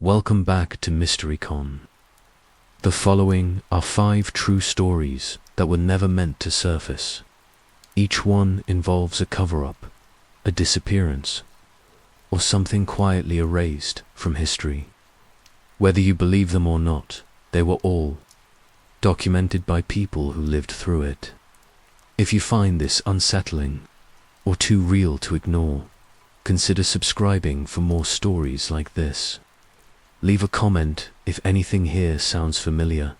Welcome back to MysteryCon. The following are 5 true stories that were never meant to surface. Each one involves a cover-up, a disappearance, or something quietly erased from history. Whether you believe them or not, they were all documented by people who lived through it. If you find this unsettling or too real to ignore, consider subscribing for more stories like this. Leave a comment if anything here sounds familiar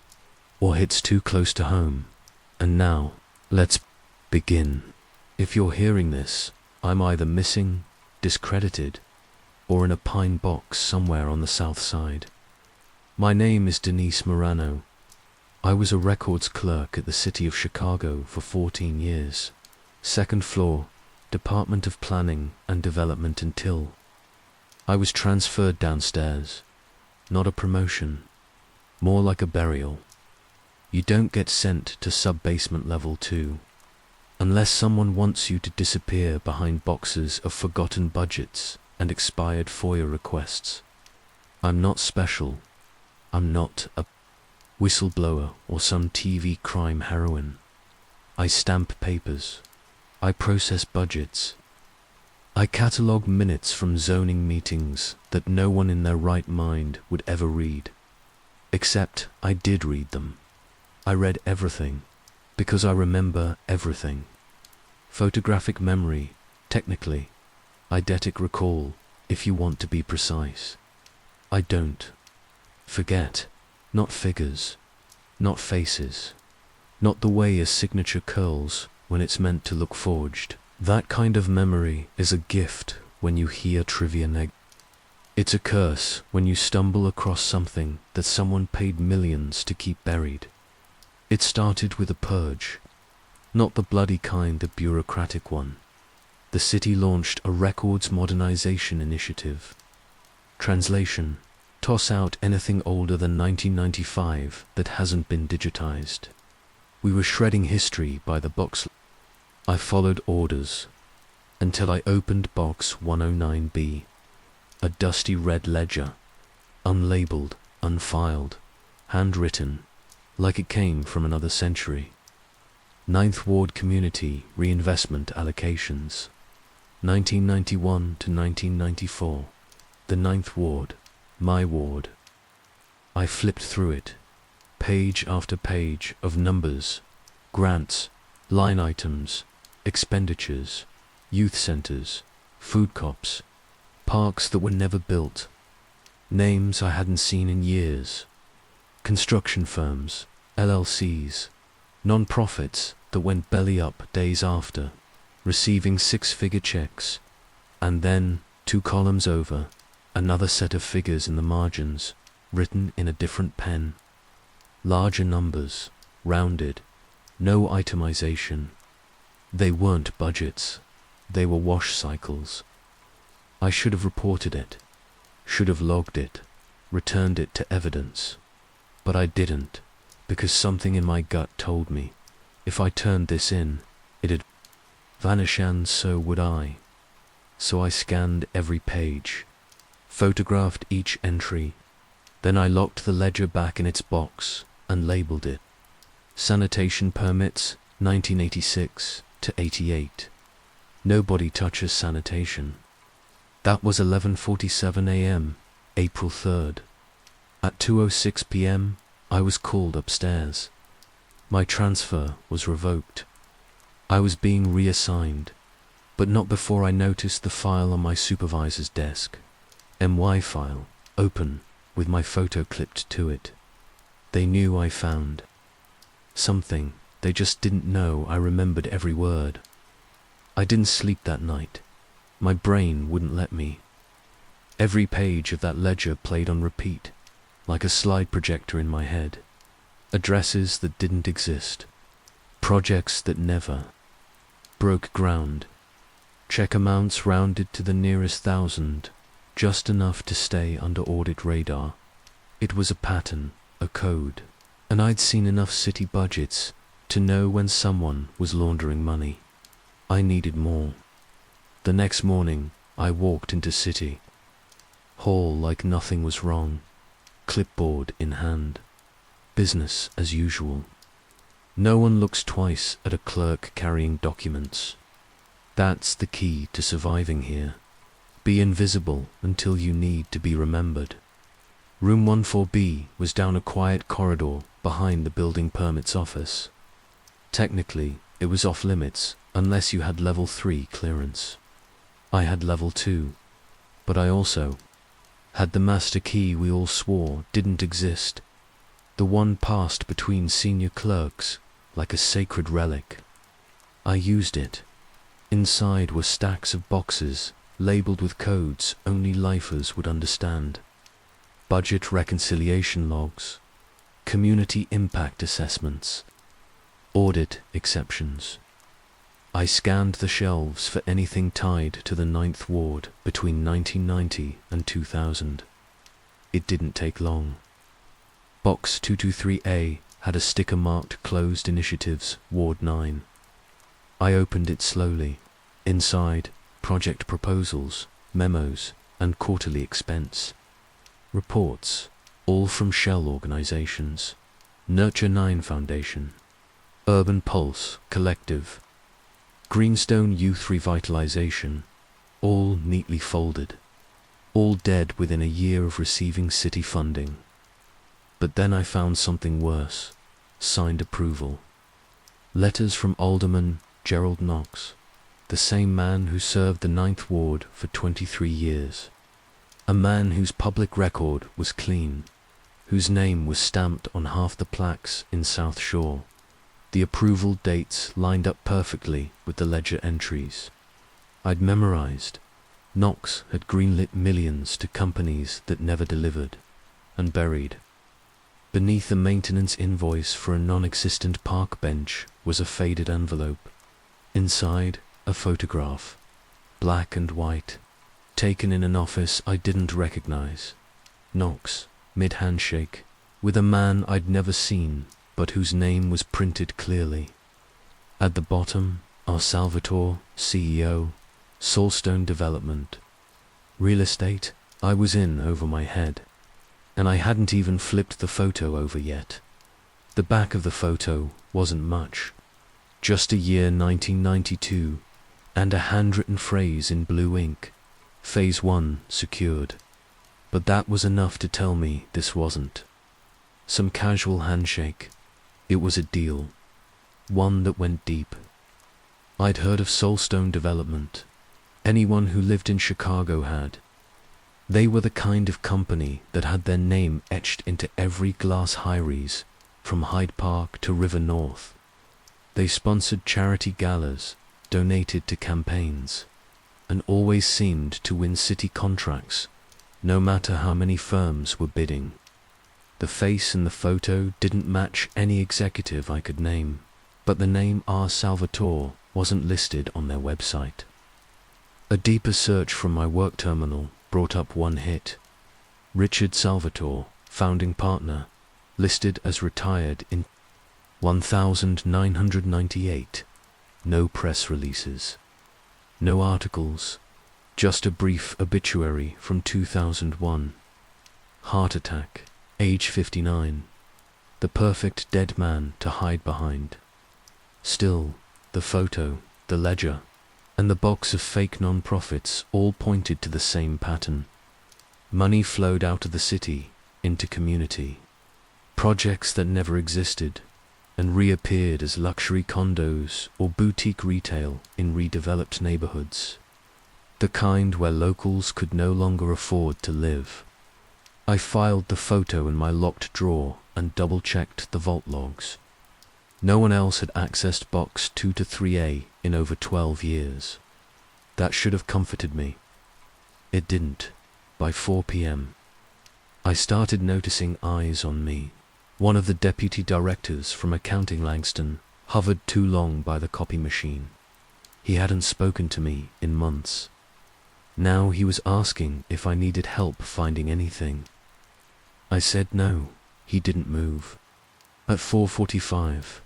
or hits too close to home. And now, let's begin. If you're hearing this, I'm either missing, discredited, or in a pine box somewhere on the south side. My name is Denise Morano. I was a records clerk at the city of Chicago for 14 years. Second floor, Department of Planning and Development until I was transferred downstairs. Not a promotion, more like a burial. You don't get sent to sub-basement level 2 unless someone wants you to disappear behind boxes of forgotten budgets and expired FOIA requests. I'm not special. I'm not a whistleblower or some TV crime heroine. I stamp papers. I process budgets. I catalogue minutes from zoning meetings that no one in their right mind would ever read. Except I did read them. I read everything, because I remember everything. Photographic memory, technically. Eidetic recall, if you want to be precise. I don't forget. Not figures. Not faces. Not the way a signature curls when it's meant to look forged. That kind of memory is a gift when you hear trivia It's a curse when you stumble across something that someone paid millions to keep buried. It started with a purge. Not the bloody kind, a bureaucratic one. The city launched a records modernization initiative. Translation: toss out anything older than 1995 that hasn't been digitized. We were shredding history by the box. I followed orders until I opened box 109B, a dusty red ledger, unlabeled, unfiled, handwritten, like it came from another century. 9th Ward Community Reinvestment Allocations, 1991 to 1994. The 9th Ward, my ward. I flipped through it, page after page of numbers, grants, line items, expenditures, youth centers, food cops, parks that were never built, names I hadn't seen in years, construction firms, LLCs, non-profits that went belly up days after, receiving 6-figure checks, and then, 2 columns over, another set of figures in the margins, written in a different pen. Larger numbers, rounded, no itemization. They weren't budgets. They were wash cycles. I should have reported it, should have logged it, returned it to evidence. But I didn't, because something in my gut told me, if I turned this in, it'd vanish, and so would I. So I scanned every page, photographed each entry, then I locked the ledger back in its box and labeled it. Sanitation permits, 1986 to 88. Nobody touches sanitation. That was 11:47 a.m., April 3rd. At 2:06 p.m., I was called upstairs. My transfer was revoked. I was being reassigned, but not before I noticed the file on my supervisor's desk. MY file, open, with my photo clipped to it. They knew I found something. They just didn't know I remembered every word. I didn't sleep that night. My brain wouldn't let me. Every page of that ledger played on repeat, like a slide projector in my head. Addresses that didn't exist. Projects that never broke ground. Check amounts rounded to the nearest thousand, just enough to stay under audit radar. It was a pattern, a code, and I'd seen enough city budgets to know when someone was laundering money. I needed more. The next morning, I walked into city. Hall like nothing was wrong, clipboard in hand. Business as usual. No one looks twice at a clerk carrying documents. That's the key to surviving here. Be invisible until you need to be remembered. Room 14B was down a quiet corridor behind the building permits office. Technically, it was off limits unless you had level 3 clearance. I had level 2, but I also had the master key we all swore didn't exist. The one passed between senior clerks like a sacred relic. I used it. Inside were stacks of boxes labeled with codes only lifers would understand. Budget reconciliation logs, community impact assessments, audit exceptions. I scanned the shelves for anything tied to the 9th Ward between 1990 and 2000. It didn't take long. Box 223A had a sticker marked Closed Initiatives, Ward 9. I opened it slowly. Inside, project proposals, memos, and quarterly expense reports, all from shell organizations. Nurture 9 Foundation, Urban Pulse Collective, Greenstone Youth Revitalization, all neatly folded, all dead within a year of receiving city funding. But then I found something worse. Signed approval. Letters from Alderman Gerald Knox, the same man who served the 9th Ward for 23 years. A man whose public record was clean, whose name was stamped on half the plaques in South Shore. The approval dates lined up perfectly with the ledger entries I'd memorized. Knox had greenlit millions to companies that never delivered, and buried beneath a maintenance invoice for a non-existent park bench was a faded envelope. Inside, a photograph, black and white, taken in an office I didn't recognize. Knox, mid-handshake, with a man I'd never seen, but whose name was printed clearly. At the bottom, our Salvatore, CEO, Soulstone Development. Real estate, I was in over my head. And I hadn't even flipped the photo over yet. The back of the photo wasn't much. Just a year 1992, and a handwritten phrase in blue ink. Phase 1 secured. But that was enough to tell me this wasn't some casual handshake. It was a deal. One that went deep. I'd heard of Soulstone Development. Anyone who lived in Chicago had. They were the kind of company that had their name etched into every glass high-rise, from Hyde Park to River North. They sponsored charity galas, donated to campaigns, and always seemed to win city contracts, no matter how many firms were bidding. The face in the photo didn't match any executive I could name, but the name R. Salvatore wasn't listed on their website. A deeper search from my work terminal brought up one hit. Richard Salvatore, founding partner, listed as retired in 1998. No press releases. No articles. Just a brief obituary from 2001. Heart attack, age 59. The perfect dead man to hide behind. Still, the photo, the ledger, and the box of fake non-profits all pointed to the same pattern. Money flowed out of the city into community. Projects that never existed and reappeared as luxury condos or boutique retail in redeveloped neighborhoods. The kind where locals could no longer afford to live. I filed the photo in my locked drawer and double-checked the vault logs. No one else had accessed box 2 to 3A in over 12 years. That should have comforted me. It didn't. By 4 p.m. I started noticing eyes on me. One of the deputy directors from accounting Langston hovered too long by the copy machine. He hadn't spoken to me in months. Now he was asking if I needed help finding anything. I said no. He didn't move. At 4:45,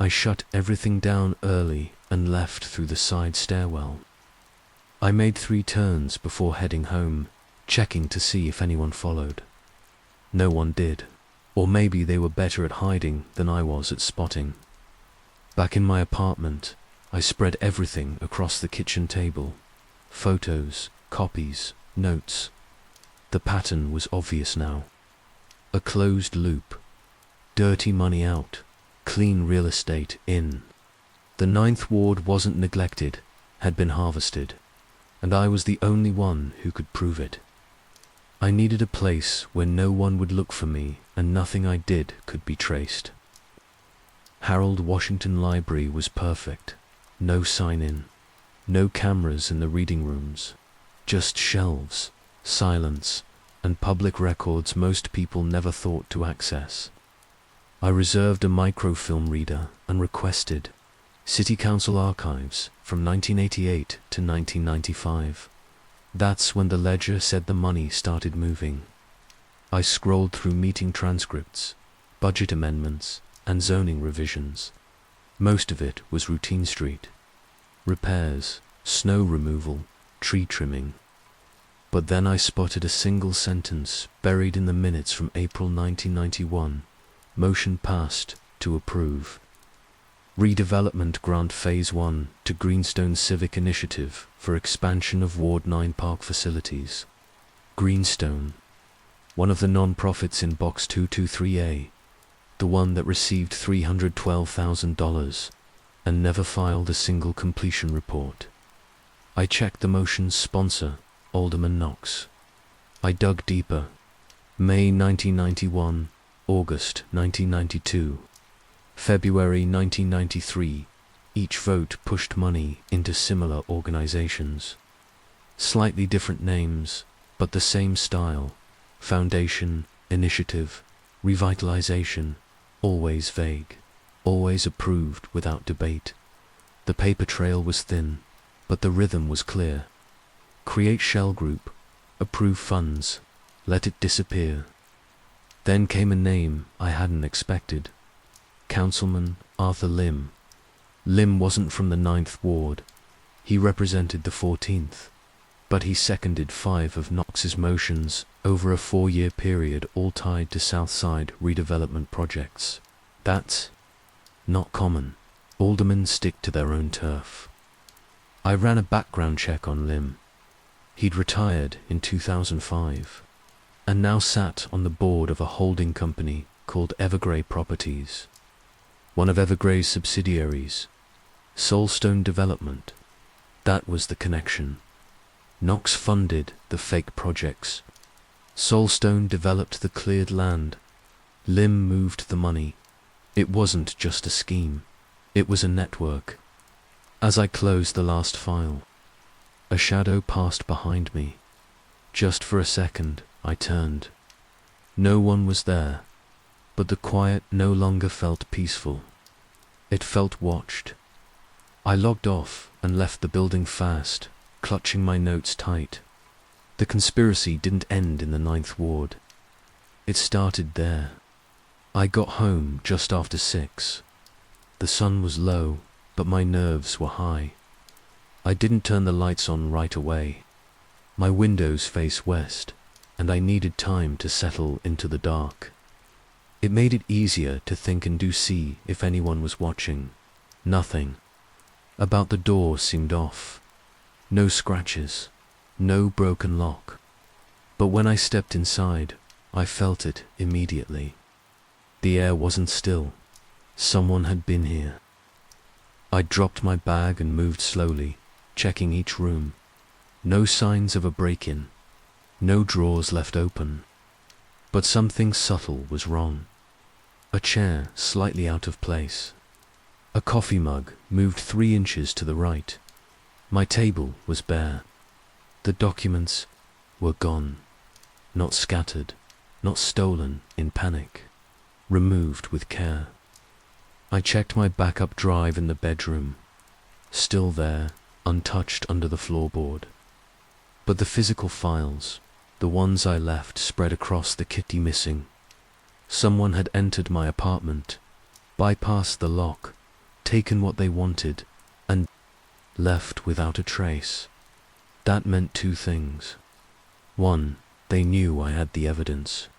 I shut everything down early and left through the side stairwell. I made 3 turns before heading home, checking to see if anyone followed. No one did, or maybe they were better at hiding than I was at spotting. Back in my apartment, I spread everything across the kitchen table. Photos, copies, notes. The pattern was obvious now. A closed loop. Dirty money out, clean real estate in. The Ninth Ward wasn't neglected, had been harvested, and I was the only one who could prove it. I needed a place where no one would look for me and nothing I did could be traced. Harold Washington Library was perfect. No sign-in, no cameras in the reading rooms, just shelves, silence, and public records most people never thought to access. I reserved a microfilm reader and requested City Council archives from 1988 to 1995. That's when the ledger said the money started moving. I scrolled through meeting transcripts, budget amendments, and zoning revisions. Most of it was routine street. Repairs, snow removal, tree trimming. But then I spotted a single sentence buried in the minutes from April 1991. Motion passed to approve. Redevelopment grant Phase 1 to Greenstone Civic Initiative for expansion of Ward 9 park facilities. Greenstone, one of the non-profits in Box 223A, the one that received $312,000 and never filed a single completion report. I checked the motion's sponsor, Alderman Knox. I dug deeper. May 1991, August 1992, February 1993, each vote pushed money into similar organizations. Slightly different names, but the same style. Foundation, initiative, revitalization, always vague, always approved without debate. The paper trail was thin, but the rhythm was clear. Create shell group, approve funds, let it disappear. Then came a name I hadn't expected. Councilman Arthur Lim. Lim wasn't from the 9th Ward. He represented the 14th. But he seconded 5 of Knox's motions over a 4-year period, all tied to Southside redevelopment projects. That's not common. Aldermen stick to their own turf. I ran a background check on Lim. He'd retired in 2005, and now sat on the board of a holding company called Evergrey Properties, one of Evergrey's subsidiaries, Soulstone Development. That was the connection. Knox funded the fake projects. Soulstone developed the cleared land. Lim moved the money. It wasn't just a scheme. It was a network. As I closed the last file, a shadow passed behind me. Just for a second, I turned. No one was there, but the quiet no longer felt peaceful. It felt watched. I logged off and left the building fast, clutching my notes tight. The conspiracy didn't end in the 9th Ward. It started there. I got home just after 6. The sun was low, but my nerves were high. I didn't turn the lights on right away. My windows face west, and I needed time to settle into the dark. It made it easier to think and do see if anyone was watching. Nothing. About the door seemed off. No scratches, no broken lock. But when I stepped inside, I felt it immediately. The air wasn't still. Someone had been here. I dropped my bag and moved slowly, checking each room. No signs of a break-in. No drawers left open. But something subtle was wrong. A chair slightly out of place. A coffee mug moved 3 inches to the right. My table was bare. The documents were gone. Not scattered, not stolen in panic. Removed with care. I checked my backup drive in the bedroom. Still there, untouched under the floorboard. But the physical files, the ones I left spread across the kitty missing. Someone had entered my apartment, bypassed the lock, taken what they wanted, and left without a trace. That meant 2 things. 1. They knew I had the evidence.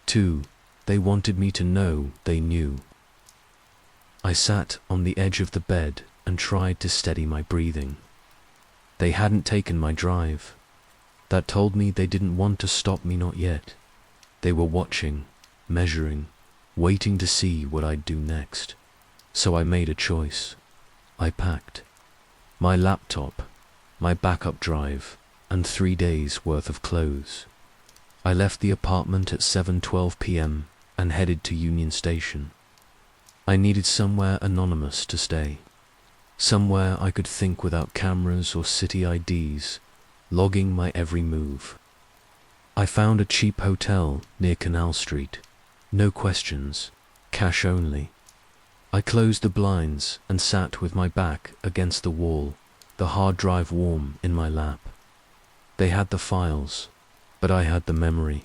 2. They wanted me to know they knew. I sat on the edge of the bed and tried to steady my breathing. They hadn't taken my drive. That told me they didn't want to stop me, not yet. They were watching, measuring, waiting to see what I'd do next. So I made a choice. I packed my laptop, my backup drive, and 3 days' worth of clothes. I left the apartment at 7:12 p.m. and headed to Union Station. I needed somewhere anonymous to stay. Somewhere I could think without cameras or city IDs, logging my every move. I found a cheap hotel near Canal Street. No questions, cash only. I closed the blinds and sat with my back against the wall, the hard drive warm in my lap. They had the files, but I had the memory.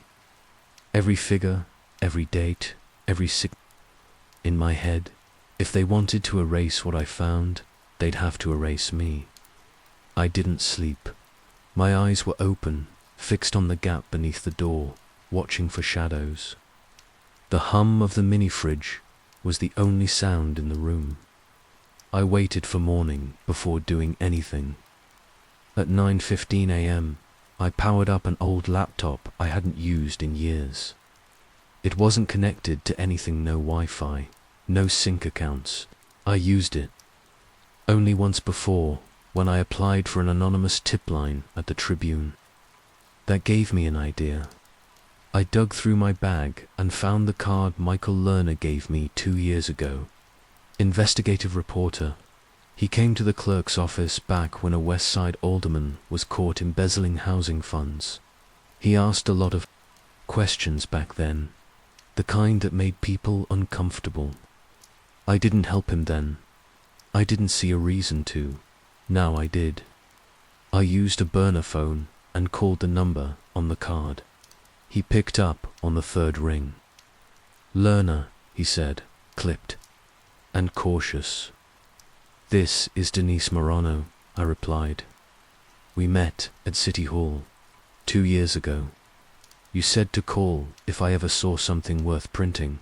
Every figure, every date, every in my head. If they wanted to erase what I found, they'd have to erase me. I didn't sleep. My eyes were open, fixed on the gap beneath the door, watching for shadows. The hum of the mini-fridge was the only sound in the room. I waited for morning before doing anything. At 9:15 a.m., I powered up an old laptop I hadn't used in years. It wasn't connected to anything, no Wi-Fi, no sync accounts. I used it only once before, when I applied for an anonymous tip line at the Tribune. That gave me an idea. I dug through my bag and found the card Michael Lerner gave me 2 years ago. Investigative reporter. He came to the clerk's office back when a West Side alderman was caught embezzling housing funds. He asked a lot of questions back then, the kind that made people uncomfortable. I didn't help him then. I didn't see a reason to. Now I did. I used a burner phone and called the number on the card. He picked up on the third ring. "Lerner," he said, clipped and cautious. "This is Denise Morano," I replied. "We met at City Hall 2 years ago. You said to call if I ever saw something worth printing."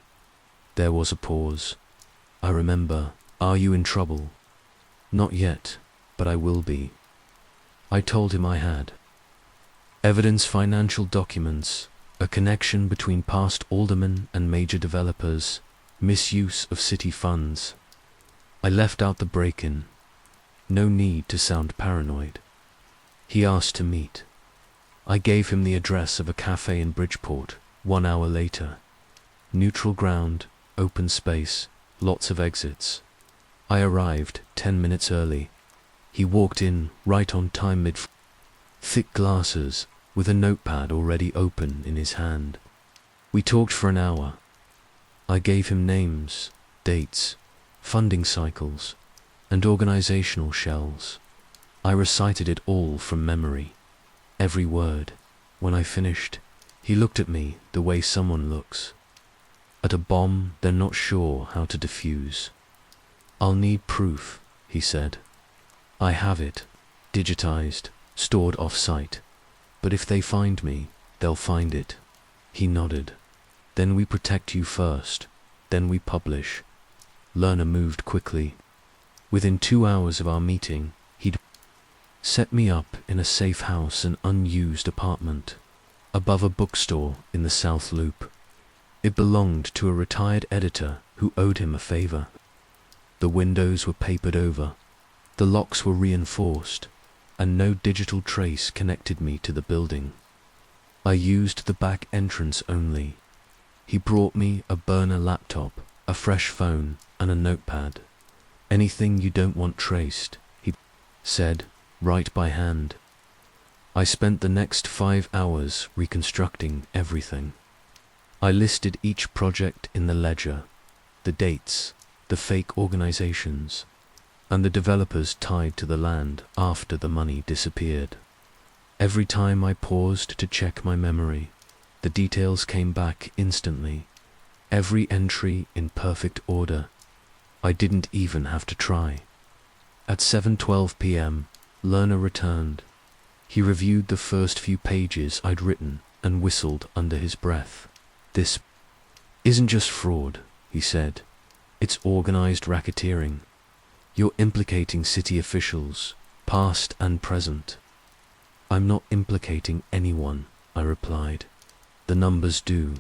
There was a pause. I remember. "Are you in trouble?" "Not yet, but I will be." I told him I had evidence, financial documents, a connection between past aldermen and major developers, misuse of city funds. I left out the break-in. No need to sound paranoid. He asked to meet. I gave him the address of a cafe in Bridgeport. 1 hour later. Neutral ground, open space, lots of exits. I arrived 10 minutes early. He walked in right on time, thick glasses, with a notepad already open in his hand. We talked for an hour. I gave him names, dates, funding cycles, and organizational shells. I recited it all from memory, every word. When I finished, he looked at me the way someone looks at a bomb they're not sure how to defuse. "I'll need proof," he said. "I have it, digitized, stored off-site. But if they find me, they'll find it." He nodded. "Then we protect you first, then we publish." Lerner moved quickly. Within 2 hours of our meeting, he'd set me up in a safe house, an unused apartment, above a bookstore in the South Loop. It belonged to a retired editor who owed him a favor. The windows were papered over, the locks were reinforced, and no digital trace connected me to the building. I used the back entrance only. He brought me a burner laptop, a fresh phone, and a notepad. "Anything you don't want traced," he said, "write by hand." I spent the next 5 hours reconstructing everything. I listed each project in the ledger, the dates, the fake organizations, and the developers tied to the land after the money disappeared. Every time I paused to check my memory, the details came back instantly, every entry in perfect order. I didn't even have to try. At 7:12 p.m., Lerner returned. He reviewed the first few pages I'd written and whistled under his breath. "This isn't just fraud," he said. "It's organized racketeering. You're implicating city officials, past and present." "I'm not implicating anyone," I replied. "The numbers do."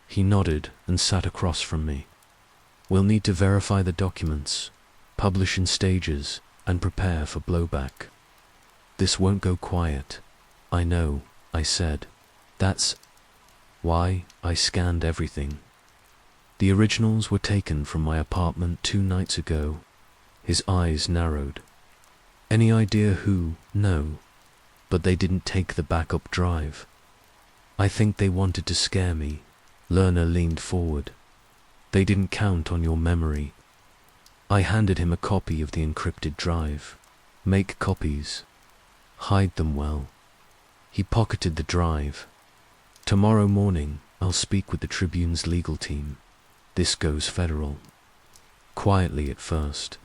He nodded and sat across from me. "We'll need to verify the documents, publish in stages, and prepare for blowback. This won't go quiet." "I know," I said. "That's why I scanned everything. The originals were taken from my apartment 2 nights ago." His eyes narrowed. "Any idea who?" "No, but they didn't take the backup drive. I think they wanted to scare me." Lerner leaned forward. "They didn't count on your memory." I handed him a copy of the encrypted drive. "Make copies. Hide them well." He pocketed the drive. "Tomorrow morning, I'll speak with the Tribune's legal team. This goes federal." Quietly at first.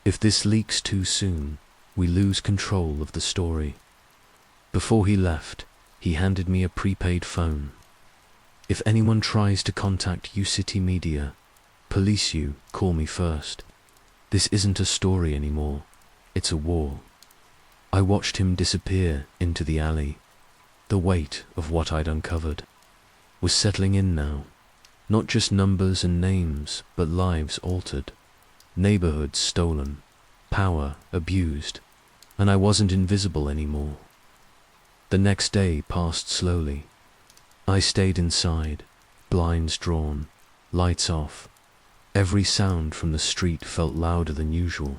"If this leaks too soon, we lose control of the story." Before he left, he handed me a prepaid phone. "If anyone tries to contact U-City Media, police you, call me first. This isn't a story anymore. It's a war." I watched him disappear into the alley. The weight of what I'd uncovered was settling in now. Not just numbers and names, but lives altered, neighborhoods stolen, power abused, and I wasn't invisible anymore. The next day passed slowly. I stayed inside, blinds drawn, lights off. Every sound from the street felt louder than usual.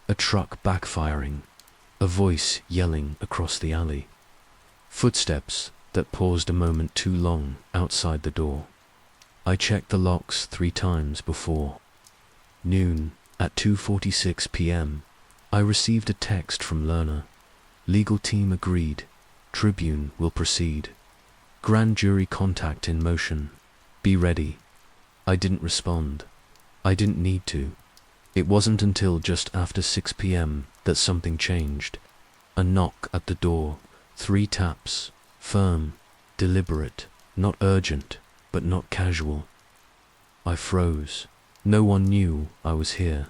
A truck backfiring, a voice yelling across the alley. Footsteps that paused a moment too long outside the door. I checked the locks 3 times before noon. At 2:46 p.m., I received a text from Lerner. "Legal team agreed. Tribune will proceed. Grand jury contact in motion. Be ready." I didn't respond. I didn't need to. It wasn't until just after 6 p.m. that something changed. A knock at the door, 3 taps, firm, deliberate, not urgent, but not casual. I froze. No one knew I was here.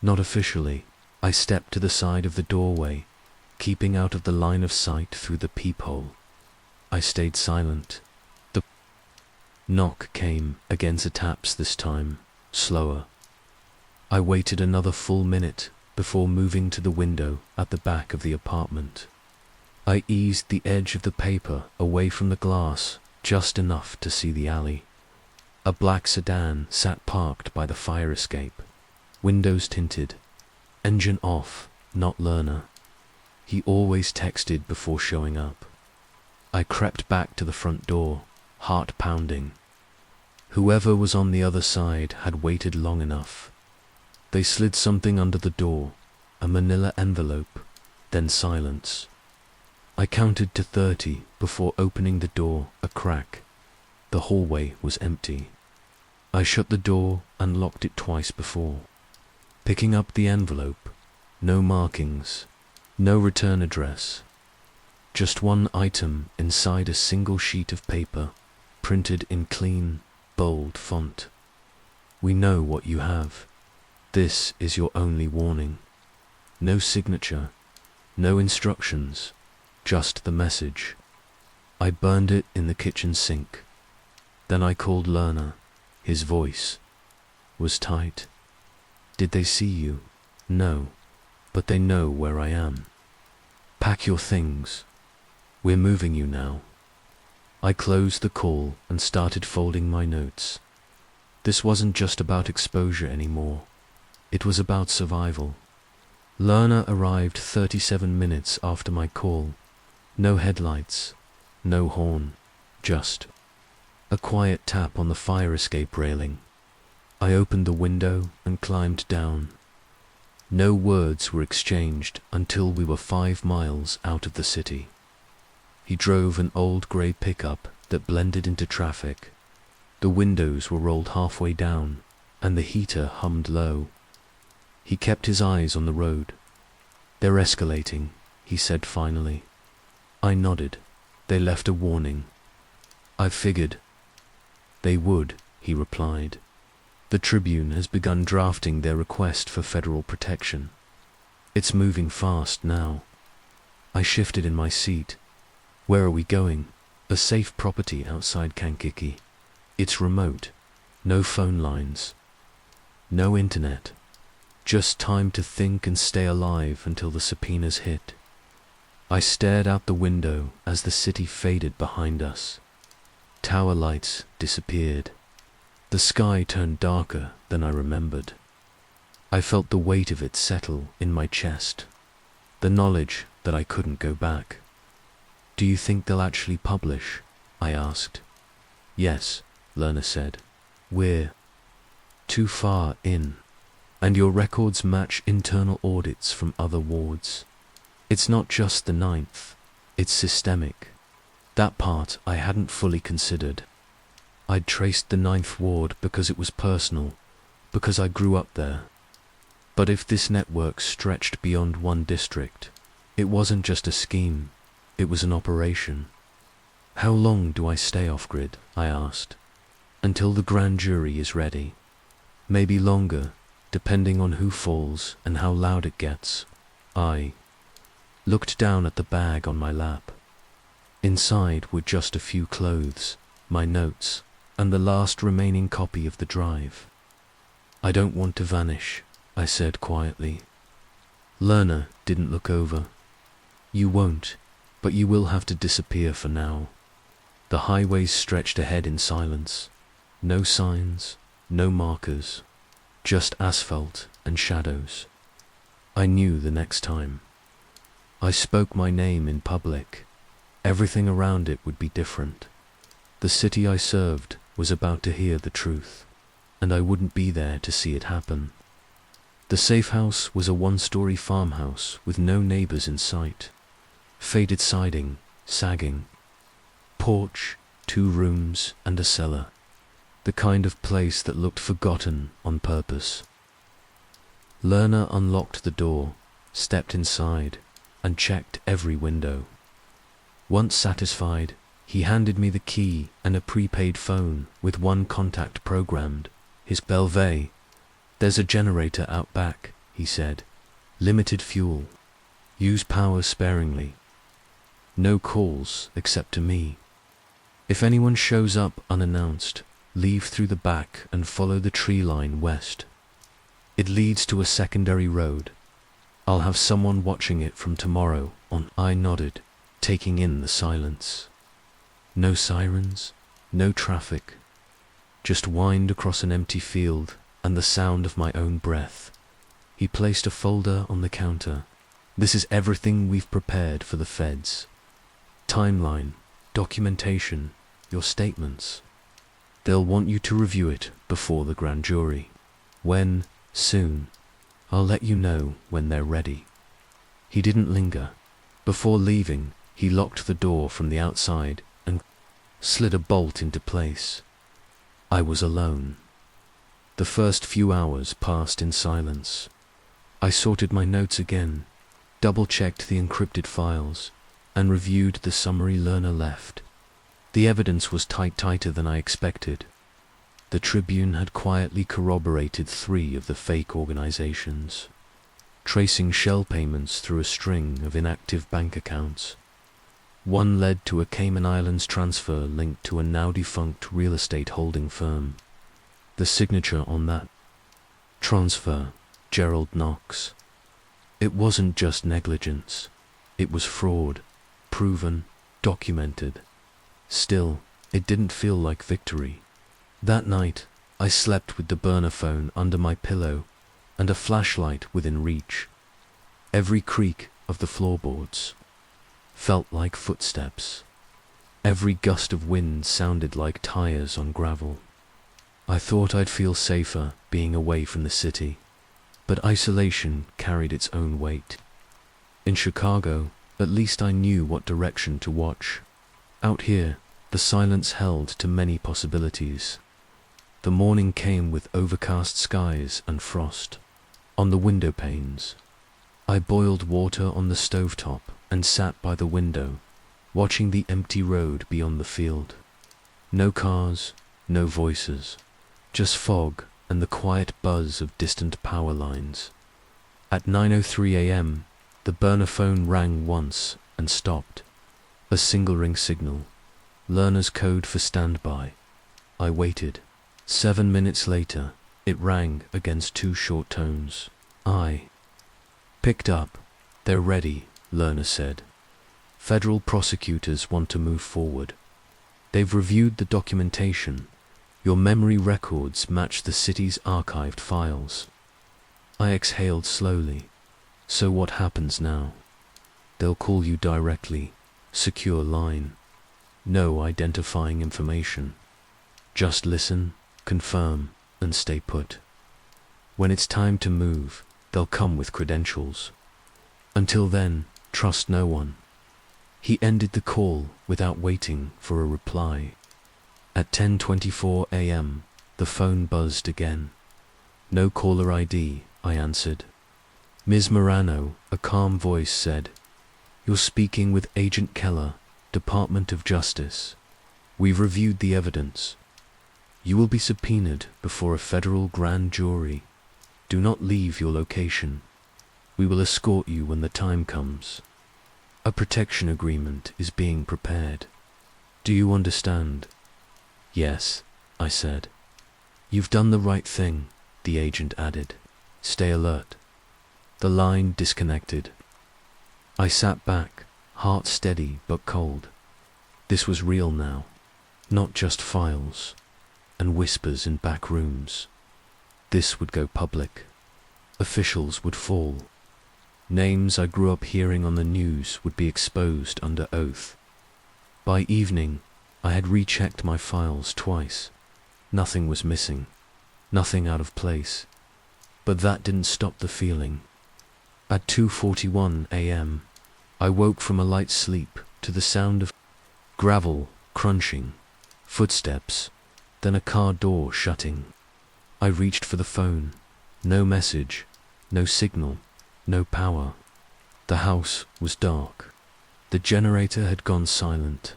Not officially. I stepped to the side of the doorway, keeping out of the line of sight through the peephole. I stayed silent. The knock came, against taps this time, slower. I waited another full minute before moving to the window at the back of the apartment. I eased the edge of the paper away from the glass, just enough to see the alley. A black sedan sat parked by the fire escape, windows tinted, engine off, not Lerner. He always texted before showing up. I crept back to the front door, heart pounding. Whoever was on the other side had waited long enough. They slid something under the door, a manila envelope, then silence. I counted to 30 before opening the door a crack. The hallway was empty. I shut the door and locked it twice before. Picking up the envelope, no markings, no return address. Just one item inside a single sheet of paper, printed in clean, bold font. "We know what you have. This is your only warning." No signature, no instructions, just the message. I burned it in the kitchen sink. Then I called Lerner. His voice was tight. "Did they see you?" "No, but they know where I am." "Pack your things. We're moving you now." I closed the call and started folding my notes. This wasn't just about exposure anymore. It was about survival. Lerner arrived 37 minutes after my call. No headlights, no horn, just a quiet tap on the fire escape railing. I opened the window and climbed down. No words were exchanged until we were 5 miles out of the city. He drove an old grey pickup that blended into traffic. The windows were rolled halfway down, and the heater hummed low. He kept his eyes on the road. "They're escalating," he said finally. I nodded. They left a warning. I figured they would, he replied. The Tribune has begun drafting their request for federal protection. It's moving fast now. I shifted in my seat. Where are we going? A safe property outside Kankakee. It's remote. No phone lines. No internet. Just time to think and stay alive until the subpoenas hit. I stared out the window as the city faded behind us. Tower lights disappeared. The sky turned darker than I remembered. I felt the weight of it settle in my chest. The knowledge that I couldn't go back. Do you think they'll actually publish? I asked. Yes, Lerner said. We're too far in. And your records match internal audits from other wards. It's not just the 9th, it's systemic. That part I hadn't fully considered. I'd traced the 9th ward because it was personal, because I grew up there. But if this network stretched beyond one district, it wasn't just a scheme, it was an operation. How long do I stay off-grid? I asked. Until the grand jury is ready. Maybe longer, depending on who falls and how loud it gets. I looked down at the bag on my lap. Inside were just a few clothes, my notes, and the last remaining copy of the drive. I don't want to vanish, I said quietly. Lerner didn't look over. You won't, but you will have to disappear for now. The highways stretched ahead in silence. No signs, no markers, just asphalt and shadows. I knew the next time I spoke my name in public, everything around it would be different. The city I served was about to hear the truth, and I wouldn't be there to see it happen. The safe house was a one-story farmhouse with no neighbors in sight. Faded siding, sagging. Porch, 2 rooms, and a cellar. The kind of place that looked forgotten on purpose. Lerner unlocked the door, stepped inside, and checked every window. Once satisfied, he handed me the key and a prepaid phone with 1 contact programmed, his Belvey. There's a generator out back, he said. Limited fuel. Use power sparingly. No calls except to me. If anyone shows up unannounced, leave through the back and follow the tree line west. It leads to a secondary road. I'll have someone watching it from tomorrow on. I nodded, taking in the silence. No sirens, no traffic. Just wind across an empty field and the sound of my own breath. He placed a folder on the counter. This is everything we've prepared for the feds. Timeline, documentation, your statements. They'll want you to review it before the grand jury. When? Soon. I'll let you know when they're ready. He didn't linger. Before leaving, he locked the door from the outside and slid a bolt into place. I was alone. The first few hours passed in silence. I sorted my notes again, double-checked the encrypted files, and reviewed the summary Lerner left. The evidence was tighter than I expected. The Tribune had quietly corroborated 3 of the fake organizations, tracing shell payments through a string of inactive bank accounts. One led to a Cayman Islands transfer linked to a now-defunct real estate holding firm. The signature on that transfer, Gerald Knox. It wasn't just negligence. It was fraud, proven, documented. Still, it didn't feel like victory. That night, I slept with the burner phone under my pillow and a flashlight within reach. Every creak of the floorboards felt like footsteps. Every gust of wind sounded like tires on gravel. I thought I'd feel safer being away from the city, but isolation carried its own weight. In Chicago, at least I knew what direction to watch. Out here, the silence held to many possibilities. The morning came with overcast skies and frost on the window panes. I boiled water on the stovetop and sat by the window, watching the empty road beyond the field. No cars, no voices, just fog and the quiet buzz of distant power lines. At 9:03 a.m., the burner phone rang once and stopped. A single ring signal, learner's code for standby. I waited. 7 minutes later, it rang against 2 short tones. I picked up. They're ready, learner said. Federal prosecutors want to move forward. They've reviewed the documentation. Your memory records match the city's archived files. I exhaled slowly. So what happens now? They'll call you directly. Secure line. No identifying information. Just listen, confirm, and stay put. When it's time to move, they'll come with credentials. Until then, trust no one. He ended the call without waiting for a reply. At 10:24 a.m., the phone buzzed again. No caller ID, I answered. Ms. Morano, a calm voice said, "You're speaking with Agent Keller, Department of Justice. We've reviewed the evidence. You will be subpoenaed before a federal grand jury. Do not leave your location. We will escort you when the time comes. A protection agreement is being prepared. Do you understand?" "Yes," I said. "You've done the right thing," the agent added. "Stay alert." The line disconnected. I sat back, heart steady but cold. This was real now, not just files and whispers in back rooms. This would go public. Officials would fall. Names I grew up hearing on the news would be exposed under oath. By evening, I had rechecked my files twice. Nothing was missing, nothing out of place. But that didn't stop the feeling. At 2:41 a.m., I woke from a light sleep to the sound of gravel crunching, footsteps, then a car door shutting. I reached for the phone. No message, no signal, no power. The house was dark. The generator had gone silent.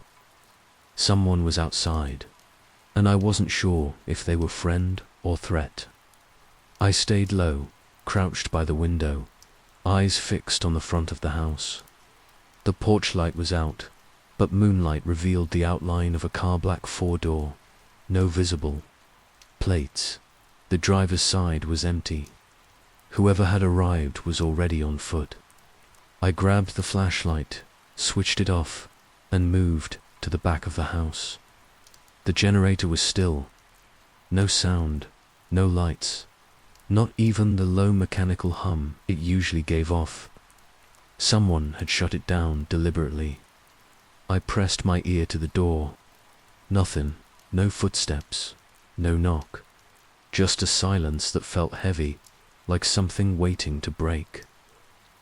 Someone was outside, and I wasn't sure if they were friend or threat. I stayed low, crouched by the window, eyes fixed on the front of the house. The porch light was out, but moonlight revealed the outline of a car black 4-door. No visible plates. The driver's side was empty. Whoever had arrived was already on foot. I grabbed the flashlight, switched it off, and moved to the back of the house. The generator was still. No sound, no lights, not even the low mechanical hum it usually gave off. Someone had shut it down deliberately. I pressed my ear to the door. Nothing, no footsteps, no knock. Just a silence that felt heavy, like something waiting to break.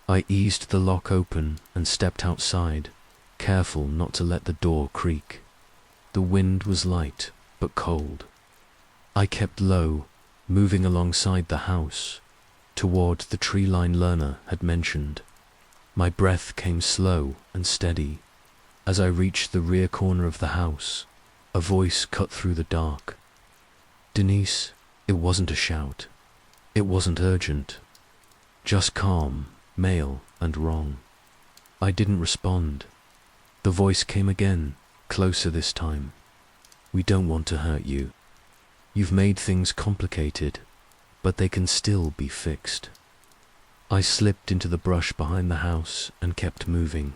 I eased the lock open and stepped outside, careful not to let the door creak. The wind was light, but cold. I kept low, moving alongside the house, toward the tree line learner had mentioned. My breath came slow and steady. As I reached the rear corner of the house, a voice cut through the dark. "Denise," it wasn't a shout. It wasn't urgent. Just calm, male, and wrong. I didn't respond. The voice came again, closer this time. "We don't want to hurt you. You've made things complicated, but they can still be fixed." I slipped into the brush behind the house and kept moving.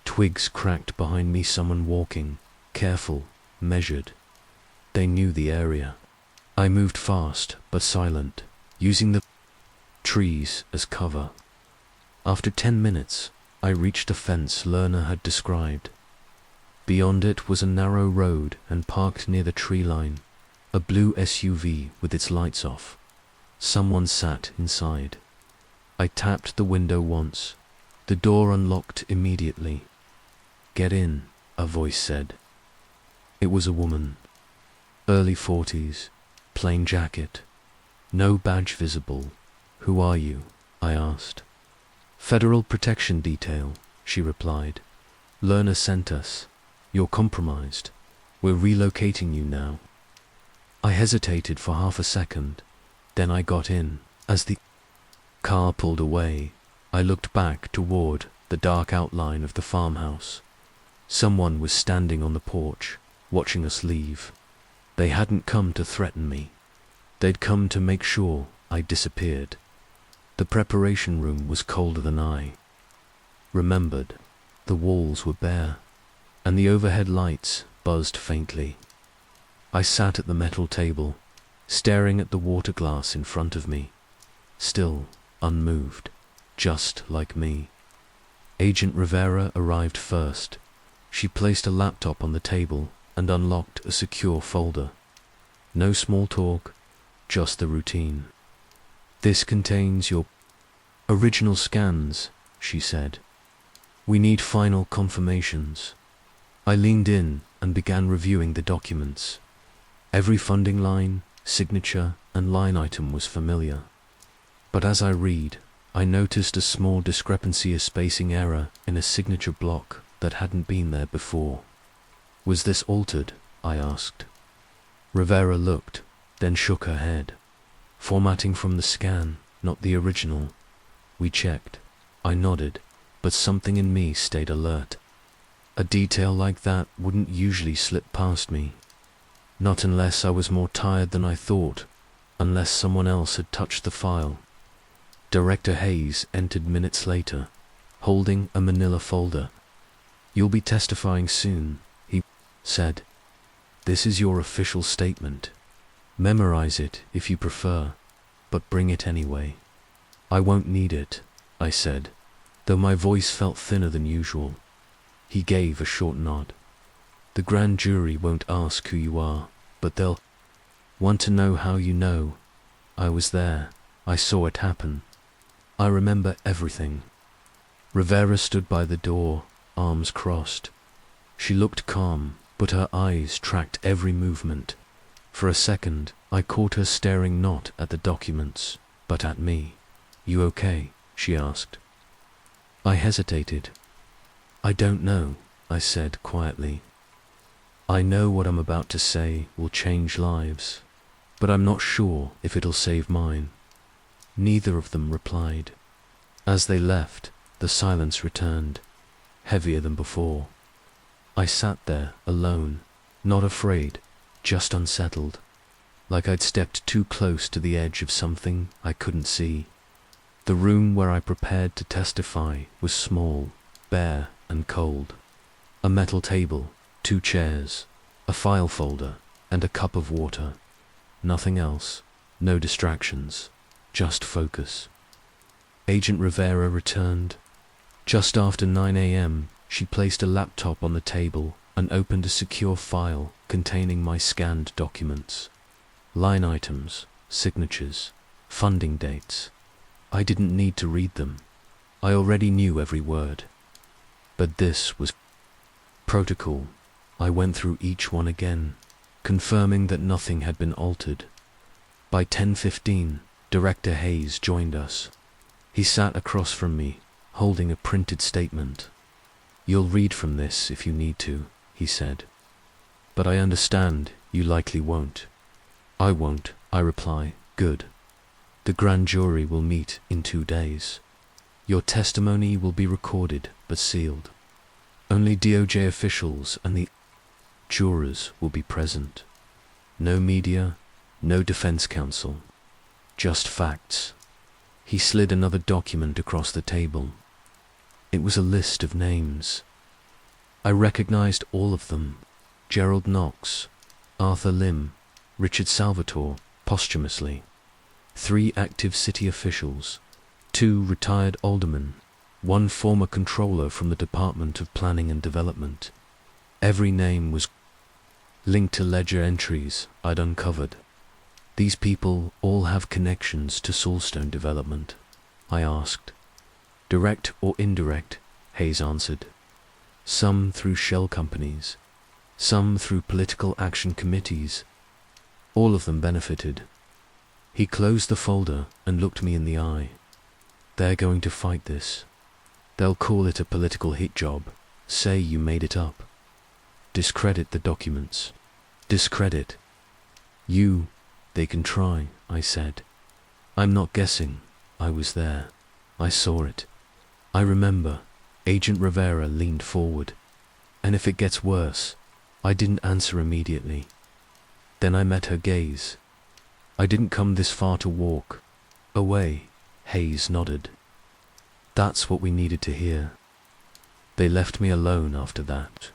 Twigs cracked behind me, someone walking, careful, measured. They knew the area. I moved fast but silent, using the trees as cover. After 10 minutes, I reached a fence learner had described. Beyond it was a narrow road, and parked near the tree line, a blue SUV with its lights off. Someone sat inside. I tapped the window once. The door unlocked immediately. "Get in," a voice said. It was a woman. Early 40s, plain jacket. No badge visible. "Who are you?" I asked. "Federal Protection Detail," she replied. Learner sent us. You're compromised. We're relocating you now. I hesitated for half a second. Then I got in. As the car pulled away, I looked back toward the dark outline of the farmhouse. Someone was standing on the porch, watching us leave. They hadn't come to threaten me. They'd come to make sure I disappeared. The preparation room was colder than I remembered. The walls were bare, and the overhead lights buzzed faintly. I sat at the metal table, staring at the water glass in front of me, still unmoved, just like me. Agent Rivera arrived first. She placed a laptop on the table and unlocked a secure folder. No small talk, just the routine. This contains your original scans, she said. We need final confirmations. I leaned in and began reviewing the documents. Every funding line, signature, and line item was familiar. But as I read, I noticed a small discrepancy, a spacing error in a signature block that hadn't been there before. Was this altered? I asked. Rivera looked, then shook her head. Formatting from the scan, not the original. We checked. I nodded, but something in me stayed alert. A detail like that wouldn't usually slip past me. Not unless I was more tired than I thought, unless someone else had touched the file. Director Hayes entered minutes later, holding a manila folder. You'll be testifying soon, he said. This is your official statement. Memorize it if you prefer, but bring it anyway. I won't need it, I said, though my voice felt thinner than usual. He gave a short nod. The grand jury won't ask who you are, but they'll want to know how you know. I was there. I saw it happen. I remember everything. Rivera stood by the door, arms crossed. She looked calm, but her eyes tracked every movement. For a second, I caught her staring not at the documents, but at me. You okay? She asked. I hesitated. I don't know, I said quietly. I know what I'm about to say will change lives, but I'm not sure if it'll save mine. Neither of them replied. As they left, the silence returned, heavier than before. I sat there, alone, not afraid, just unsettled, like I'd stepped too close to the edge of something I couldn't see. The room where I prepared to testify was small, bare, and cold. A metal table, 2 chairs, a file folder, and a cup of water. Nothing else, no distractions, just focus. Agent Rivera returned. Just after 9 a.m., she placed a laptop on the table and opened a secure file containing my scanned documents. Line items, signatures, funding dates. I didn't need to read them. I already knew every word. But this was protocol. I went through each one again, confirming that nothing had been altered. By 10:15, Director Hayes joined us. He sat across from me, holding a printed statement. You'll read from this if you need to, he said. But I understand you likely won't. I won't, I reply. Good. The grand jury will meet in 2 days. Your testimony will be recorded but sealed. Only DOJ officials and the jurors will be present. No media, no defense counsel. Just facts. He slid another document across the table. It was a list of names. I recognized all of them. Gerald Knox, Arthur Lim, Richard Salvatore, posthumously. 3 active city officials, 2 retired aldermen, 1 former controller from the Department of Planning and Development. Every name was linked to ledger entries I'd uncovered. These people all have connections to Soulstone development, I asked. Direct or indirect, Hayes answered. Some through shell companies, some through political action committees. All of them benefited. He closed the folder and looked me in the eye. They're going to fight this. They'll call it a political hit job, Say you made it up. Discredit the documents. Discredit. You, they can try, I said. I'm not guessing. I was there. I saw it. I remember. Agent Rivera leaned forward. And if it gets worse, I didn't answer immediately. Then I met her gaze. I didn't come this far to walk away. Hayes nodded. That's what we needed to hear. They left me alone after that.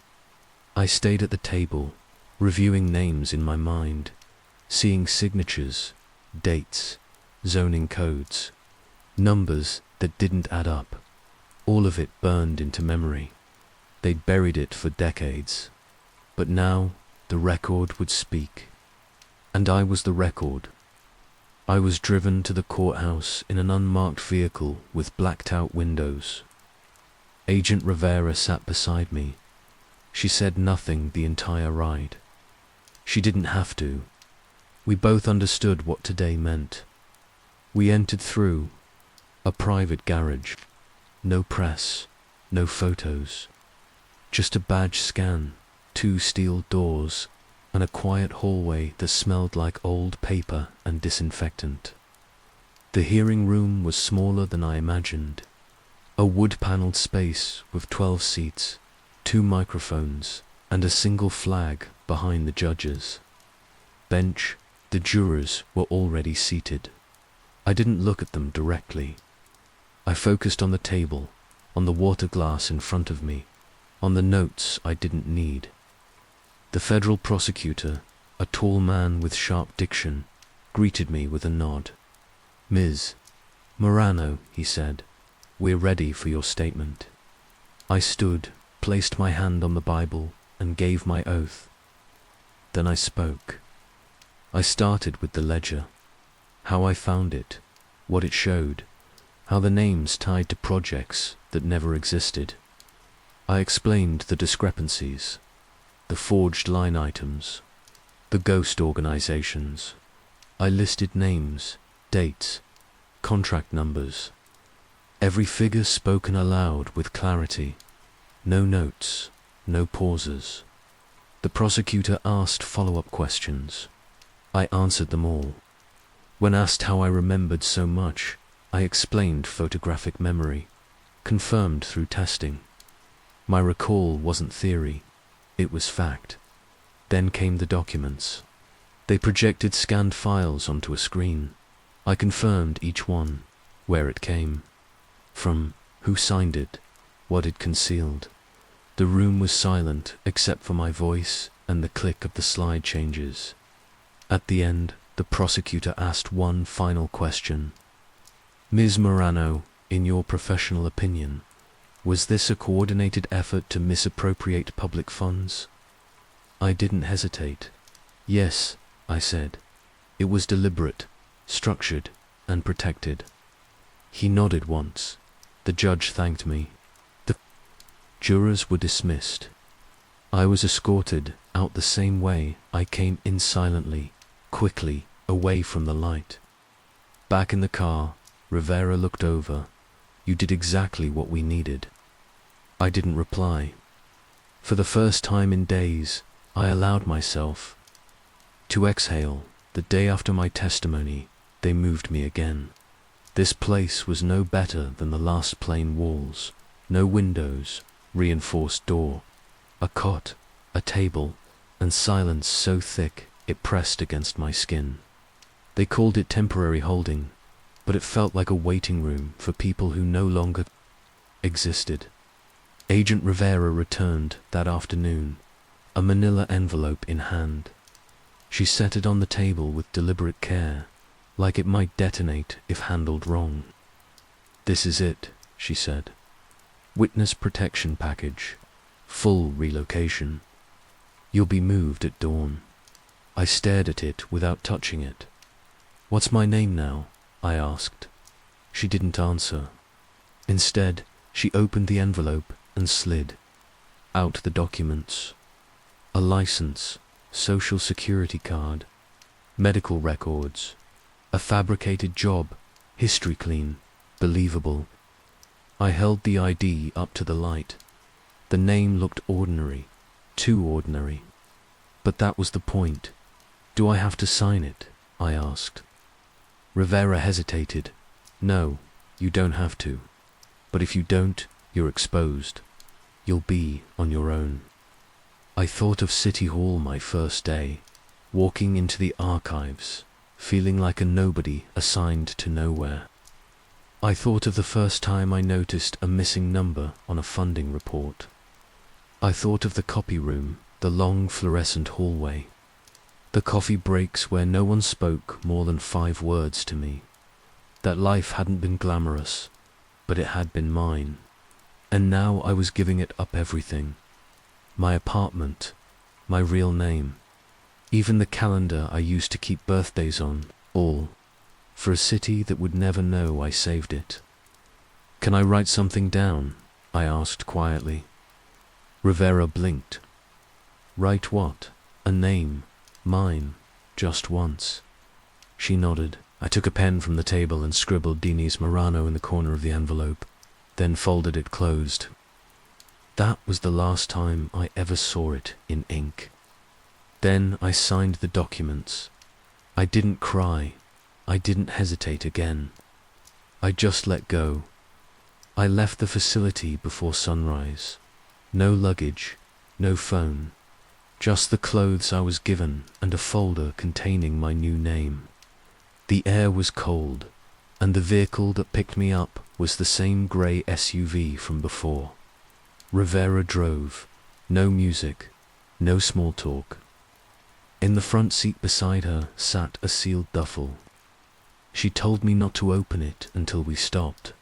I stayed at the table, reviewing names in my mind, seeing signatures, dates, zoning codes, numbers that didn't add up. All of it burned into memory. They'd buried it for decades. But now the record would speak. And I was the record. I was driven to the courthouse in an unmarked vehicle with blacked-out windows. Agent Rivera sat beside me. She said nothing the entire ride. She didn't have to. We both understood what today meant. We entered through a private garage. No press, no photos. Just a badge scan, 2 steel doors, and a quiet hallway that smelled like old paper and disinfectant. The hearing room was smaller than I imagined. A wood-paneled space with 12 seats, 2 microphones, and a single flag behind the judges. Bench, the jurors were already seated. I didn't look at them directly. I focused on the table, on the water glass in front of me, on the notes I didn't need. The federal prosecutor, a tall man with sharp diction, greeted me with a nod. Ms. Morano, he said, we're ready for your statement. I stood, placed my hand on the Bible, and gave my oath. Then I spoke. I started with the ledger, how I found it, what it showed, how the names tied to projects that never existed. I explained the discrepancies, the forged line items, the ghost organizations. I listed names, dates, contract numbers. Every figure spoken aloud with clarity. No notes, no pauses. The prosecutor asked follow-up questions. I answered them all. When asked how I remembered so much, I explained photographic memory, confirmed through testing. My recall wasn't theory, it was fact. Then came the documents. They projected scanned files onto a screen. I confirmed each one, where it came from, who signed it, what it concealed. The room was silent except for my voice and the click of the slide changes. At the end, the prosecutor asked one final question. Ms. Morano, in your professional opinion, was this a coordinated effort to misappropriate public funds? I didn't hesitate. Yes, I said. It was deliberate, structured, and protected. He nodded once. The judge thanked me. The jurors were dismissed. I was escorted out the same way I came in, silently, quickly, away from the light. Back in the car, Rivera looked over. You did exactly what we needed. I didn't reply. For the first time in days, I allowed myself to exhale. The day after my testimony, they moved me again. This place was no better than the last plain walls. No windows, reinforced door, a cot, a table, and silence so thick it pressed against my skin. They called it temporary holding, but it felt like a waiting room for people who no longer existed. Agent Rivera returned that afternoon, a manila envelope in hand. She set it on the table with deliberate care, like it might detonate if handled wrong. This is it, she said. Witness protection package. Full relocation. You'll be moved at dawn. I stared at it without touching it. What's my name now? I asked. She didn't answer. Instead, she opened the envelope and slid out the documents. A license, social security card, medical records, a fabricated job, history clean, believable. I held the ID up to the light. The name looked ordinary, too ordinary. But that was the point. Do I have to sign it? I asked. Rivera hesitated. No, you don't have to. But if you don't, you're exposed. You'll be on your own. I thought of City Hall my first day, walking into the archives, feeling like a nobody assigned to nowhere. I thought of the first time I noticed a missing number on a funding report. I thought of the copy room, the long fluorescent hallway, the coffee breaks where no one spoke more than 5 words to me. That life hadn't been glamorous, but it had been mine. And now I was giving it up, everything. My apartment, my real name, even the calendar I used to keep birthdays on, all, for a city that would never know I saved it. Can I write something down? I asked quietly. Rivera blinked. Write what? A name? Mine? Just once? She nodded. I took a pen from the table and scribbled Denise Morano in the corner of the envelope, then folded it closed. That was the last time I ever saw it in ink. Then I signed the documents. I didn't cry. I didn't hesitate again. I just let go. I left the facility before sunrise. No luggage, no phone, just the clothes I was given and a folder containing my new name. The air was cold, and the vehicle that picked me up was the same grey SUV from before. Rivera drove. No music, no small talk. In the front seat beside her sat a sealed duffel. She told me not to open it until we stopped.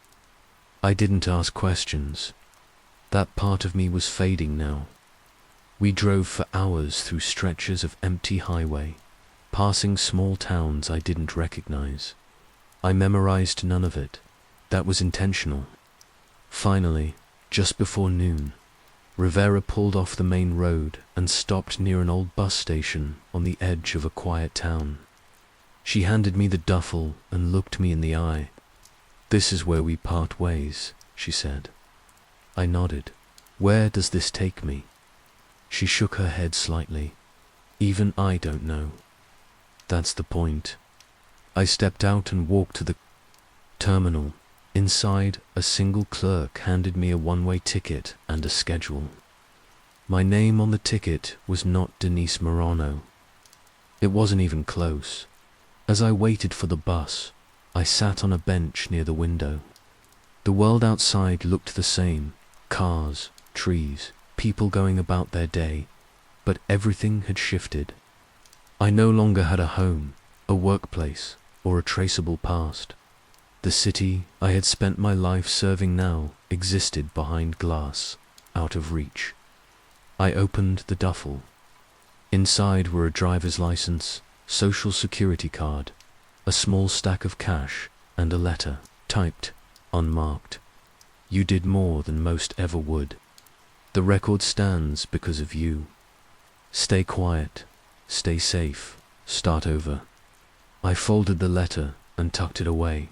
I didn't ask questions. That part of me was fading now. We drove for hours through stretches of empty highway, passing small towns I didn't recognize. I memorized none of it. That was intentional. Finally, just before noon, Rivera pulled off the main road and stopped near an old bus station on the edge of a quiet town. She handed me the duffel and looked me in the eye. "This is where we part ways," she said. I nodded. "Where does this take me?" She shook her head slightly. "Even I don't know." "That's the point." I stepped out and walked to the terminal. Inside, a single clerk handed me a one-way ticket and a schedule. My name on the ticket was not Denise Morano. It wasn't even close. As I waited for the bus, I sat on a bench near the window. The world outside looked the same. Cars, trees, people going about their day, but everything had shifted. I no longer had a home, a workplace, or a traceable past. The city I had spent my life serving now existed behind glass, out of reach. I opened the duffel. Inside were a driver's license, social security card, a small stack of cash, and a letter, typed, unmarked. "You did more than most ever would. The record stands because of you. Stay quiet, stay safe, start over." I folded the letter and tucked it away.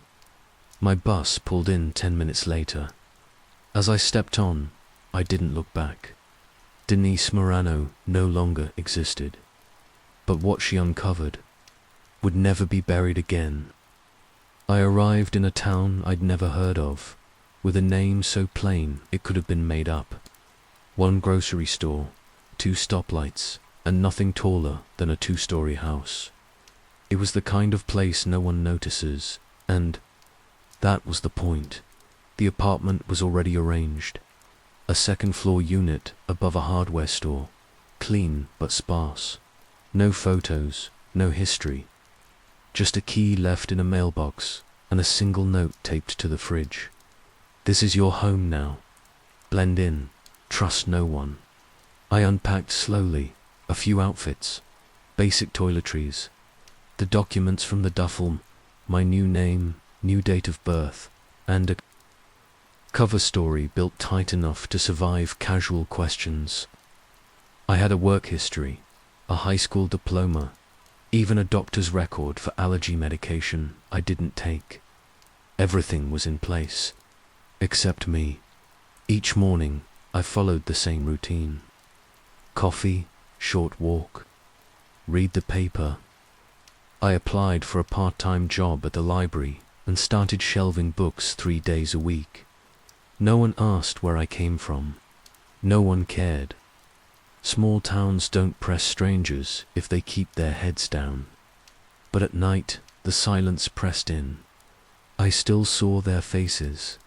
My bus pulled in 10 minutes later. As I stepped on, I didn't look back. Denise Morano no longer existed. But what she uncovered would never be buried again. I arrived in a town I'd never heard of, with a name so plain it could have been made up. 1 grocery store, 2 stoplights, and nothing taller than a 2-story house. It was the kind of place no one notices, and that was the point. The apartment was already arranged. A 2nd-floor unit above a hardware store, clean but sparse. No photos, no history. Just a key left in a mailbox and a single note taped to the fridge. "This is your home now. Blend in. Trust no one." I unpacked slowly, a few outfits, basic toiletries, the documents from the duffel, my new name, new date of birth, and a cover story built tight enough to survive casual questions. I had a work history, a high school diploma, even a doctor's record for allergy medication I didn't take. Everything was in place, except me. Each morning, I followed the same routine. Coffee, short walk, read the paper. I applied for a part-time job at the library and started shelving books 3 days a week. No one asked where I came from. No one cared. Small towns don't press strangers if they keep their heads down. But at night, the silence pressed in. I still saw their faces.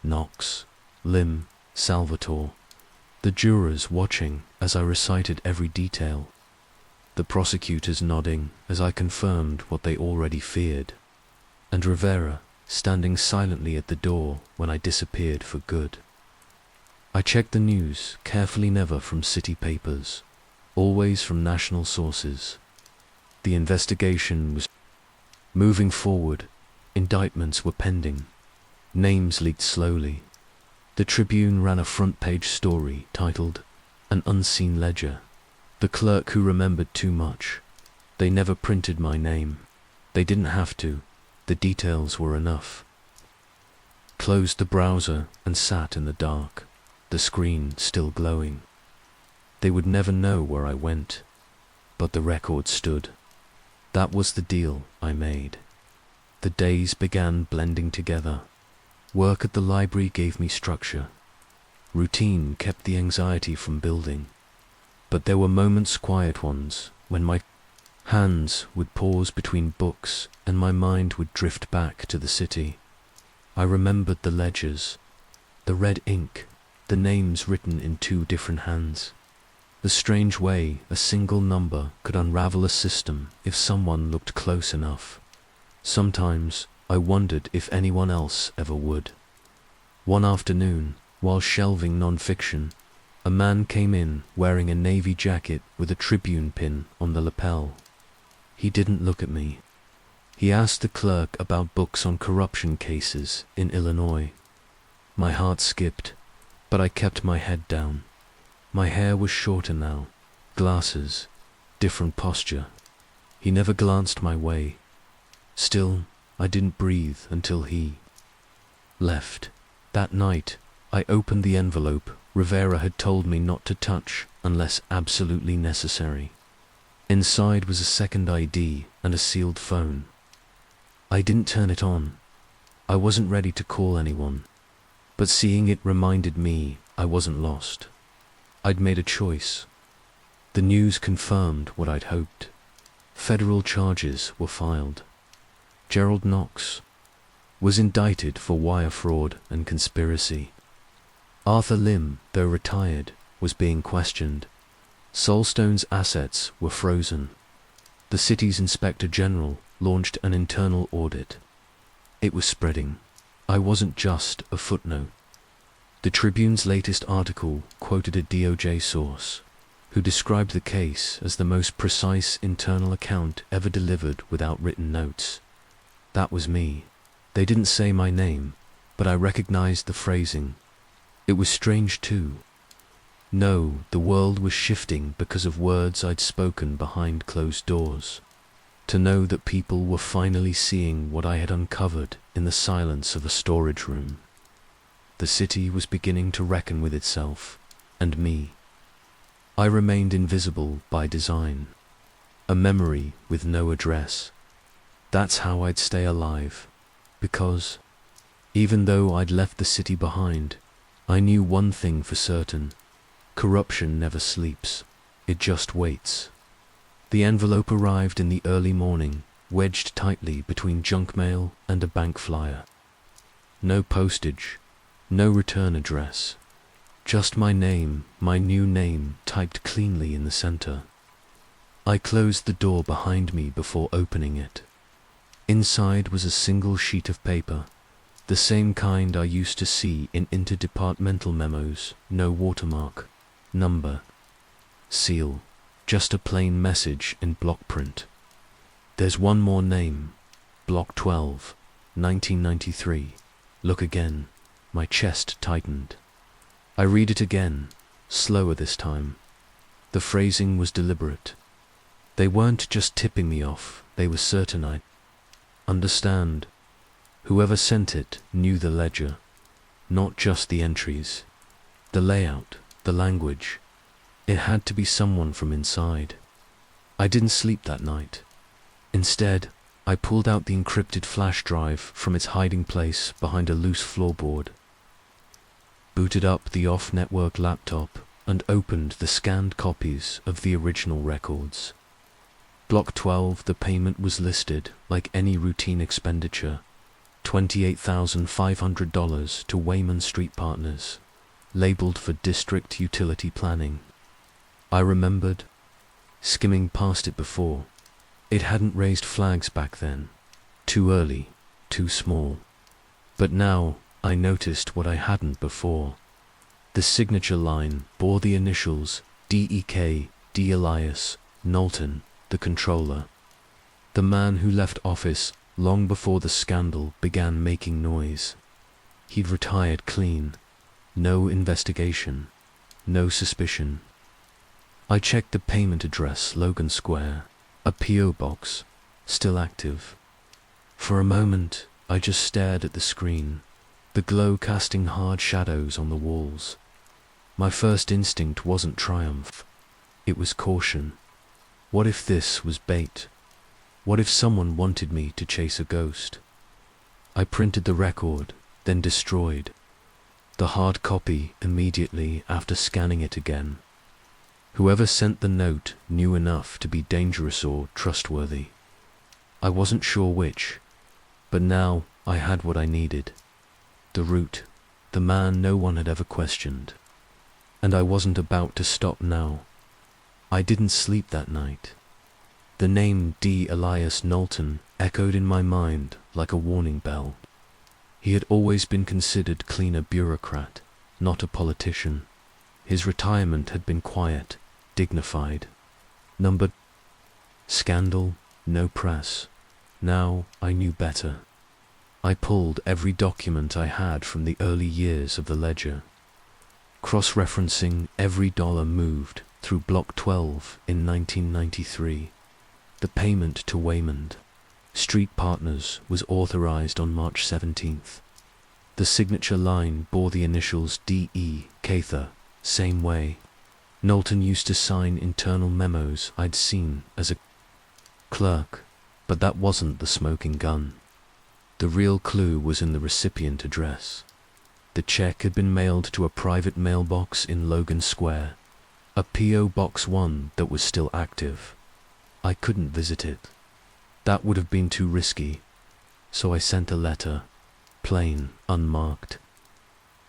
Knox, Lim, Salvatore. The jurors watching as I recited every detail. The prosecutors nodding as I confirmed what they already feared. And Rivera standing silently at the door when I disappeared for good. I checked the news, carefully, never from city papers, always from national sources. The investigation was moving forward. Indictments were pending. Names leaked slowly. The Tribune ran a front-page story titled, "An Unseen Ledger." The clerk who remembered too much. They never printed my name. They didn't have to. The details were enough. Closed the browser and sat in the dark, the screen still glowing. They would never know where I went, but the record stood. That was the deal I made. The days began blending together. Work at the library gave me structure. Routine kept the anxiety from building. But there were moments, quiet ones, when my hands would pause between books and my mind would drift back to the city. I remembered the ledgers, the red ink, the names written in 2 different hands. The strange way a single number could unravel a system if someone looked close enough. Sometimes I wondered if anyone else ever would. One afternoon, while shelving non-fiction, a man came in wearing a navy jacket with a Tribune pin on the lapel. He didn't look at me. He asked the clerk about books on corruption cases in Illinois. My heart skipped, but I kept my head down. My hair was shorter now, glasses, different posture. He never glanced my way. Still, I didn't breathe until he left. That night, I opened the envelope Rivera had told me not to touch unless absolutely necessary. Inside was a second ID and a sealed phone. I didn't turn it on. I wasn't ready to call anyone. But seeing it reminded me I wasn't lost. I'd made a choice. The news confirmed what I'd hoped. Federal charges were filed. Gerald Knox was indicted for wire fraud and conspiracy. Arthur Lim, though retired, was being questioned. Solstone's assets were frozen. The city's inspector general launched an internal audit. It was spreading. I wasn't just a footnote. The Tribune's latest article quoted a DOJ source, who described the case as the most precise internal account ever delivered without written notes. That was me. They didn't say my name, but I recognized the phrasing. It was strange too. No, the world was shifting because of words I'd spoken behind closed doors. To know that people were finally seeing what I had uncovered in the silence of a storage room. The city was beginning to reckon with itself, and me. I remained invisible by design. A memory with no address. That's how I'd stay alive. Because, even though I'd left the city behind, I knew one thing for certain. Corruption never sleeps. It just waits. The envelope arrived in the early morning, wedged tightly between junk mail and a bank flyer. No postage, no return address. Just my name, my new name, typed cleanly in the center. I closed the door behind me before opening it. Inside was a single sheet of paper, the same kind I used to see in interdepartmental memos, no watermark, number, seal, just a plain message in block print. There's one more name, Block 12, 1993. Look again. My chest tightened. I read it again, slower this time. The phrasing was deliberate. They weren't just tipping me off, they were certain I'd understand. Whoever sent it knew the ledger, not just the entries. The layout, the language. It had to be someone from inside. I didn't sleep that night. Instead, I pulled out the encrypted flash drive from its hiding place behind a loose floorboard, booted up the off-network laptop, and opened the scanned copies of the original records. Block 12, the payment was listed like any routine expenditure, $28,500 to Wayman Street Partners, labeled for district utility planning. I remembered skimming past it before. It hadn't raised flags back then. Too early, too small. But now I noticed what I hadn't before. The signature line bore the initials DEK, D. Elias Knowlton, the controller. The man who left office long before the scandal began making noise. He'd retired clean. No investigation. No suspicion. I checked the payment address, Logan Square, a P.O. box, still active. For a moment, I just stared at the screen, the glow casting hard shadows on the walls. My first instinct wasn't triumph. It was caution. What if this was bait? What if someone wanted me to chase a ghost? I printed the record, then destroyed the hard copy immediately after scanning it again. Whoever sent the note knew enough to be dangerous or trustworthy. I wasn't sure which, but now I had what I needed. The root, the man no one had ever questioned. And I wasn't about to stop now. I didn't sleep that night. The name D. Elias Knowlton echoed in my mind like a warning bell. He had always been considered clean a bureaucrat, not a politician. His retirement had been quiet, dignified. Numbered. Scandal, no press. Now I knew better. I pulled every document I had from the early years of the ledger, cross-referencing every dollar moved through Block 12 in 1993. The payment to Wayman Street Partners was authorized on March 17th. The signature line bore the initials D.E. Cather, same way. Knowlton used to sign internal memos I'd seen as a clerk, but that wasn't the smoking gun. The real clue was in the recipient address. The check had been mailed to a private mailbox in Logan Square, a P.O. Box 1 that was still active. I couldn't visit it. That would have been too risky, so I sent a letter, plain, unmarked.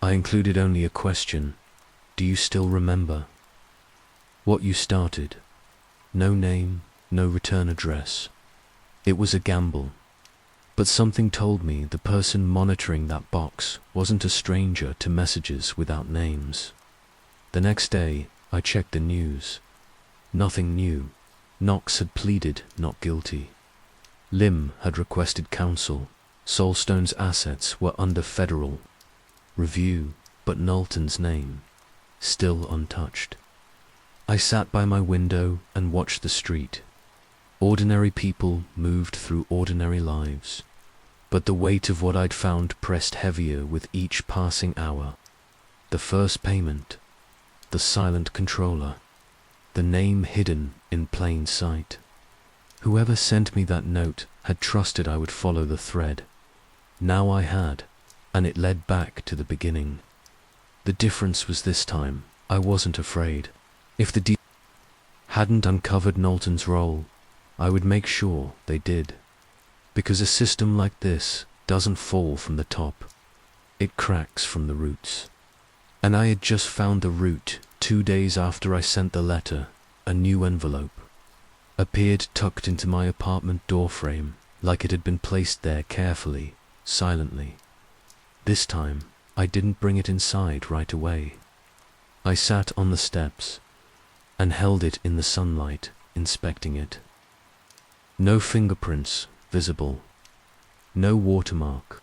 I included only a question: do you still remember what you started? No name, no return address. It was a gamble. But something told me the person monitoring that box wasn't a stranger to messages without names. The next day, I checked the news. Nothing new. Knox had pleaded not guilty. Lim had requested counsel. Solstone's assets were under federal review, but Knowlton's name still untouched. I sat by my window and watched the street. Ordinary people moved through ordinary lives, but the weight of what I'd found pressed heavier with each passing hour. The first payment, the silent controller, the name hidden in plain sight. Whoever sent me that note had trusted I would follow the thread. Now I had, and it led back to the beginning. The difference was this time, I wasn't afraid. If the D hadn't uncovered Knowlton's role, I would make sure they did. Because a system like this doesn't fall from the top. It cracks from the roots. And I had just found the root 2 days after I sent the letter. A new envelope appeared tucked into my apartment doorframe, like it had been placed there carefully, silently. This time, I didn't bring it inside right away. I sat on the steps and held it in the sunlight, inspecting it. No fingerprints visible. No watermark.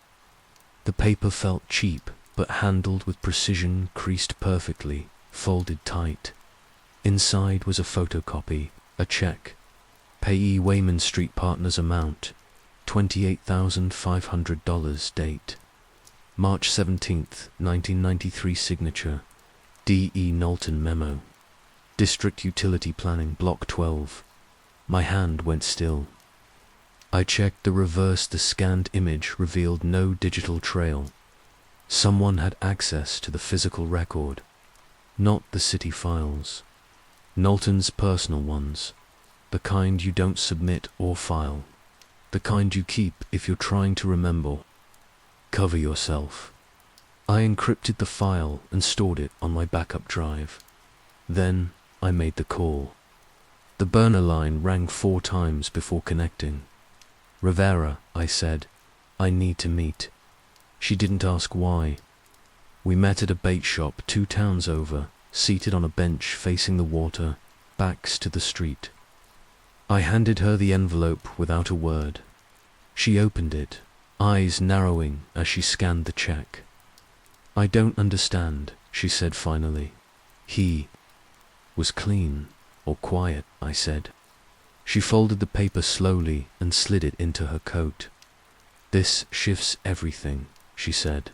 The paper felt cheap, but handled with precision, creased perfectly, folded tight. Inside was a photocopy, a check. Payee Wayman Street Partners amount, $28,500 date. March 17th, 1993 signature, D.E. Knowlton memo. District Utility Planning, Block 12. My hand went still. I checked the reverse. The scanned image revealed no digital trail. Someone had access to the physical record, not the city files. Knowlton's personal ones, the kind you don't submit or file, the kind you keep if you're trying to remember. Cover yourself. I encrypted the file and stored it on my backup drive. Then I made the call. The burner line rang 4 times before connecting. "Rivera," I said, "I need to meet." She didn't ask why. We met at a bait shop 2 towns over, seated on a bench facing the water, backs to the street. I handed her the envelope without a word. She opened it, eyes narrowing as she scanned the check. "I don't understand," she said finally. "He was clean or quiet," I said. She folded the paper slowly and slid it into her coat. "This shifts everything," she said.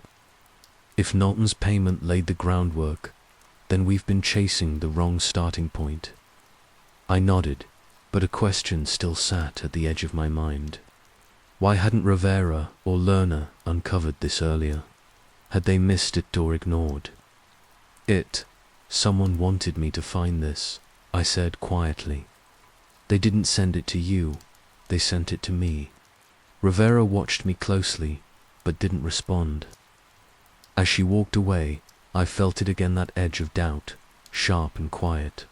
"If Knowlton's payment laid the groundwork, then we've been chasing the wrong starting point." I nodded, but a question still sat at the edge of my mind. Why hadn't Rivera or Lerner uncovered this earlier? Had they missed it or ignored it? "Someone wanted me to find this," I said quietly. "They didn't send it to you, they sent it to me." Rivera watched me closely, but didn't respond. As she walked away, I felt it again, that edge of doubt, sharp and quiet.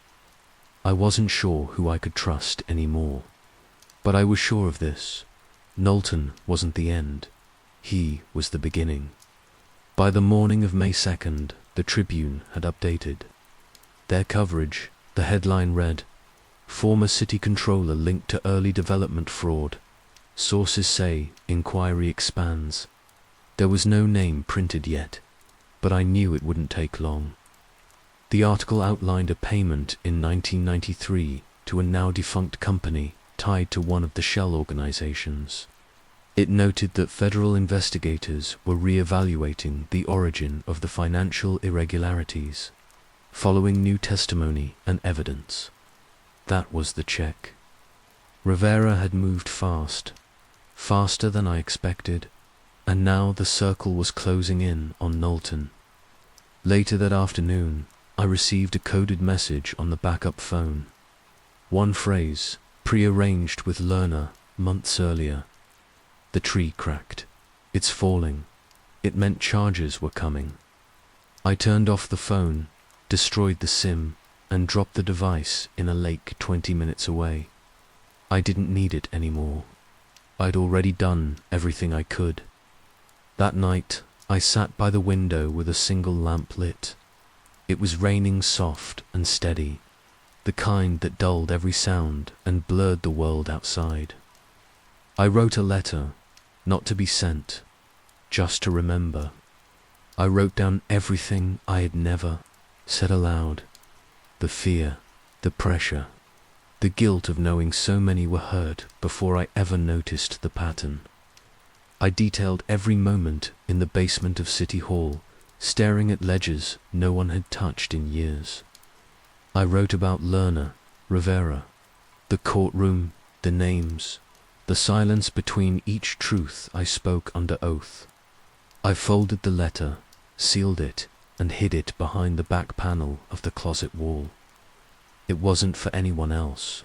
I wasn't sure who I could trust anymore. But I was sure of this. Knowlton wasn't the end. He was the beginning. By the morning of May 2nd, the Tribune had updated their coverage. The headline read, "Former city controller linked to early development fraud. Sources say inquiry expands." There was no name printed yet, but I knew it wouldn't take long. The article outlined a payment in 1993 to a now-defunct company tied to one of the shell organizations. It noted that federal investigators were re-evaluating the origin of the financial irregularities, following new testimony and evidence. That was the check. Rivera had moved fast, faster than I expected, and now the circle was closing in on Knowlton. Later that afternoon, I received a coded message on the backup phone. One phrase, prearranged with Lerner months earlier. "The tree cracked. It's falling." It meant charges were coming. I turned off the phone, destroyed the SIM, and dropped the device in a lake 20 minutes away. I didn't need it anymore. I'd already done everything I could. That night, I sat by the window with a single lamp lit. It was raining soft and steady, the kind that dulled every sound and blurred the world outside. I wrote a letter, not to be sent, just to remember. I wrote down everything I had never said aloud. The fear, the pressure, the guilt of knowing so many were hurt before I ever noticed the pattern. I detailed every moment in the basement of City Hall, staring at ledgers no one had touched in years. I wrote about Lerner, Rivera, the courtroom, the names, the silence between each truth I spoke under oath. I folded the letter, sealed it, and hid it behind the back panel of the closet wall. It wasn't for anyone else.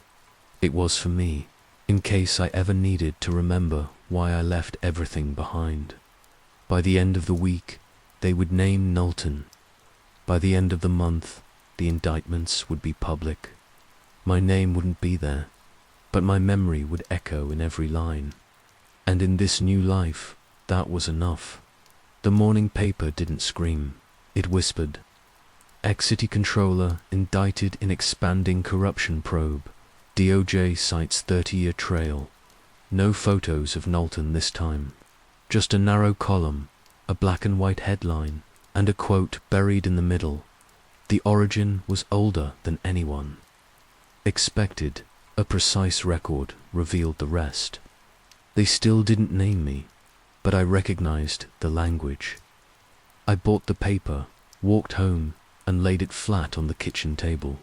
It was for me, in case I ever needed to remember why I left everything behind. By the end of the week, they would name Knowlton. By the end of the month, the indictments would be public. My name wouldn't be there, but my memory would echo in every line. And in this new life, that was enough. The morning paper didn't scream. It whispered, "Ex-city controller indicted in expanding corruption probe. DOJ cites 30-year trail." No photos of Knowlton this time. Just a narrow column, a black and white headline, and a quote buried in the middle. The origin was older than anyone expected. A precise record revealed the rest. They still didn't name me, but I recognized the language. I bought the paper, walked home, and laid it flat on the kitchen table.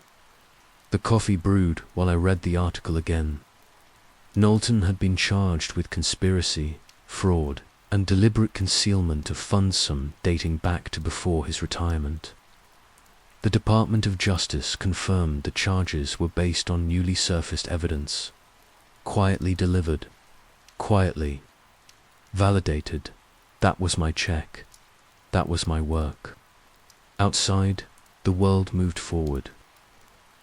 The coffee brewed while I read the article again. Knowlton had been charged with conspiracy, fraud, and deliberate concealment of fund sum dating back to before his retirement. The Department of Justice confirmed the charges were based on newly surfaced evidence, quietly delivered, quietly validated. That was my check. That was my work. Outside, the world moved forward.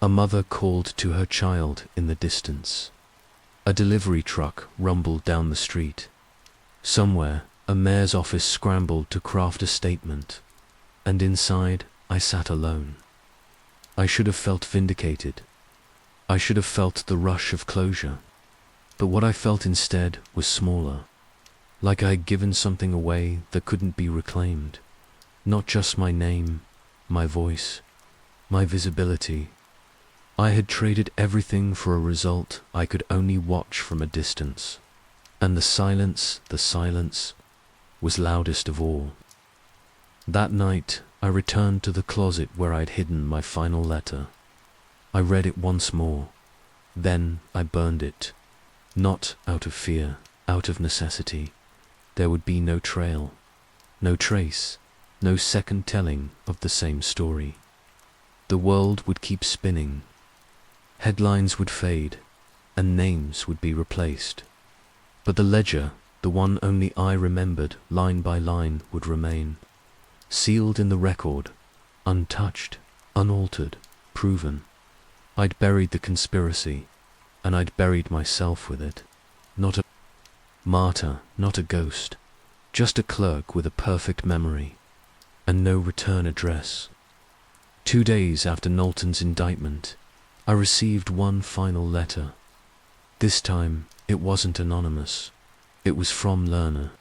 A mother called to her child in the distance. A delivery truck rumbled down the street. Somewhere, a mayor's office scrambled to craft a statement, and inside, I sat alone. I should have felt vindicated. I should have felt the rush of closure. But what I felt instead was smaller, like I had given something away that couldn't be reclaimed. Not just my name, my voice, my visibility. I had traded everything for a result I could only watch from a distance. And the silence, was loudest of all. That night, I returned to the closet where I'd hidden my final letter. I read it once more. Then I burned it. Not out of fear, out of necessity. There would be no trail, no trace, no second telling of the same story. The world would keep spinning. Headlines would fade, and names would be replaced. But the ledger, the one only I remembered line by line, would remain. Sealed in the record, untouched, unaltered, proven. I'd buried the conspiracy, and I'd buried myself with it. Not a martyr, not a ghost, just a clerk with a perfect memory, and no return address. 2 days after Knowlton's indictment, I received one final letter. This time, it wasn't anonymous. It was from Lerner,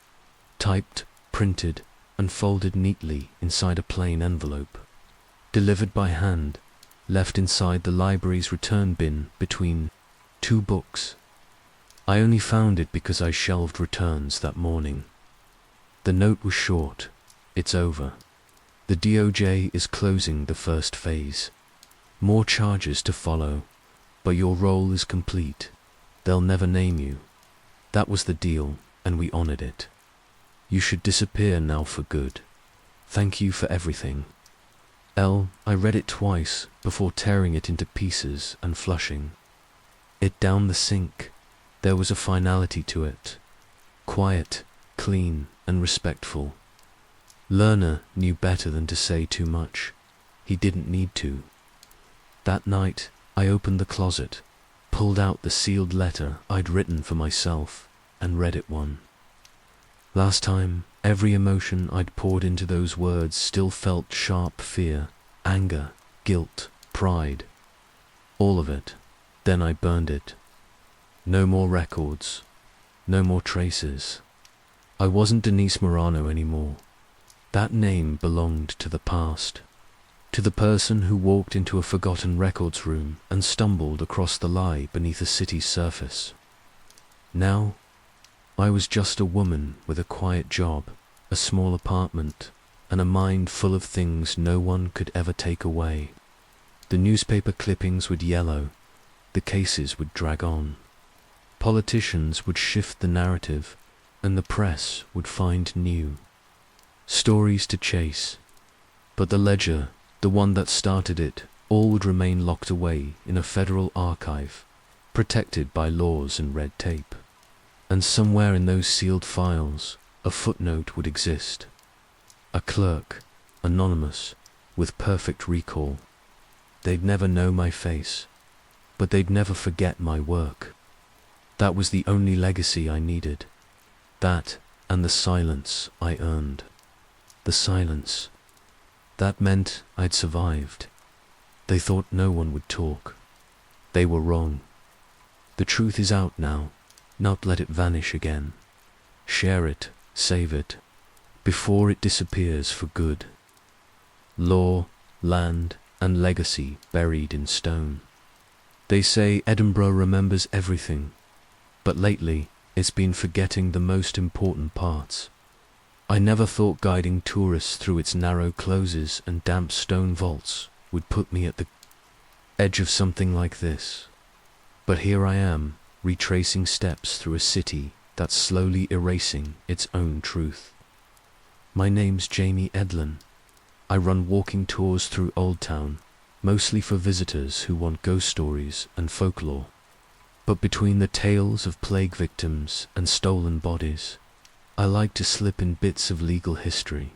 typed, printed, and folded neatly inside a plain envelope. Delivered by hand, left inside the library's return bin between 2 books. I only found it because I shelved returns that morning. The note was short. It's over. The DOJ is closing the first phase. More charges to follow, but your role is complete. They'll never name you. That was the deal, and we honored it. You should disappear now for good. Thank you for everything. I read it twice before tearing it into pieces and flushing it down the sink. There was a finality to it. Quiet, clean, and respectful. Lerner knew better than to say too much. He didn't need to. That night, I opened the closet, pulled out the sealed letter I'd written for myself, and read it one. Last time, every emotion I'd poured into those words still felt sharp fear, anger, guilt, pride. All of it. Then I burned it. No more records. No more traces. I wasn't Denise Morano anymore. That name belonged to the past. To the person who walked into a forgotten records room and stumbled across the lie beneath a city's surface. Now, I was just a woman with a quiet job, a small apartment, and a mind full of things no one could ever take away. The newspaper clippings would yellow, the cases would drag on. Politicians would shift the narrative, and the press would find new stories to chase. But the ledger, the one that started it, all would remain locked away in a federal archive, protected by laws and red tape. And somewhere in those sealed files, a footnote would exist. A clerk, anonymous, with perfect recall. They'd never know my face, but they'd never forget my work. That was the only legacy I needed. That and the silence I earned. The silence. That meant I'd survived. They thought no one would talk. They were wrong. The truth is out now. Not let it vanish again. Share it, save it, before it disappears for good. Law, land, and legacy buried in stone. They say Edinburgh remembers everything, but lately it's been forgetting the most important parts. I never thought guiding tourists through its narrow closes and damp stone vaults would put me at the edge of something like this. But here I am, retracing steps through a city that's slowly erasing its own truth. My name's Jamie Edlin. I run walking tours through Old Town, mostly for visitors who want ghost stories and folklore. But between the tales of plague victims and stolen bodies, I like to slip in bits of legal history.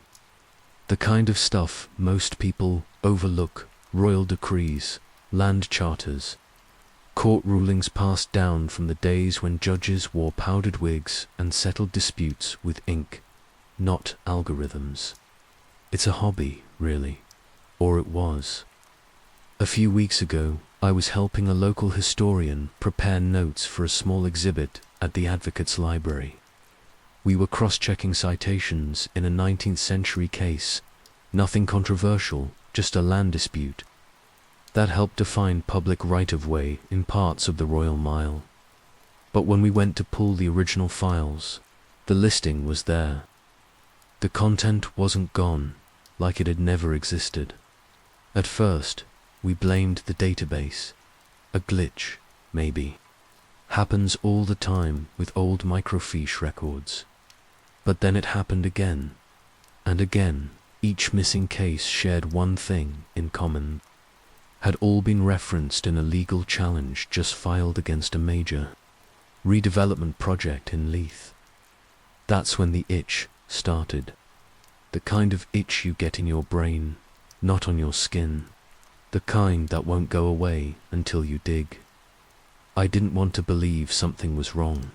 The kind of stuff most people overlook: royal decrees, land charters, court rulings passed down from the days when judges wore powdered wigs and settled disputes with ink, not algorithms. It's a hobby, really. Or it was. A few weeks ago, I was helping a local historian prepare notes for a small exhibit at the Advocates' Library. We were cross-checking citations in a 19th century case, nothing controversial, just a land dispute. That helped define public right-of-way in parts of the Royal Mile. But when we went to pull the original files, the listing was there. The content wasn't gone, like it had never existed. At first, we blamed the database. A glitch, maybe. Happens all the time with old microfiche records. But then it happened again, and again. Each missing case shared one thing in common. Had all been referenced in a legal challenge just filed against a major redevelopment project in Leith. That's when the itch started. The kind of itch you get in your brain, not on your skin. The kind that won't go away until you dig. I didn't want to believe something was wrong.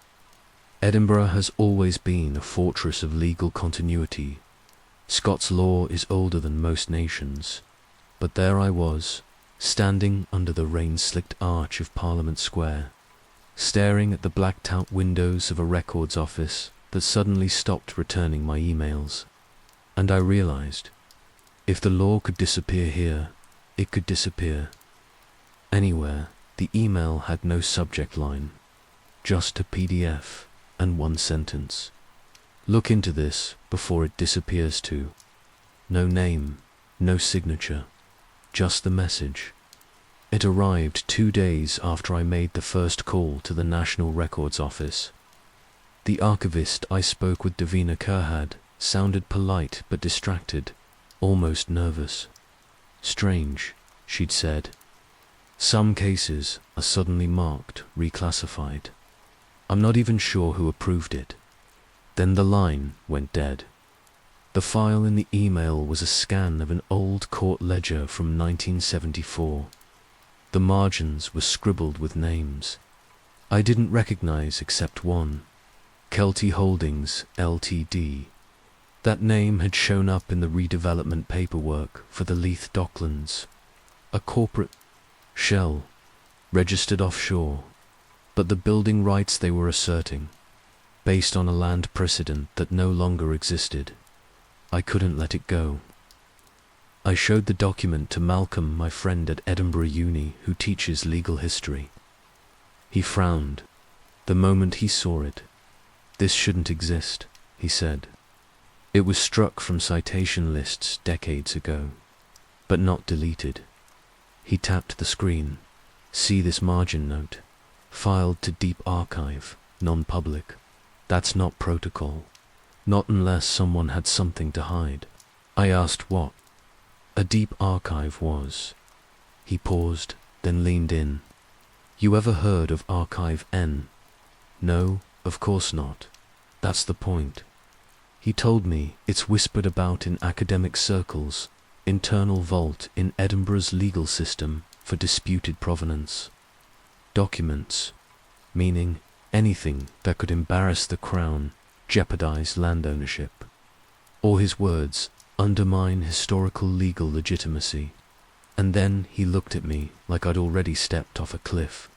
Edinburgh has always been a fortress of legal continuity. Scots law is older than most nations. But there I was, standing under the rain-slicked arch of Parliament Square, staring at the blacked-out windows of a records office that suddenly stopped returning my emails. And I realized, if the law could disappear here, it could disappear anywhere. The email had no subject line, just a PDF and one sentence. Look into this before it disappears too. No name, no signature, just the message. It arrived 2 days after I made the first call to the National Records Office. The archivist I spoke with, Davina Kerhad, sounded polite but distracted, almost nervous. Strange, she'd said. Some cases are suddenly marked reclassified. I'm not even sure who approved it. Then the line went dead. The file in the email was a scan of an old court ledger from 1974. The margins were scribbled with names I didn't recognize except one, Kelty Holdings, Ltd. That name had shown up in the redevelopment paperwork for the Leith Docklands, a corporate shell, registered offshore, but the building rights they were asserting, based on a land precedent that no longer existed. I couldn't let it go. I showed the document to Malcolm, my friend at Edinburgh Uni, who teaches legal history. He frowned the moment he saw it. This shouldn't exist, he said. It was struck from citation lists decades ago, but not deleted. He tapped the screen. See this margin note? Filed to Deep Archive, non-public. That's not protocol. Not unless someone had something to hide. I asked what a Deep Archive was. He paused, then leaned in. You ever heard of Archive N? No, of course not. That's the point. He told me it's whispered about in academic circles, internal vault in Edinburgh's legal system for disputed provenance. Documents, meaning anything that could embarrass the Crown, jeopardize land ownership, or his words, undermine historical legal legitimacy. And then he looked at me like I'd already stepped off a cliff.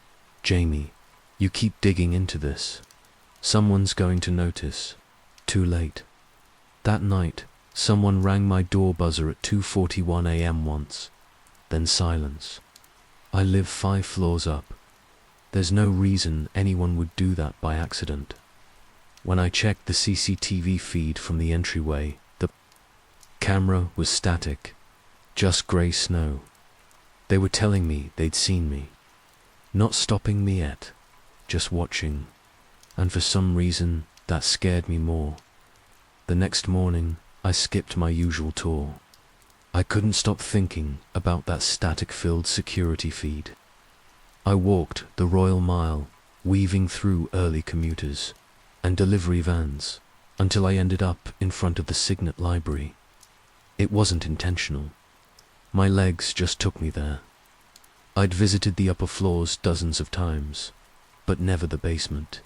Jamie, you keep digging into this. Someone's going to notice. Too late. That night, someone rang my door buzzer at 2:41 a.m. once. Then silence. I live 5 floors up. There's no reason anyone would do that by accident. When I checked the CCTV feed from the entryway, the camera was static, just grey snow. They were telling me they'd seen me. Not stopping me yet, just watching. And for some reason, that scared me more. The next morning, I skipped my usual tour. I couldn't stop thinking about that static-filled security feed. I walked the Royal Mile, weaving through early commuters and delivery vans, until I ended up in front of the Signet Library. It wasn't intentional. My legs just took me there. I'd visited the upper floors dozens of times, but never the basement.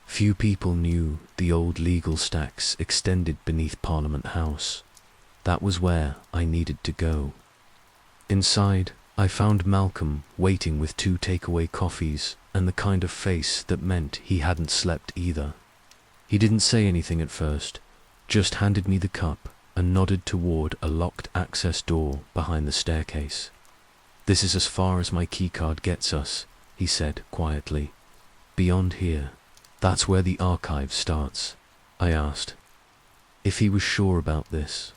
Few people knew the old legal stacks extended beneath Parliament House. That was where I needed to go. Inside, I found Malcolm waiting with 2 takeaway coffees and the kind of face that meant he hadn't slept either. He didn't say anything at first, just handed me the cup and nodded toward a locked access door behind the staircase. "This is as far as my keycard gets us," he said quietly. "Beyond here, that's where the archive starts." I asked if he was sure about this.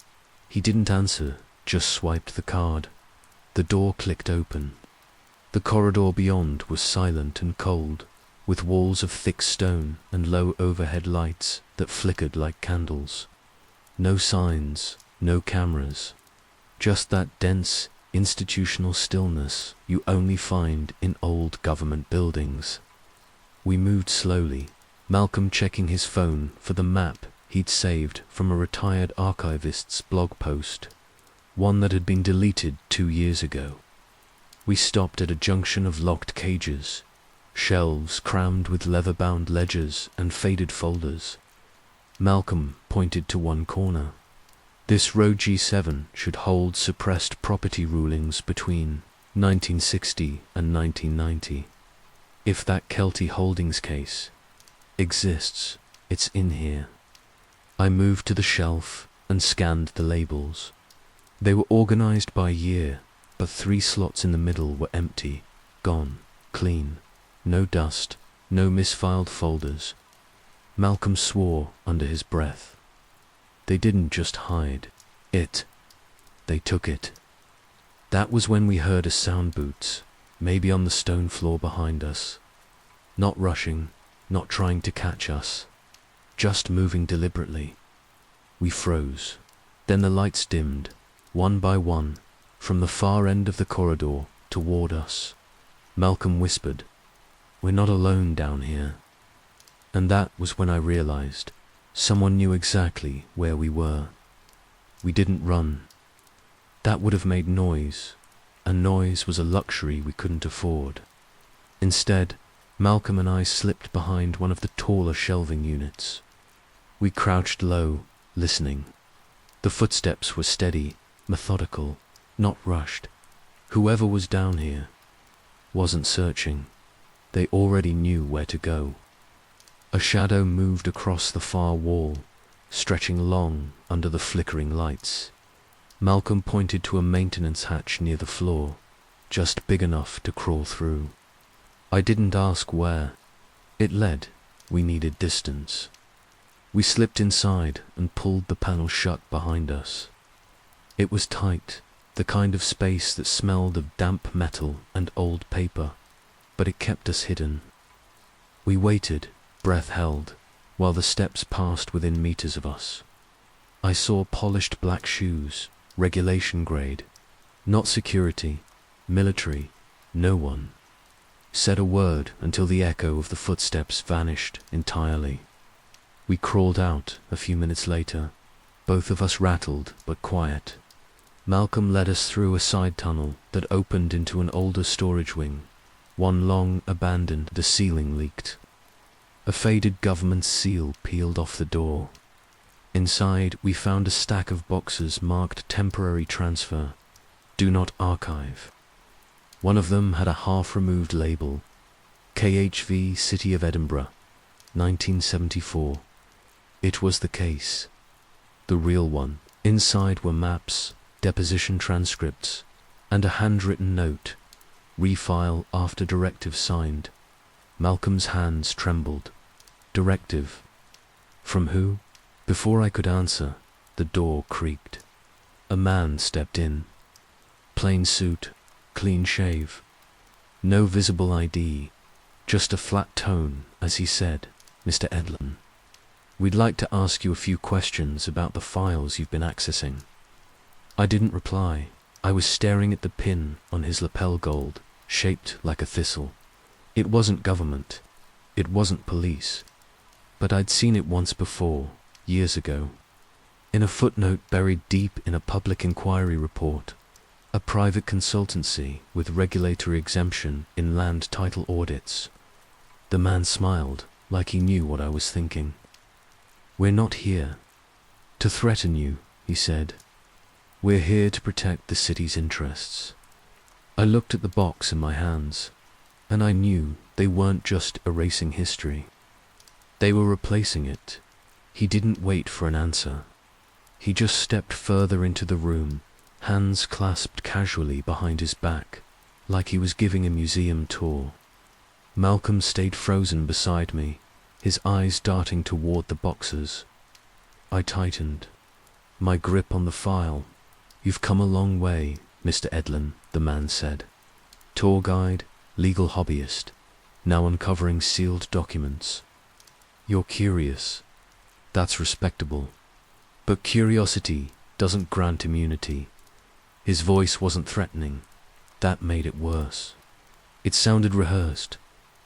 He didn't answer, just swiped the card. The door clicked open. The corridor beyond was silent and cold, with walls of thick stone and low overhead lights that flickered like candles. No signs, no cameras, just that dense, institutional stillness you only find in old government buildings. We moved slowly, Malcolm checking his phone for the map he'd saved from a retired archivist's blog post, one that had been deleted 2 years ago. We stopped at a junction of locked cages, shelves crammed with leather-bound ledgers and faded folders. Malcolm pointed to one corner. This row G7 should hold suppressed property rulings between 1960 and 1990. If that Kelty Holdings case exists, it's in here. I moved to the shelf and scanned the labels. They were organized by year, but 3 slots in the middle were empty, gone, clean. No dust, no misfiled folders. Malcolm swore under his breath. They didn't just hide it, they took it. That was when we heard a sound boots, maybe on the stone floor behind us. Not rushing, not trying to catch us, just moving deliberately. We froze. Then the lights dimmed, one by one, from the far end of the corridor toward us. Malcolm whispered, "We're not alone down here." And that was when I realized someone knew exactly where we were. We didn't run. That would have made noise, and noise was a luxury we couldn't afford. Instead, Malcolm and I slipped behind one of the taller shelving units. We crouched low, listening. The footsteps were steady, methodical, not rushed. Whoever was down here wasn't searching. They already knew where to go. A shadow moved across the far wall, stretching long under the flickering lights. Malcolm pointed to a maintenance hatch near the floor, just big enough to crawl through. I didn't ask where. It led. We needed distance. We slipped inside and pulled the panel shut behind us. It was tight, the kind of space that smelled of damp metal and old paper, but it kept us hidden. We waited, breath held, while the steps passed within meters of us. I saw polished black shoes, regulation grade, not security, military, no one said a word until the echo of the footsteps vanished entirely. We crawled out a few minutes later, both of us rattled but quiet. Malcolm led us through a side tunnel that opened into an older storage wing, one long abandoned. The ceiling leaked. A faded government seal peeled off the door. Inside, we found a stack of boxes marked temporary transfer, do not archive. One of them had a half-removed label, KHV City of Edinburgh, 1974. It was the case, the real one. Inside were maps, deposition transcripts, and a handwritten note, refile after directive signed. Malcolm's hands trembled. Directive, From who? Before I could answer, the door creaked. A man stepped in. Plain suit, clean shave. No visible ID, just a flat tone as he said, "Mr. Edlin, we'd like to ask you a few questions about the files you've been accessing." I didn't reply. I was staring at the pin on his lapel gold, shaped like a thistle. It wasn't government. It wasn't police. But I'd seen it once before, years ago. In a footnote buried deep in a public inquiry report. A private consultancy with regulatory exemption in land title audits. The man smiled, like he knew what I was thinking. "We're not here to threaten you," he said. "We're here to protect the city's interests." I looked at the box in my hands, and I knew they weren't just erasing history. They were replacing it. He didn't wait for an answer. He just stepped further into the room, hands clasped casually behind his back, like he was giving a museum tour. Malcolm stayed frozen beside me, his eyes darting toward the boxes. I tightened my grip on the file. "You've come a long way, Mr. Edlin," the man said. "Tour guide, legal hobbyist, now uncovering sealed documents. You're curious. That's respectable. But curiosity doesn't grant immunity." His voice wasn't threatening. That made it worse. It sounded rehearsed,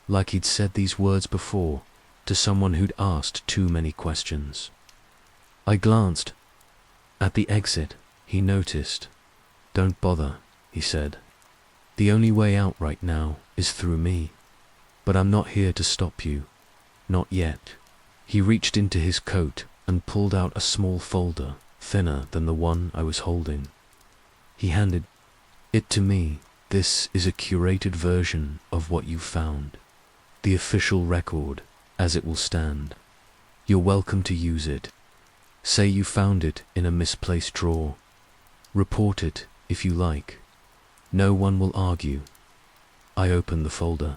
like he'd said these words before to someone who'd asked too many questions. I glanced. At the exit, he noticed. "Don't bother," he said. "The only way out right now is through me. But I'm not here to stop you. Not yet." He reached into his coat and pulled out a small folder, thinner than the one I was holding. He handed it to me. "This is a curated version of what you found. The official record, as it will stand. You're welcome to use it. Say you found it in a misplaced drawer. Report it if you like. No one will argue." I opened the folder.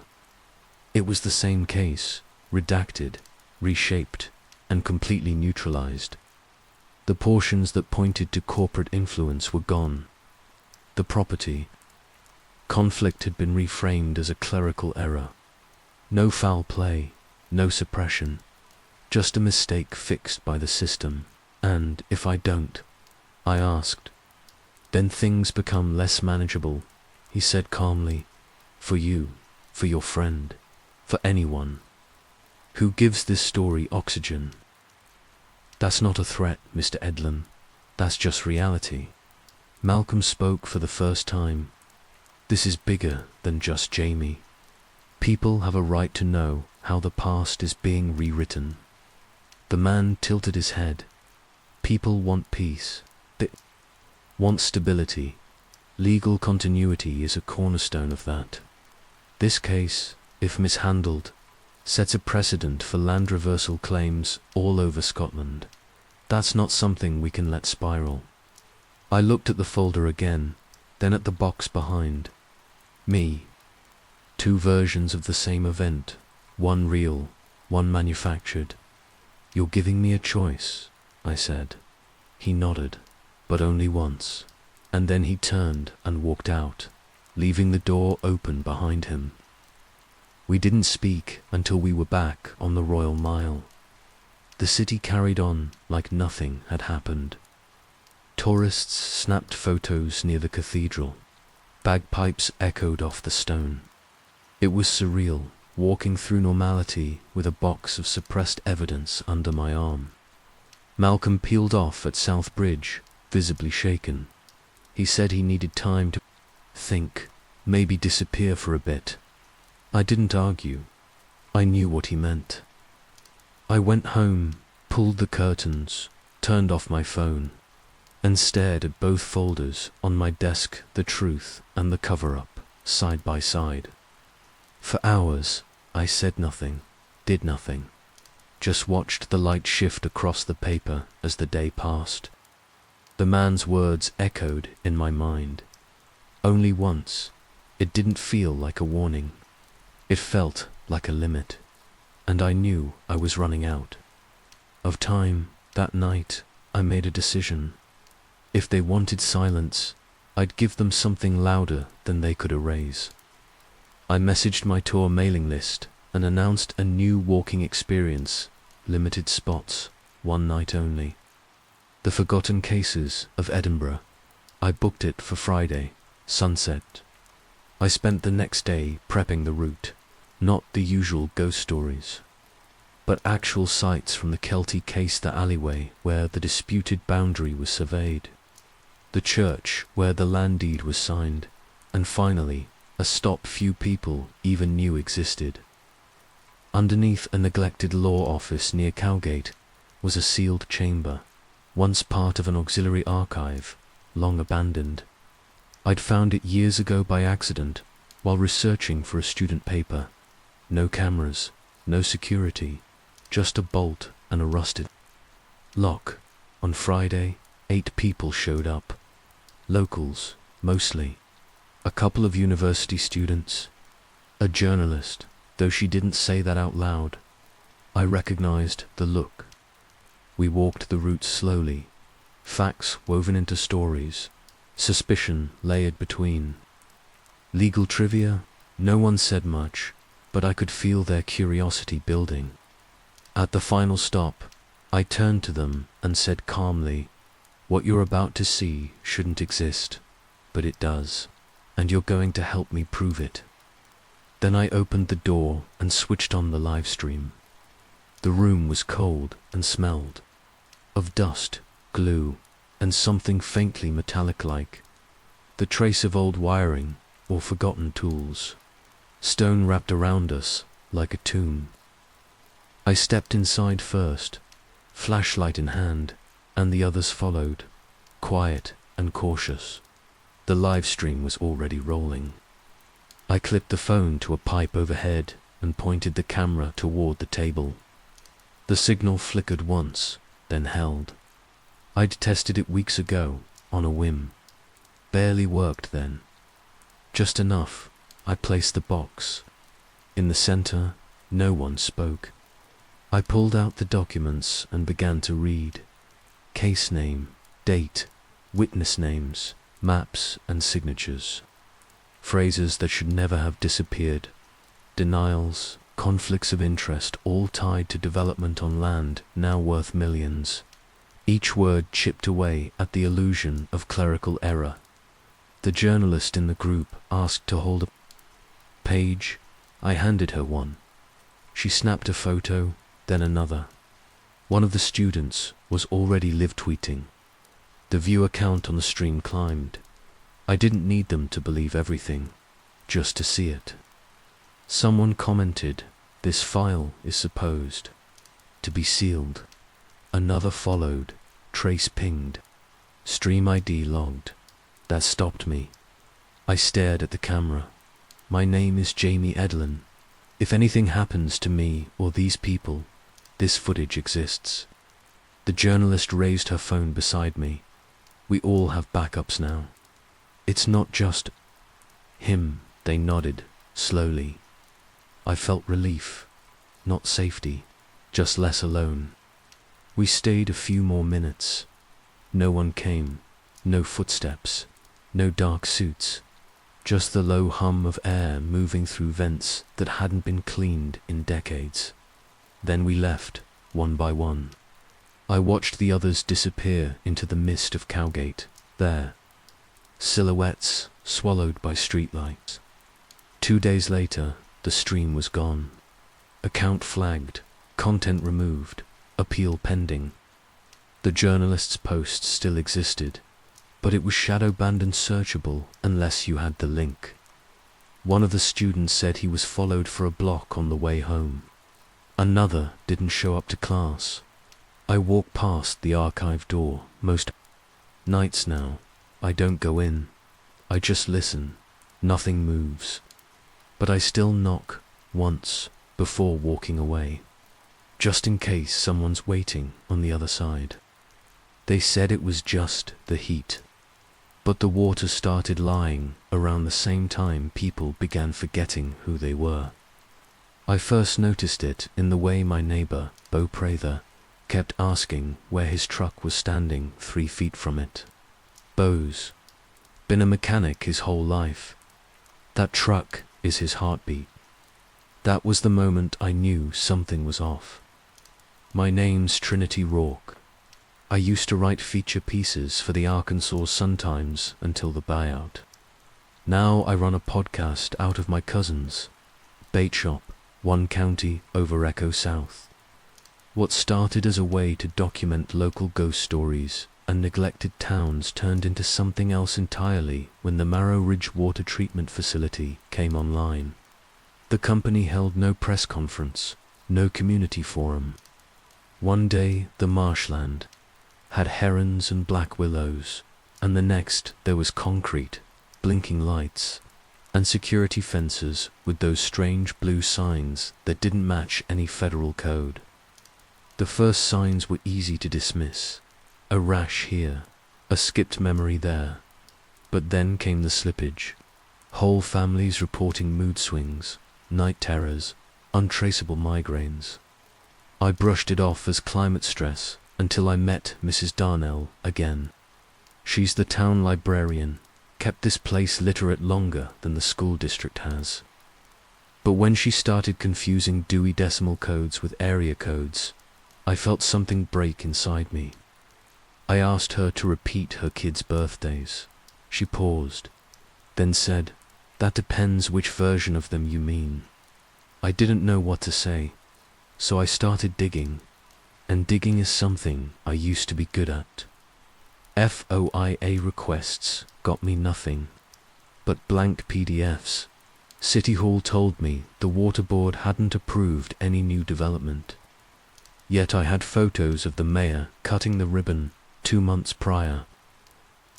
It was the same case, redacted, reshaped, and completely neutralized. The portions that pointed to corporate influence were gone. The property conflict had been reframed as a clerical error. No foul play, no suppression, just a mistake fixed by the system. "And if I don't?" I asked. "Then things become less manageable," he said calmly. "For you, for your friend, for anyone who gives this story oxygen." "That's not a threat, Mr. Edlin. That's just reality." Malcolm spoke for the first time. "This is bigger than just Jamie. People have a right to know how the past is being rewritten." The man tilted his head. "People want peace. They want stability. Legal continuity is a cornerstone of that. This case, if mishandled, sets a precedent for land reversal claims all over Scotland. That's not something we can let spiral." I looked at the folder again, then at the box behind. Me. 2 versions of the same event, one real, one manufactured. "You're giving me a choice," I said. He nodded, but only once, and then he turned and walked out, leaving the door open behind him. We didn't speak until we were back on the Royal Mile. The city carried on like nothing had happened. Tourists snapped photos near the cathedral. Bagpipes echoed off the stone. It was surreal, walking through normality with a box of suppressed evidence under my arm. Malcolm peeled off at South Bridge, visibly shaken. He said he needed time to think, maybe disappear for a bit. I didn't argue. I knew what he meant. I went home, pulled the curtains, turned off my phone, and stared at both folders on my desk, the truth and the cover-up, side by side. For hours, I said nothing, did nothing, just watched the light shift across the paper as the day passed. The man's words echoed in my mind. Only once. It didn't feel like a warning. It felt like a limit, and I knew I was running out. of time. That night, I made a decision. If they wanted silence, I'd give them something louder than they could erase. I messaged my tour mailing list and announced a new walking experience, limited spots, one night only. The Forgotten Cases of Edinburgh. I booked it for Friday, sunset. I spent the next day prepping the route, not the usual ghost stories, but actual sights from the Kelty case, the alleyway where the disputed boundary was surveyed, the church where the land deed was signed, and finally, a stop few people even knew existed. Underneath a neglected law office near Cowgate was a sealed chamber, once part of an auxiliary archive, long abandoned. I'd found it years ago by accident while researching for a student paper. No cameras, no security, just a bolt and a rusted lock. On Friday, 8 people showed up. Locals, mostly. A couple of university students. A journalist, though she didn't say that out loud. I recognized the look. We walked the route slowly, facts woven into stories, suspicion layered between. Legal trivia, no one said much, but I could feel their curiosity building. At the final stop, I turned to them and said calmly, "What you're about to see shouldn't exist, but it does, and you're going to help me prove it." Then I opened the door and switched on the live stream. The room was cold and smelled of dust, glue, and something faintly metallic-like, the trace of old wiring or forgotten tools. Stone wrapped around us like a tomb. I stepped inside first, flashlight in hand, and the others followed, quiet and cautious. The live stream was already rolling. I clipped the phone to a pipe overhead and pointed the camera toward the table. The signal flickered once, then held. I'd tested it weeks ago, on a whim. Barely worked then. Just enough. I placed the box. In the center, no one spoke. I pulled out the documents and began to read. Case name, date, witness names, maps and signatures. Phrases that should never have disappeared. Denials, conflicts of interest, all tied to development on land now worth millions. Each word chipped away at the illusion of clerical error. The journalist in the group asked to hold a page. I handed her one. She snapped a photo, then another. One of the students was already live tweeting. The viewer count on the stream climbed. I didn't need them to believe everything, just to see it. Someone commented, "This file is supposed to be sealed." Another followed, trace pinged, stream ID logged. That stopped me. I stared at the camera. My name is Jamie Edlin. If anything happens to me or these people, this footage exists. The journalist raised her phone beside me. We all have backups now. It's not just him, they nodded, slowly. I felt relief, not safety, just less alone. We stayed a few more minutes. No one came, no footsteps, no dark suits, just the low hum of air moving through vents that hadn't been cleaned in decades. Then we left, one by one. I watched the others disappear into the mist of Cowgate, there, silhouettes swallowed by streetlights. 2 days later, the stream was gone. Account flagged, content removed, appeal pending. The journalist's post still existed, but it was shadow banned and searchable unless you had the link. One of the students said he was followed for a block on the way home. Another didn't show up to class. I walk past the archive door most nights now. I don't go in. I just listen. Nothing moves. But I still knock once before walking away, just in case someone's waiting on the other side. They said it was just the heat, but the water started lying around the same time people began forgetting who they were. I first noticed it in the way my neighbor, Bo Prather, kept asking where his truck was standing 3 feet from it. Bo's been a mechanic his whole life. That truck is his heartbeat. That was the moment I knew something was off. My name's Trinity Rourke. I used to write feature pieces for the Arkansas Sun-Times until the buyout. Now I run a podcast out of my cousin's bait shop, 1 county over Echo South. What started as a way to document local ghost stories and neglected towns turned into something else entirely when the Marrow Ridge Water Treatment Facility came online. The company held no press conference, no community forum. One day the marshland had herons and black willows, and the next there was concrete, blinking lights, and security fences with those strange blue signs that didn't match any federal code. The first signs were easy to dismiss. A rash here, a skipped memory there. But then came the slippage. Whole families reporting mood swings, night terrors, untraceable migraines. I brushed it off as climate stress until I met Mrs. Darnell again. She's the town librarian, kept this place literate longer than the school district has. But when she started confusing Dewey Decimal codes with area codes, I felt something break inside me. I asked her to repeat her kids' birthdays. She paused, then said, "That depends which version of them you mean." I didn't know what to say, so I started digging, and digging is something I used to be good at. FOIA requests got me nothing, but blank PDFs. City Hall told me the water board hadn't approved any new development. Yet I had photos of the mayor cutting the ribbon 2 months prior.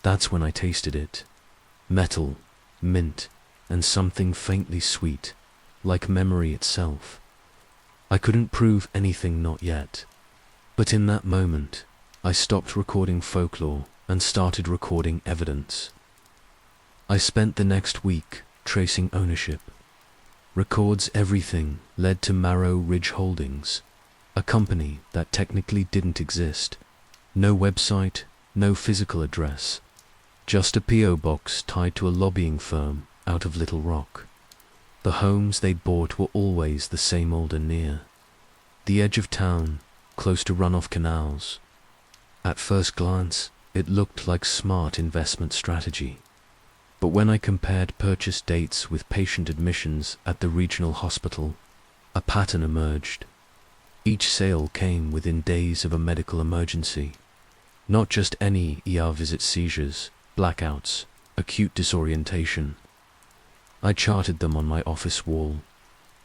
That's when I tasted it. Metal, mint, and something faintly sweet, like memory itself. I couldn't prove anything not yet. But in that moment, I stopped recording folklore and started recording evidence. I spent the next week tracing ownership. Records everything led to Marrow Ridge Holdings, a company that technically didn't exist. No website, no physical address, just a P.O. box tied to a lobbying firm out of Little Rock. The homes they bought were always the same old and near. The edge of town, close to runoff canals. At first glance, it looked like smart investment strategy. But when I compared purchase dates with patient admissions at the regional hospital, a pattern emerged. Each sale came within days of a medical emergency. Not just any ER visit: seizures, blackouts, acute disorientation. I charted them on my office wall.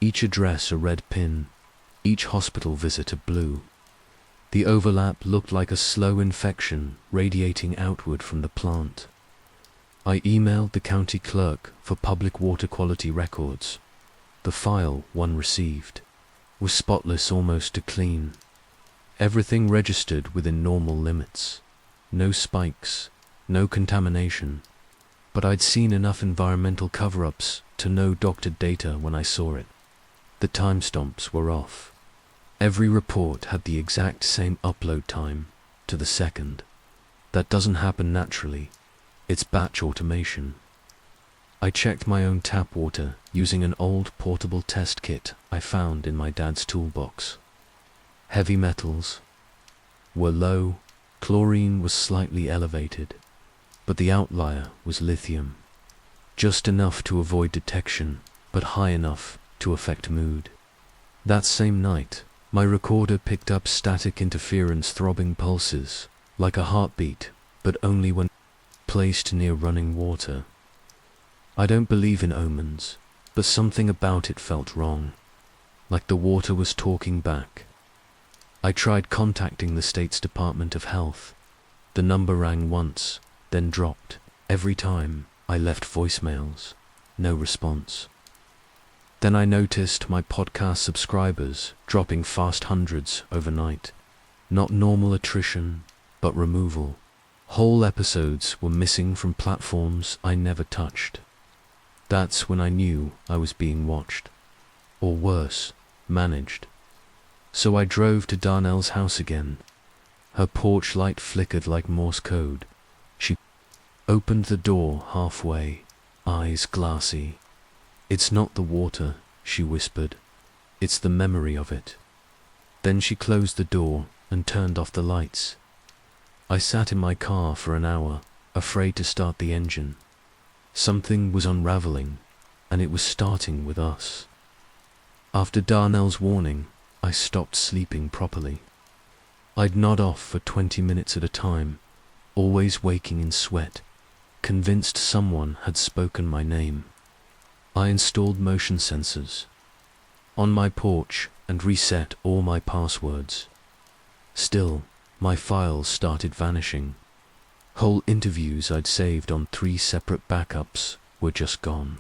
Each address a red pin, each hospital visit a blue. The overlap looked like a slow infection radiating outward from the plant. I emailed the county clerk for public water quality records. The file one received was spotless almost to clean. Everything registered within normal limits. No spikes, no contamination. But I'd seen enough environmental cover-ups to know doctored data when I saw it. The timestamps were off. Every report had the exact same upload time, to the second. That doesn't happen naturally. It's batch automation. I checked my own tap water using an old portable test kit I found in my dad's toolbox. Heavy metals were low, chlorine was slightly elevated, but the outlier was lithium. Just enough to avoid detection, but high enough to affect mood. That same night, my recorder picked up static interference throbbing pulses, like a heartbeat, but only when placed near running water. I don't believe in omens, but something about it felt wrong, like the water was talking back. I tried contacting the state's Department of Health. The number rang once, then dropped. Every time I left voicemails, no response. Then I noticed my podcast subscribers dropping fast hundreds overnight. Not normal attrition, but removal. Whole episodes were missing from platforms I never touched. That's when I knew I was being watched. Or worse, managed. So I drove to Darnell's house again. Her porch light flickered like Morse code. She opened the door halfway, eyes glassy. "It's not the water," she whispered. "It's the memory of it." Then she closed the door and turned off the lights. I sat in my car for an hour, afraid to start the engine. Something was unraveling, and it was starting with us. After Darnell's warning, I stopped sleeping properly. I'd nod off for 20 minutes at a time, always waking in sweat, convinced someone had spoken my name. I installed motion sensors on my porch and reset all my passwords. Still, my files started vanishing. Whole interviews I'd saved on 3 separate backups were just gone.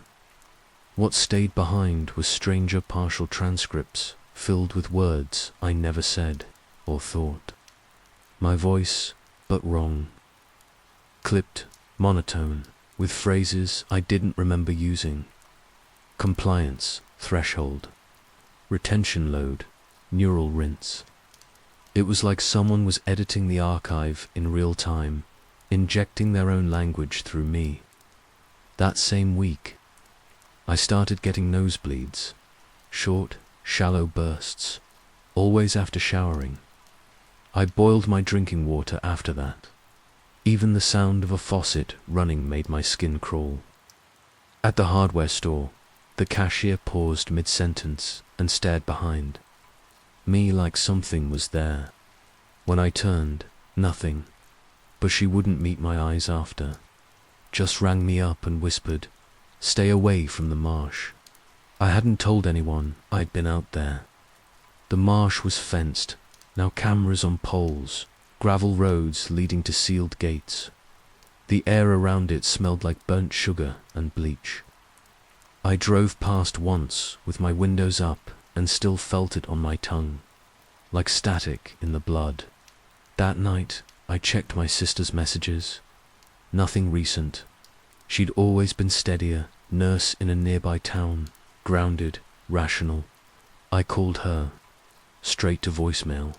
What stayed behind was stranger partial transcripts filled with words I never said or thought. My voice, but wrong. Clipped, monotone, with phrases I didn't remember using. Compliance, threshold. Retention load, neural rinse. It was like someone was editing the archive in real time, injecting their own language through me. That same week, I started getting nosebleeds, short, shallow bursts, always after showering. I boiled my drinking water after that. Even the sound of a faucet running made my skin crawl. At the hardware store, the cashier paused mid-sentence and stared behind me like something was there. When I turned, nothing, but she wouldn't meet my eyes after. Just rang me up and whispered, "Stay away from the marsh." I hadn't told anyone I'd been out there. The marsh was fenced, now cameras on poles, gravel roads leading to sealed gates. The air around it smelled like burnt sugar and bleach. I drove past once with my windows up and still felt it on my tongue, like static in the blood. That night, I checked my sister's messages. Nothing recent. She'd always been steadier, nurse in a nearby town, grounded, rational. I called her, straight to voicemail.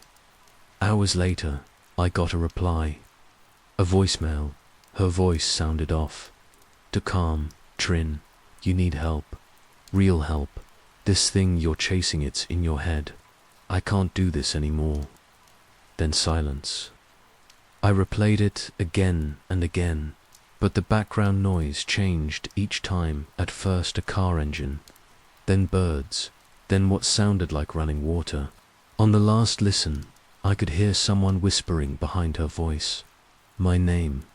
Hours later, I got a reply. A voicemail. Her voice sounded off. To calm, Trin, you need help. Real help. This thing you're chasing, it's in your head. I can't do this anymore. Then silence. I replayed it again and again, but the background noise changed each time. At first a car engine, then birds, then what sounded like running water. On the last listen, I could hear someone whispering behind her voice. My name.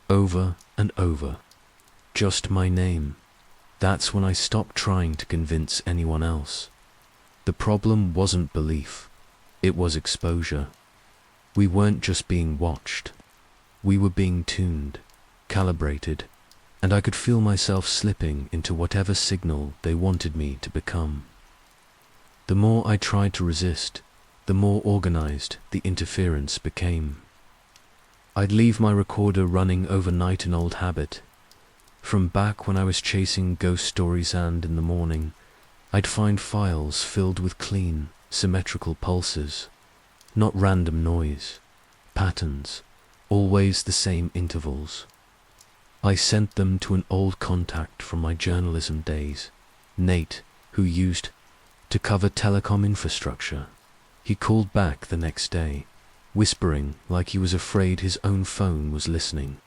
Over and over. Just my name. That's when I stopped trying to convince anyone else. The problem wasn't belief. It was exposure. We weren't just being watched. We were being tuned, calibrated, and I could feel myself slipping into whatever signal they wanted me to become. The more I tried to resist, the more organized the interference became. I'd leave my recorder running overnight, an old habit. From back when I was chasing ghost stories, and in the morning, I'd find files filled with clean, symmetrical pulses. Not random noise, patterns, always the same intervals. I sent them to an old contact from my journalism days, Nate, who used to cover telecom infrastructure. He called back the next day, whispering like he was afraid his own phone was listening.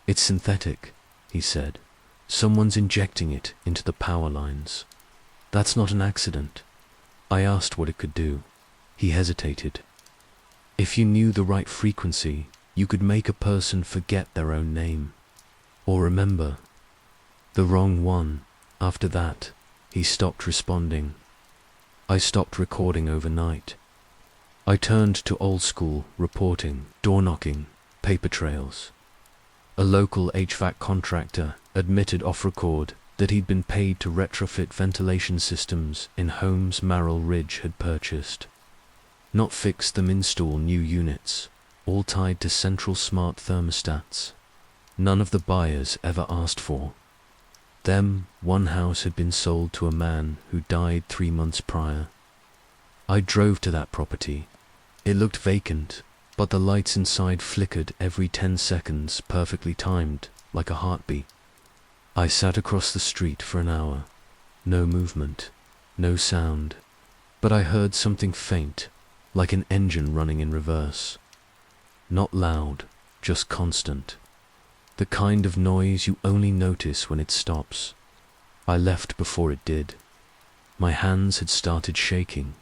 "It's synthetic," he said. "Someone's injecting it into the power lines." "That's not an accident." I asked what it could do. He hesitated. "If you knew the right frequency, you could make a person forget their own name. Or remember the wrong one." After that, he stopped responding. I stopped recording overnight. I turned to old school reporting, door knocking, paper trails. A local HVAC contractor admitted off record that he'd been paid to retrofit ventilation systems in homes Merrill Ridge had purchased. Not fix them, install new units, all tied to central smart thermostats. None of the buyers ever asked for them. One house had been sold to a man who died 3 months prior. I drove to that property. It looked vacant, but the lights inside flickered every 10 seconds, perfectly timed, like a heartbeat. I sat across the street for an hour. No movement, no sound, but I heard something faint, like an engine running in reverse. Not loud, just constant. The kind of noise you only notice when it stops. I left before it did. My hands had started shaking.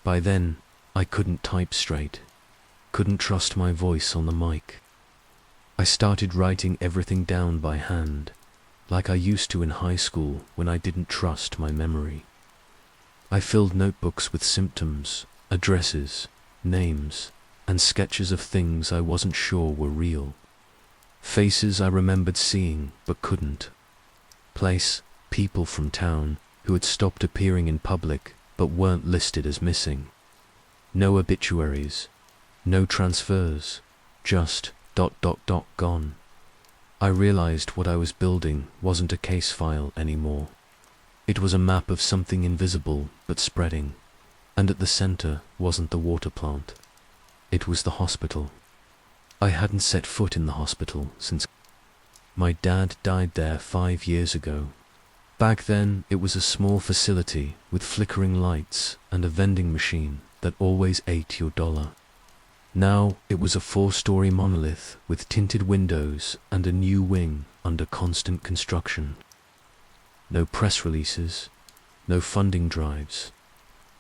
By then, I couldn't type straight, couldn't trust my voice on the mic. I started writing everything down by hand, like I used to in high school when I didn't trust my memory. I filled notebooks with symptoms, addresses, names, and sketches of things I wasn't sure were real. Faces I remembered seeing but couldn't. Place, people from town who had stopped appearing in public but weren't listed as missing. No obituaries, no transfers, just ... gone. I realized what I was building wasn't a case file anymore. It was a map of something invisible but spreading, and at the center wasn't the water plant. It was the hospital. I hadn't set foot in the hospital since my dad died there 5 years ago. Back then, it was a small facility with flickering lights and a vending machine that always ate your dollar. Now, it was a 4-story monolith with tinted windows and a new wing under constant construction. No press releases, no funding drives,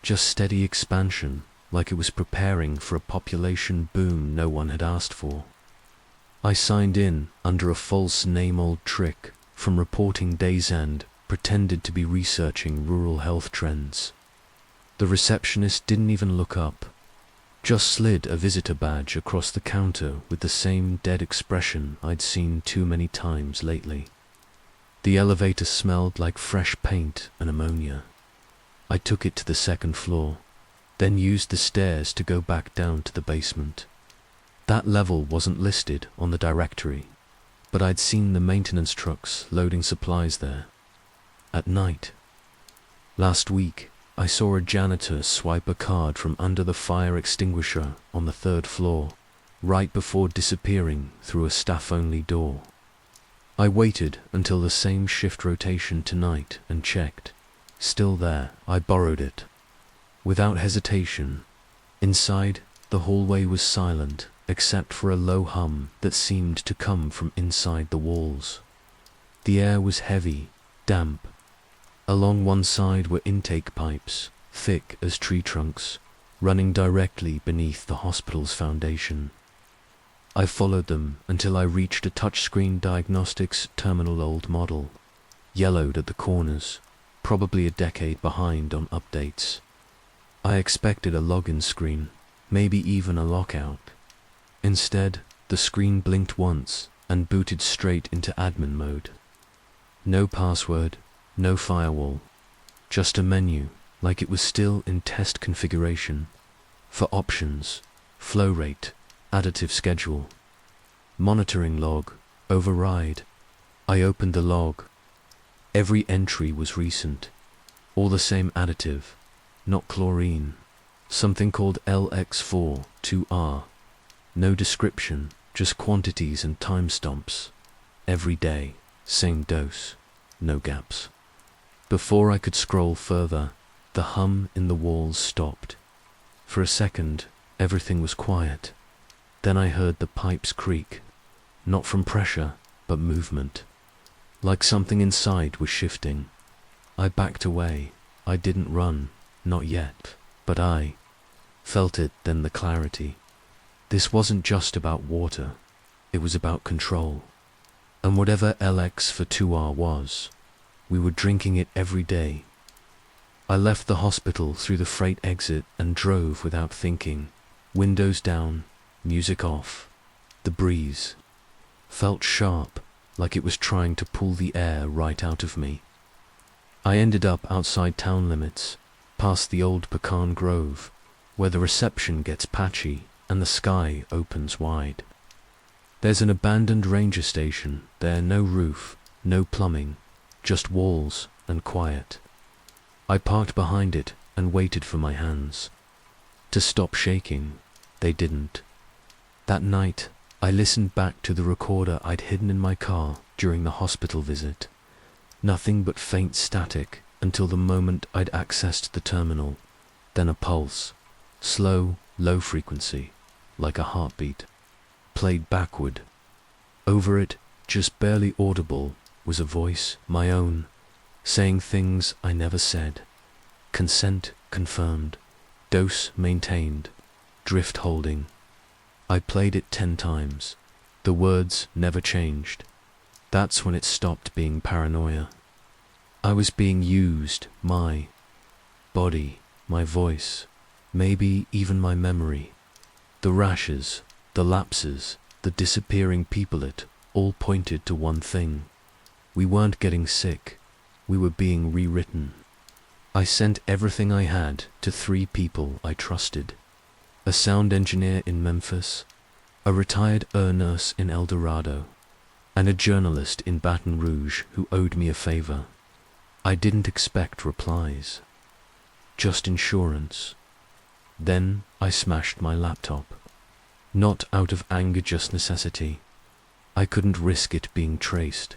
just steady expansion, like it was preparing for a population boom no one had asked for. I signed in under a false name, old trick from reporting Days End, pretended to be researching rural health trends. The receptionist didn't even look up, just slid a visitor badge across the counter with the same dead expression I'd seen too many times lately. The elevator smelled like fresh paint and ammonia. I took it to the 2nd floor, then used the stairs to go back down to the basement. That level wasn't listed on the directory, but I'd seen the maintenance trucks loading supplies there. At night. Last week, I saw a janitor swipe a card from under the fire extinguisher on the 3rd floor, right before disappearing through a staff-only door. I waited until the same shift rotation tonight and checked. Still there. I borrowed it. Without hesitation. Inside, the hallway was silent, except for a low hum that seemed to come from inside the walls. The air was heavy, damp. Along one side were intake pipes, thick as tree trunks, running directly beneath the hospital's foundation. I followed them until I reached a touchscreen diagnostics terminal, old model, yellowed at the corners, probably a decade behind on updates. I expected a login screen, maybe even a lockout. Instead, the screen blinked once and booted straight into admin mode. No password, no firewall, just a menu like it was still in test configuration. For options, flow rate, additive schedule, monitoring log, override. I opened the log. Every entry was recent, all the same additive, not chlorine, something called LX4-2R. No description, just quantities and timestamps. Every day, same dose, no gaps. Before I could scroll further, the hum in the walls stopped. For a second, everything was quiet. Then I heard the pipes creak, not from pressure, but movement. Like something inside was shifting. I backed away. I didn't run, not yet, but I felt it, then the clarity. This wasn't just about water, it was about control. And whatever LX for 2R was, we were drinking it every day. I left the hospital through the freight exit and drove without thinking, windows down, music off. The breeze felt sharp, like it was trying to pull the air right out of me. I ended up outside town limits, past the old pecan grove, where the reception gets patchy and the sky opens wide. There's an abandoned ranger station there, no roof, no plumbing, just walls and quiet. I parked behind it, and waited for my hands to stop shaking. They didn't. That night, I listened back to the recorder I'd hidden in my car during the hospital visit. Nothing but faint static until the moment I'd accessed the terminal. Then a pulse, slow, low frequency, like a heartbeat, played backward. Over it, just barely audible, was a voice, my own, saying things I never said. Consent confirmed, dose maintained, drift holding. I played it 10 times. The words never changed. That's when it stopped being paranoia. I was being used, my body, my voice, maybe even my memory. The rashes, the lapses, the disappearing people, it all pointed to one thing. We weren't getting sick. We were being rewritten. I sent everything I had to 3 people I trusted. A sound engineer in Memphis, a retired nurse in El Dorado, and a journalist in Baton Rouge who owed me a favor. I didn't expect replies, just insurance. Then I smashed my laptop. Not out of anger, just necessity. I couldn't risk it being traced.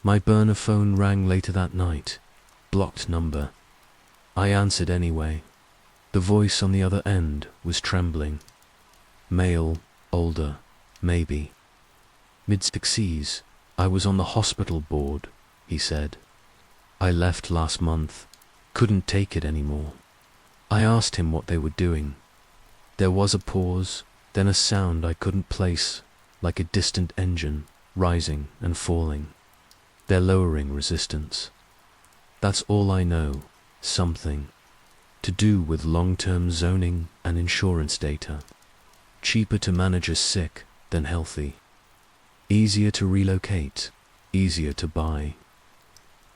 My burner phone rang later that night. Blocked number. I answered anyway. The voice on the other end was trembling. Male, older, maybe. Mid-60s. I was on the hospital board, he said. I left last month. Couldn't take it anymore. I asked him what they were doing. There was a pause, then a sound I couldn't place, like a distant engine, rising and falling. They're lowering resistance. That's all I know. Something to do with long-term zoning and insurance data. Cheaper to manage a sick than healthy. Easier to relocate, easier to buy.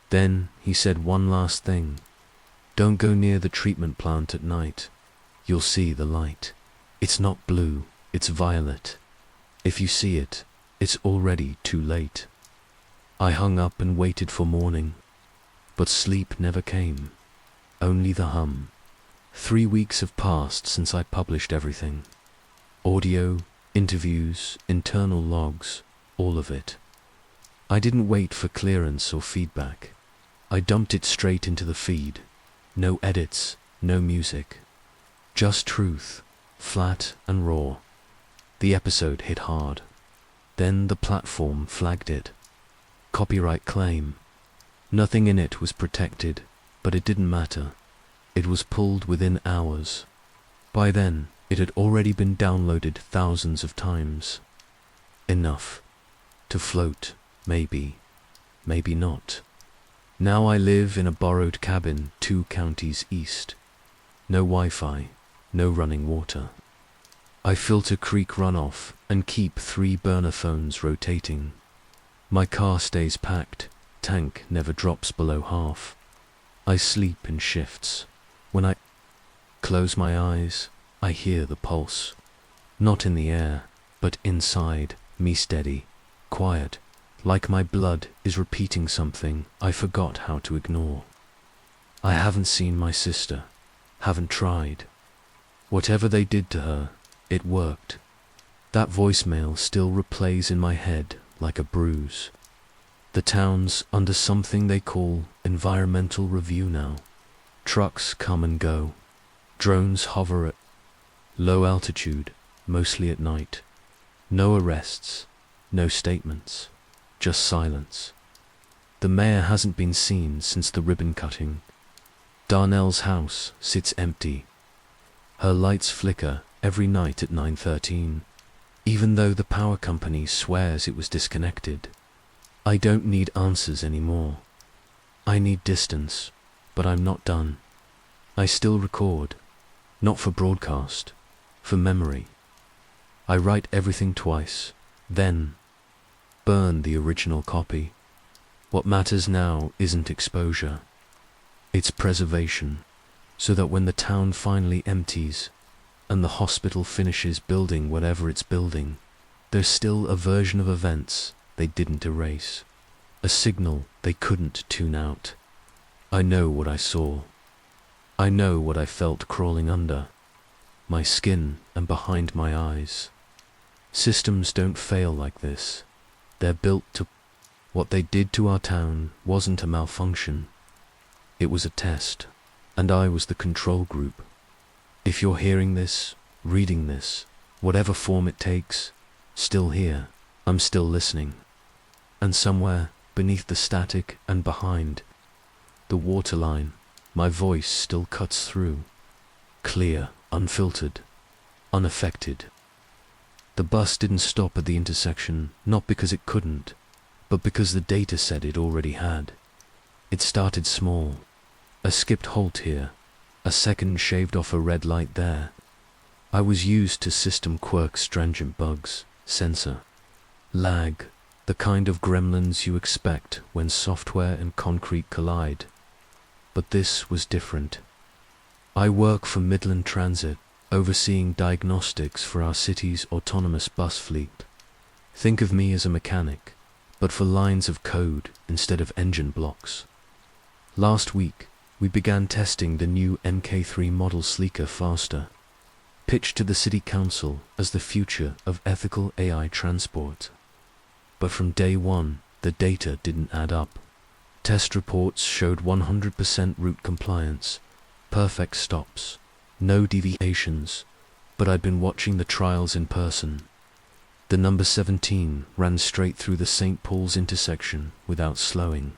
Then he said one last thing. Don't go near the treatment plant at night. You'll see the light. It's not blue, it's violet. If you see it, it's already too late. I hung up and waited for morning, but sleep never came. Only the hum. 3 weeks have passed since I published everything. Audio, interviews, internal logs, all of it. I didn't wait for clearance or feedback. I dumped it straight into the feed. No edits, no music. Just truth, flat and raw. The episode hit hard. Then the platform flagged it. Copyright claim. Nothing in it was protected, but it didn't matter. It was pulled within hours. By then, it had already been downloaded thousands of times. Enough to float, maybe, maybe not. Now I live in a borrowed cabin 2 counties east. No Wi-Fi, no running water. I filter creek runoff and keep 3 burner phones rotating. My car stays packed, tank never drops below half. I sleep in shifts. When I close my eyes, I hear the pulse. Not in the air, but inside, me steady, quiet, like my blood is repeating something I forgot how to ignore. I haven't seen my sister, haven't tried. Whatever they did to her, it worked. That voicemail still replays in my head like a bruise. The town's under something they call environmental review now. Trucks come and go. Drones hover at low altitude, mostly at night. No arrests, no statements, just silence. The mayor hasn't been seen since the ribbon cutting. Darnell's house sits empty. Her lights flicker every night at 9:13, even though the power company swears it was disconnected. I don't need answers anymore. I need distance, but I'm not done. I still record, not for broadcast, for memory. I write everything twice, then burn the original copy. What matters now isn't exposure. It's preservation, so that when the town finally empties and the hospital finishes building whatever it's building, there's still a version of events they didn't erase, a signal they couldn't tune out. I know what I saw. I know what I felt crawling under my skin and behind my eyes. Systems don't fail like this. They're built to... What they did to our town wasn't a malfunction. It was a test, and I was the control group. If you're hearing this, reading this, whatever form it takes, still here, I'm still listening. And somewhere, beneath the static and behind the waterline, my voice still cuts through. Clear, unfiltered, unaffected. The bus didn't stop at the intersection, not because it couldn't, but because the data said it already had. It started small. A skipped halt here, a second shaved off a red light there. I was used to system quirks, transient bugs, sensor, lag, the kind of gremlins you expect when software and concrete collide. But this was different. I work for Midland Transit, overseeing diagnostics for our city's autonomous bus fleet. Think of me as a mechanic, but for lines of code instead of engine blocks. Last week, we began testing the new MK3 model sleeker faster, pitched to the City Council as the future of ethical AI transport. But from day one, the data didn't add up. Test reports showed 100% route compliance, perfect stops, no deviations, but I'd been watching the trials in person. The number 17 ran straight through the St. Paul's intersection without slowing.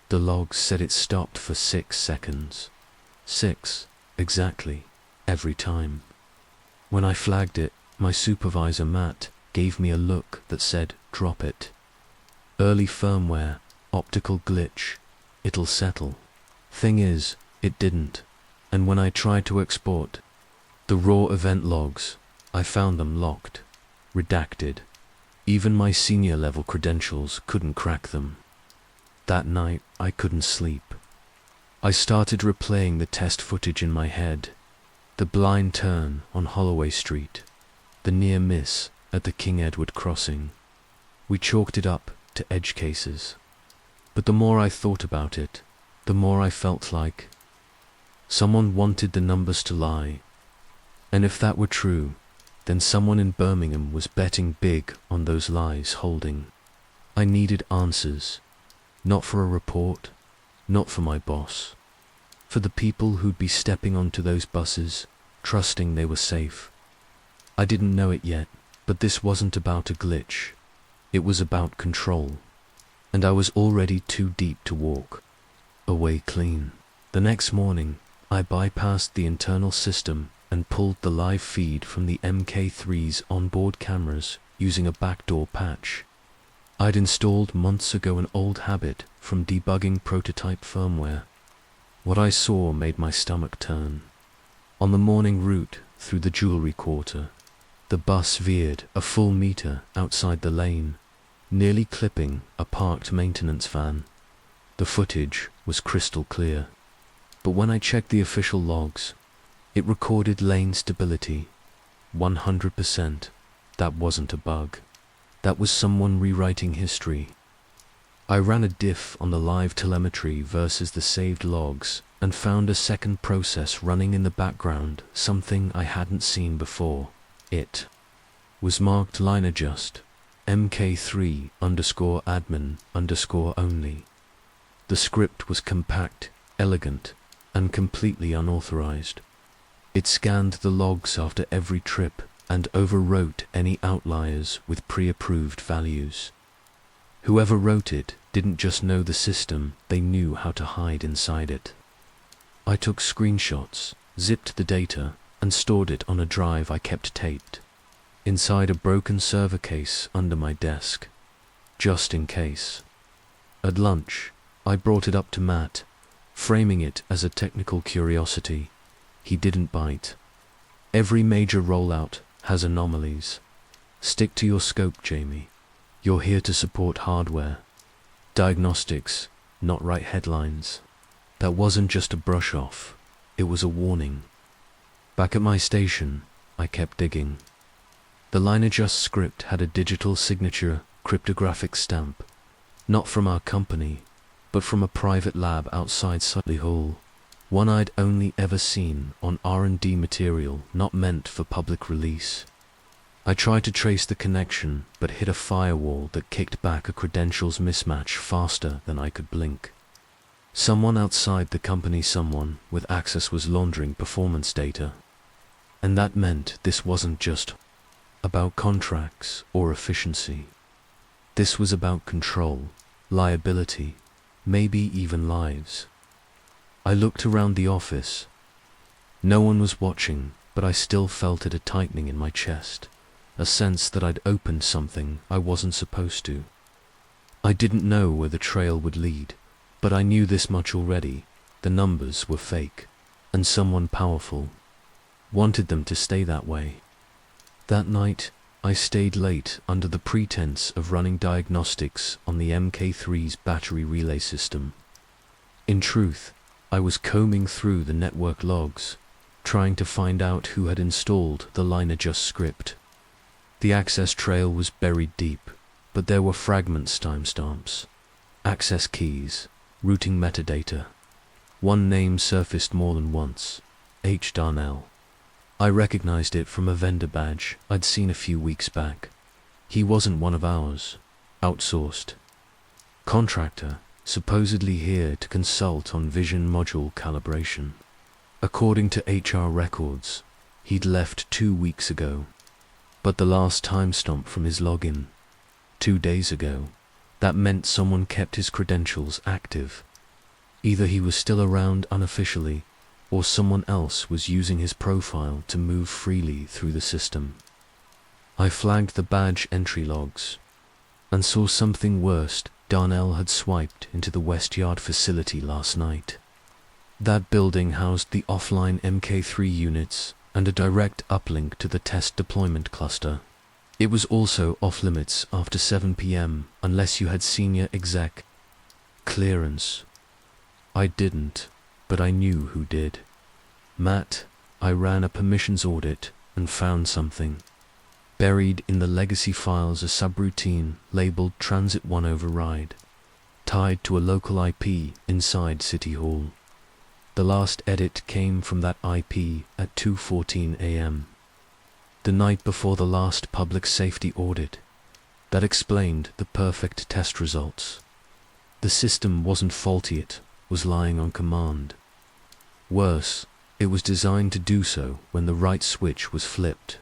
The logs said it stopped for 6 seconds. 6, exactly, every time. When I flagged it, my supervisor Matt gave me a look that said, "Drop it. Early firmware, optical glitch, it'll settle." Thing is, it didn't, and when I tried to export the raw event logs, I found them locked, redacted. Even my senior level credentials couldn't crack them. That night, I couldn't sleep. I started replaying the test footage in my head. The blind turn on Holloway Street, the near miss at the King Edward crossing. We chalked it up to edge cases. But the more I thought about it, the more I felt like someone wanted the numbers to lie. And if that were true, then someone in Birmingham was betting big on those lies holding. I needed answers. Not for a report, not for my boss. For the people who'd be stepping onto those buses, trusting they were safe. I didn't know it yet, but this wasn't about a glitch. It was about control. And I was already too deep to walk away clean. The next morning, I bypassed the internal system and pulled the live feed from the MK3's onboard cameras using a backdoor patch. I'd installed months ago an old habit from debugging prototype firmware. What I saw made my stomach turn. On the morning route through the jewelry quarter, the bus veered a full meter outside the lane, nearly clipping a parked maintenance van. The footage was crystal clear. But when I checked the official logs, it recorded lane stability, 100%. That wasn't a bug. That was someone rewriting history. I ran a diff on the live telemetry versus the saved logs and found a second process running in the background, something I hadn't seen before. It was marked line adjust, MK3_admin_only. The script was compact, elegant, and completely unauthorized. It scanned the logs after every trip and overwrote any outliers with pre-approved values. Whoever wrote it didn't just know the system, they knew how to hide inside it. I took screenshots, zipped the data, and stored it on a drive I kept taped, inside a broken server case under my desk, just in case. At lunch, I brought it up to Matt, framing it as a technical curiosity. He didn't bite. Every major rollout has anomalies. Stick to your scope, Jamie. You're here to support hardware. Diagnostics, not write headlines. That wasn't just a brush off, it was a warning. Back at my station, I kept digging. The line adjust script had a digital signature cryptographic stamp, not from our company, but from a private lab outside Sudley Hall. one I'd only ever seen on R&D material not meant for public release. I tried to trace the connection, but hit a firewall that kicked back a credentials mismatch faster than I could blink. Someone outside the company, someone with access, was laundering performance data. And that meant this wasn't just about contracts or efficiency. This was about control, liability, maybe even lives. I looked around the office. No one was watching, but I still felt it, a tightening in my chest, a sense that I'd opened something I wasn't supposed to. I didn't know where the trail would lead, but I knew this much already: the numbers were fake, and someone powerful wanted them to stay that way. That night, I stayed late under the pretense of running diagnostics on the Mk3's battery relay system. In truth, I was combing through the network logs, trying to find out who had installed the line adjust script. The access trail was buried deep, but there were fragments, timestamps, access keys, routing metadata. One name surfaced more than once: H. Darnell. I recognized it from a vendor badge I'd seen a few weeks back. He wasn't one of ours. Outsourced. Contractor, supposedly here to consult on vision module calibration. According to HR records, he'd left 2 weeks ago. But the last timestamp from his login, 2 days ago, that meant someone kept his credentials active. Either he was still around unofficially, or someone else was using his profile to move freely through the system. I flagged the badge entry logs, and saw something worse. Darnell had swiped into the West Yard facility last night. That building housed the offline Mk3 units and a direct uplink to the test deployment cluster. It was also off-limits after 7 p.m. unless you had senior exec clearance. I didn't, but I knew who did. Matt. I ran a permissions audit and found something. Buried in the legacy files, a subroutine labeled Transit 1 Override, tied to a local IP inside City Hall. The last edit came from that IP at 2:14 a.m. the night before the last public safety audit. That explained the perfect test results. The system wasn't faulty, it was lying on command. Worse, it was designed to do so when the right switch was flipped.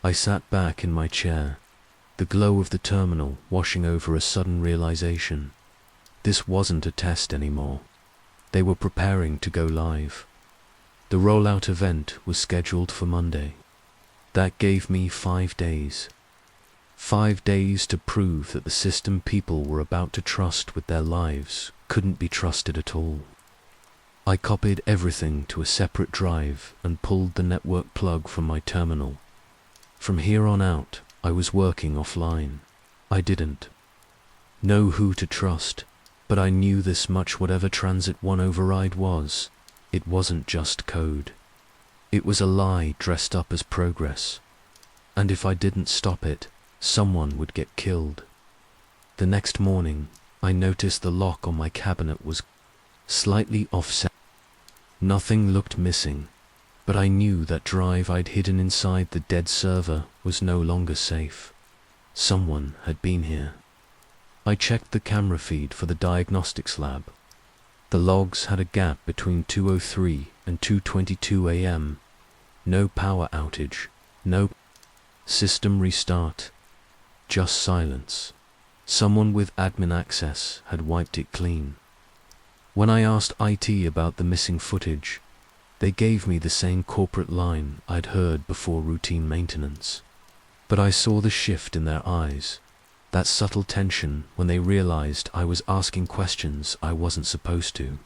I sat back in my chair, the glow of the terminal washing over a sudden realization. This wasn't a test anymore. They were preparing to go live. The rollout event was scheduled for Monday. That gave me 5 days. 5 days to prove that the system people were about to trust with their lives couldn't be trusted at all. I copied everything to a separate drive and pulled the network plug from my terminal. From here on out, I was working offline. I didn't know who to trust, but I knew this much: whatever Transit 1 Override was, it wasn't just code. It was a lie dressed up as progress. And if I didn't stop it, someone would get killed. The next morning, I noticed the lock on my cabinet was slightly offset. Nothing looked missing, but I knew that drive I'd hidden inside the dead server was no longer safe. Someone had been here. I checked the camera feed for the diagnostics lab. The logs had a gap between 2:03 and 2:22 a.m. No power outage, no system restart, just silence. Someone with admin access had wiped it clean. When I asked IT about the missing footage, they gave me the same corporate line I'd heard before: routine maintenance. But I saw the shift in their eyes, that subtle tension when they realized I was asking questions I wasn't supposed to.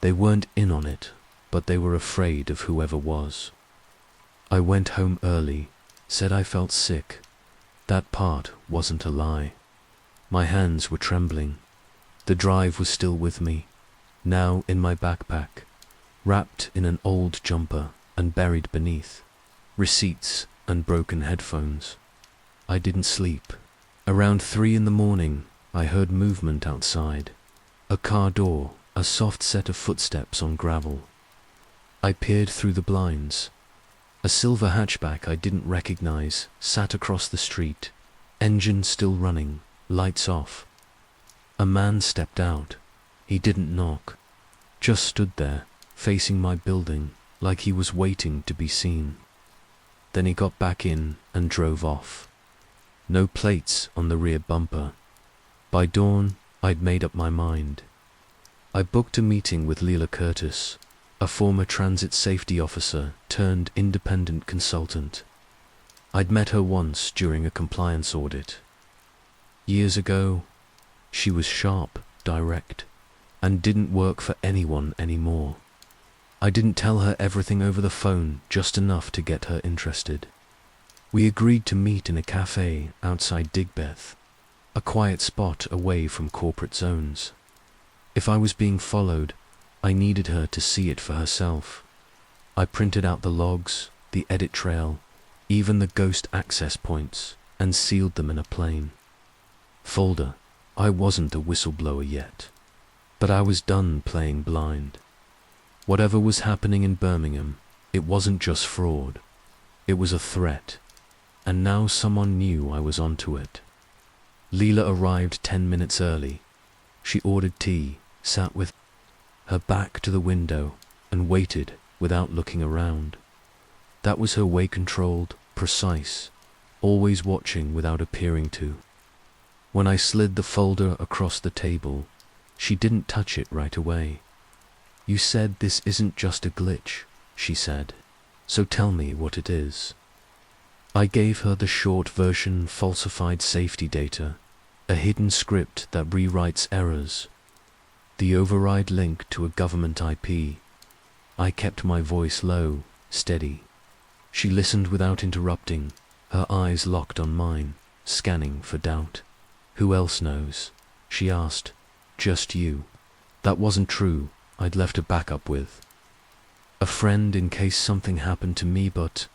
They weren't in on it, but they were afraid of whoever was. I went home early, said I felt sick. That part wasn't a lie. My hands were trembling. The drive was still with me, now in my backpack, wrapped in an old jumper and buried beneath receipts and broken headphones. I didn't sleep. Around 3 in the morning, I heard movement outside. A car door a soft set of footsteps on gravel. I peered through the blinds. A silver hatchback I didn't recognize sat across the street, engine still running, lights off. A man stepped out. He didn't knock, just stood there, facing my building, like he was waiting to be seen. Then he got back in and drove off. No plates on the rear bumper. By dawn, I'd made up my mind. I booked a meeting with Leela Curtis, a former transit safety officer turned independent consultant. I'd met her once during a compliance audit. Years ago, she was sharp, direct, and didn't work for anyone anymore. I didn't tell her everything over the phone, just enough to get her interested. We agreed to meet in a cafe outside Digbeth, a quiet spot away from corporate zones. If I was being followed, I needed her to see it for herself. I printed out the logs, the edit trail, even the ghost access points, and sealed them in a plain folder. I wasn't a whistleblower yet, but I was done playing blind. Whatever was happening in Birmingham, it wasn't just fraud. It was a threat, and now someone knew I was onto it. Leela arrived 10 minutes early. She ordered tea, sat with her back to the window, and waited without looking around. That was her way, controlled, precise, always watching without appearing to. When I slid the folder across the table, she didn't touch it right away. "You said this isn't just a glitch," she said, "so tell me what it is." I gave her the short version, falsified safety data, a hidden script that rewrites errors, the override link to a government IP. I kept my voice low, steady. She listened without interrupting, her eyes locked on mine, scanning for doubt. "Who else knows?" she asked. "Just you." That wasn't true. I'd left a backup with a friend in case something happened to me, but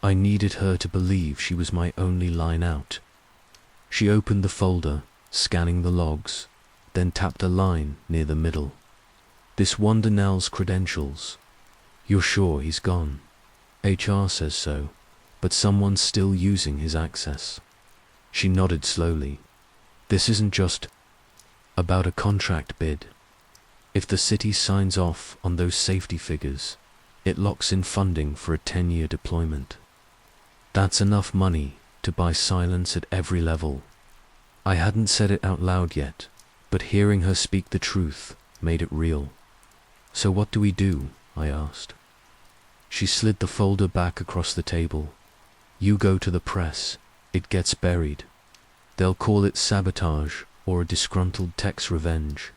I needed her to believe she was my only line out. She opened the folder, scanning the logs, then tapped a line near the middle. "This one Donnell's credentials. You're sure he's gone?" "HR says so, but someone's still using his access." She nodded slowly. "This isn't just about a contract bid. If the city signs off on those safety figures, it locks in funding for a 10-year deployment. That's enough money to buy silence at every level." I hadn't said it out loud yet, but hearing her speak the truth made it real. "So what do we do?" I asked. She slid the folder back across the table. "You go to the press. It gets buried. They'll call it sabotage or a disgruntled tech's revenge.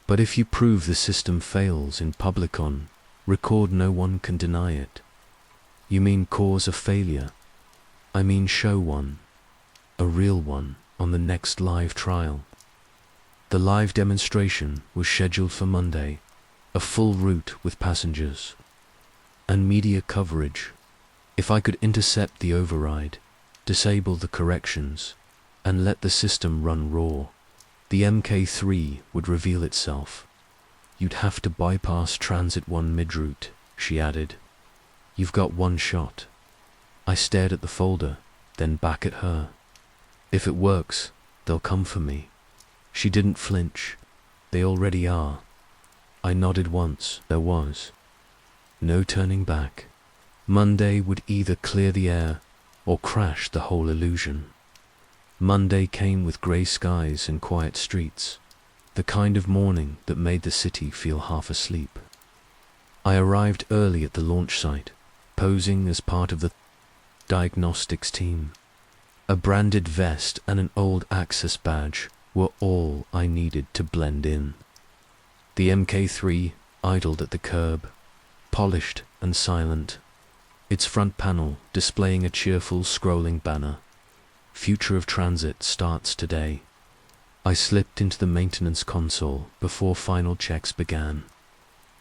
But if you prove the system fails in Publicon, record no one can deny it." "You mean cause a failure?" "I mean show one. A real one, on the next live trial." The live demonstration was scheduled for Monday, a full route with passengers and media coverage. If I could intercept the override, disable the corrections, and let the system run raw, the MK3 would reveal itself. "You'd have to bypass Transit 1 mid-route," she added. "You've got one shot." I stared at the folder, then back at her. "If it works, they'll come for me." She didn't flinch. "They already are." I nodded once. There was no turning back. Monday would either clear the air or crash the whole illusion. Monday came with grey skies and quiet streets, the kind of morning that made the city feel half asleep. I arrived early at the launch site, posing as part of the diagnostics team. A branded vest and an old access badge were all I needed to blend in. The MK3 idled at the curb, polished and silent, its front panel displaying a cheerful scrolling banner. "Future of Transit starts today." I slipped into the maintenance console before final checks began.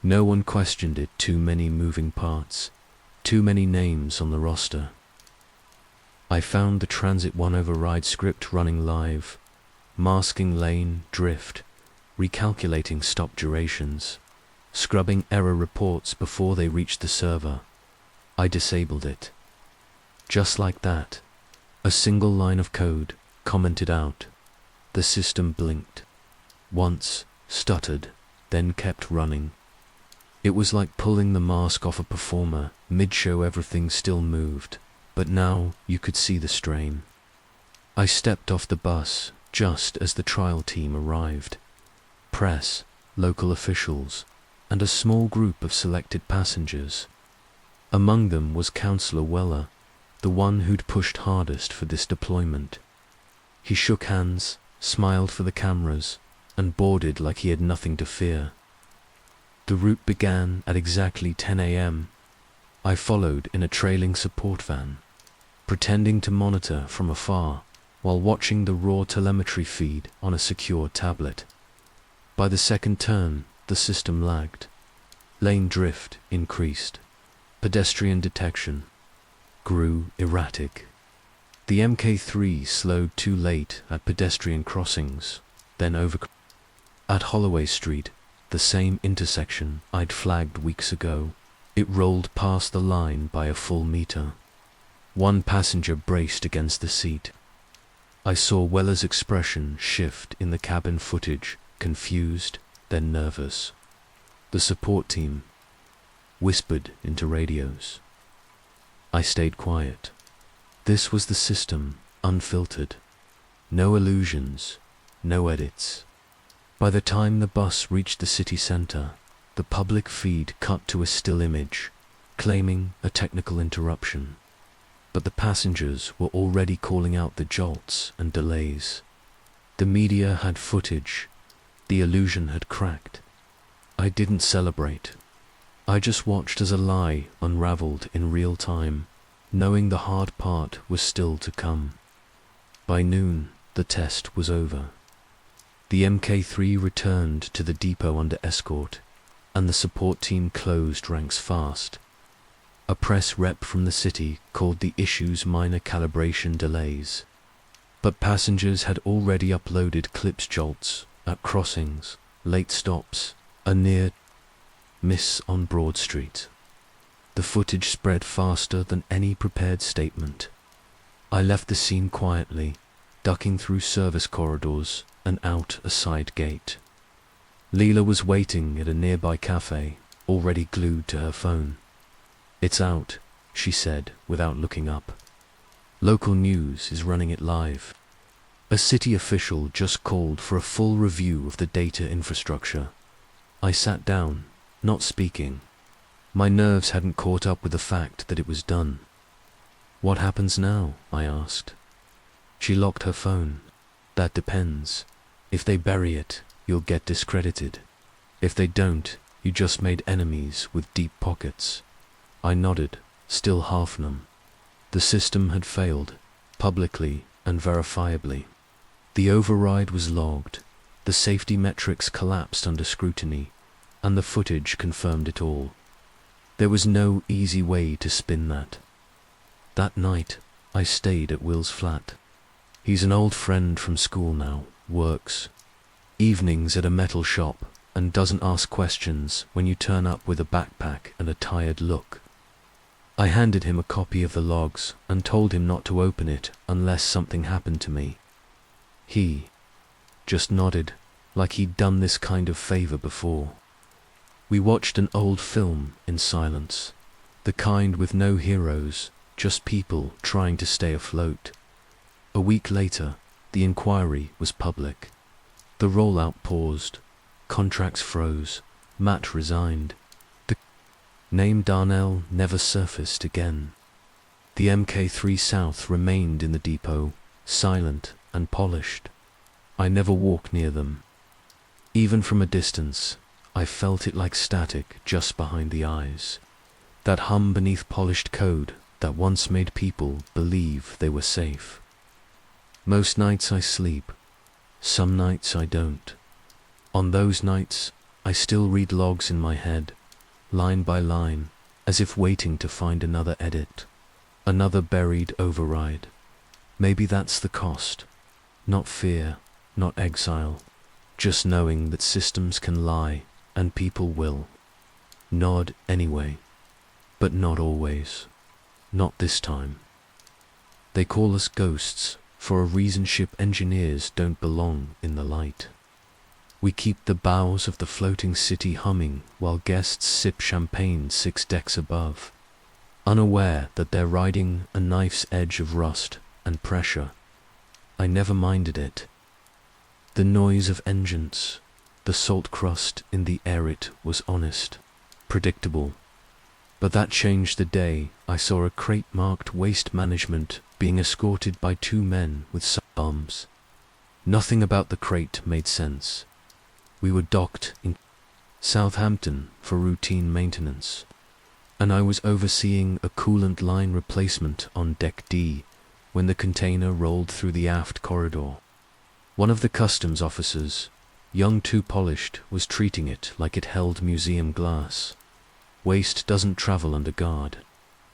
No one questioned it. Too many moving parts, too many names on the roster. I found the Transit 1 override script running live, masking lane drift, recalculating stop durations, scrubbing error reports before they reached the server. I disabled it. Just like that, a single line of code commented out. The system blinked. Once, stuttered, then kept running. It was like pulling the mask off a performer. Mid-show everything still moved, but now you could see the strain. I stepped off the bus just as the trial team arrived. Press, local officials, and a small group of selected passengers. Among them was Councillor Weller, the one who'd pushed hardest for this deployment. He shook hands, smiled for the cameras, and boarded like he had nothing to fear. The route began at exactly 10 a.m. I followed in a trailing support van, pretending to monitor from afar while watching the raw telemetry feed on a secure tablet. By the second turn, the system lagged. Lane drift increased. Pedestrian detection grew erratic. The Mk3 slowed too late at pedestrian crossings, then at Holloway Street, the same intersection I'd flagged weeks ago. It rolled past the line by a full meter. One passenger braced against the seat. I saw Weller's expression shift in the cabin footage, confused, then nervous. The support team whispered into radios. I stayed quiet. This was the system, unfiltered. No illusions, no edits. By the time the bus reached the city centre, the public feed cut to a still image, claiming a technical interruption. But the passengers were already calling out the jolts and delays. The media had footage. The illusion had cracked. I didn't celebrate. I just watched as a lie unraveled in real time, knowing the hard part was still to come. By noon, the test was over. The Mk3 returned to the depot under escort, and the support team closed ranks fast. A press rep from the city called the issues minor calibration delays, but passengers had already uploaded clips jolts at crossings, late stops, a near miss on Broad Street. The footage spread faster than any prepared statement. I left the scene quietly, ducking through service corridors and out a side gate. Leela was waiting at a nearby cafe, already glued to her phone. "It's out," she said without looking up. "Local news is running it live. A city official just called for a full review of the data infrastructure." I sat down, not speaking. My nerves hadn't caught up with the fact that it was done. "What happens now?" I asked. She locked her phone. "That depends. If they bury it, you'll get discredited. If they don't, you just made enemies with deep pockets." I nodded, still half numb. The system had failed, publicly and verifiably. The override was logged, the safety metrics collapsed under scrutiny, and the footage confirmed it all. There was no easy way to spin that. That night, I stayed at Will's flat. He's an old friend from school now, works evenings at a metal shop, and doesn't ask questions when you turn up with a backpack and a tired look. I handed him a copy of the logs and told him not to open it unless something happened to me. He just nodded, like he'd done this kind of favor before. We watched an old film in silence, the kind with no heroes, just people trying to stay afloat. A week later, the inquiry was public. The rollout paused, contracts froze, Matt resigned. The name Darnell never surfaced again. The Mk3 South remained in the depot, silent and polished. I never walked near them. Even from a distance, I felt it like static just behind the eyes. That hum beneath polished code that once made people believe they were safe. Most nights I sleep. Some nights I don't. On those nights, I still read logs in my head, line by line, as if waiting to find another edit, another buried override. Maybe that's the cost. Not fear, not exile, just knowing that systems can lie and people will. Nod anyway, but not always. Not this time. They call us ghosts for a reason. Ship engineers don't belong in the light. We keep the bows of the floating city humming while guests sip champagne 6 decks above, unaware that they're riding a knife's edge of rust and pressure. I never minded it. The noise of engines, the salt crust in the air, it was honest, predictable. But that changed the day I saw a crate marked waste management being escorted by 2 men with sidearms. Nothing about the crate made sense. We were docked in Southampton for routine maintenance, and I was overseeing a coolant line replacement on Deck D when the container rolled through the aft corridor. One of the customs officers, young too polished, was treating it like it held museum glass. Waste doesn't travel under guard,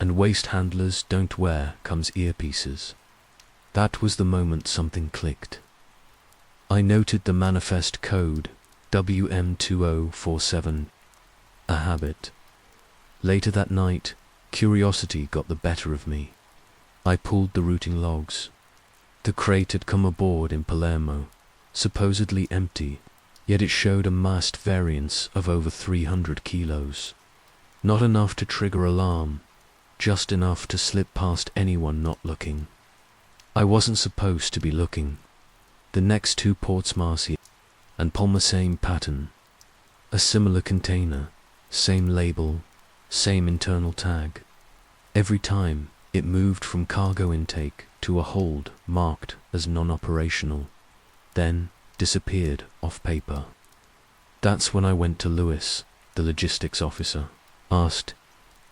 and waste handlers don't wear comes earpieces. That was the moment something clicked. I noted the manifest code, WM2047, a habit. Later that night, curiosity got the better of me. I pulled the routing logs. The crate had come aboard in Palermo, supposedly empty, yet it showed a massed variance of over 300 kilos. Not enough to trigger alarm, just enough to slip past anyone not looking. I wasn't supposed to be looking. The next 2 ports, Marseille and Palma, same pattern. A similar container, same label, same internal tag. Every time it moved from cargo intake to a hold marked as non-operational, then disappeared off paper. That's when I went to Lewis, the logistics officer, asked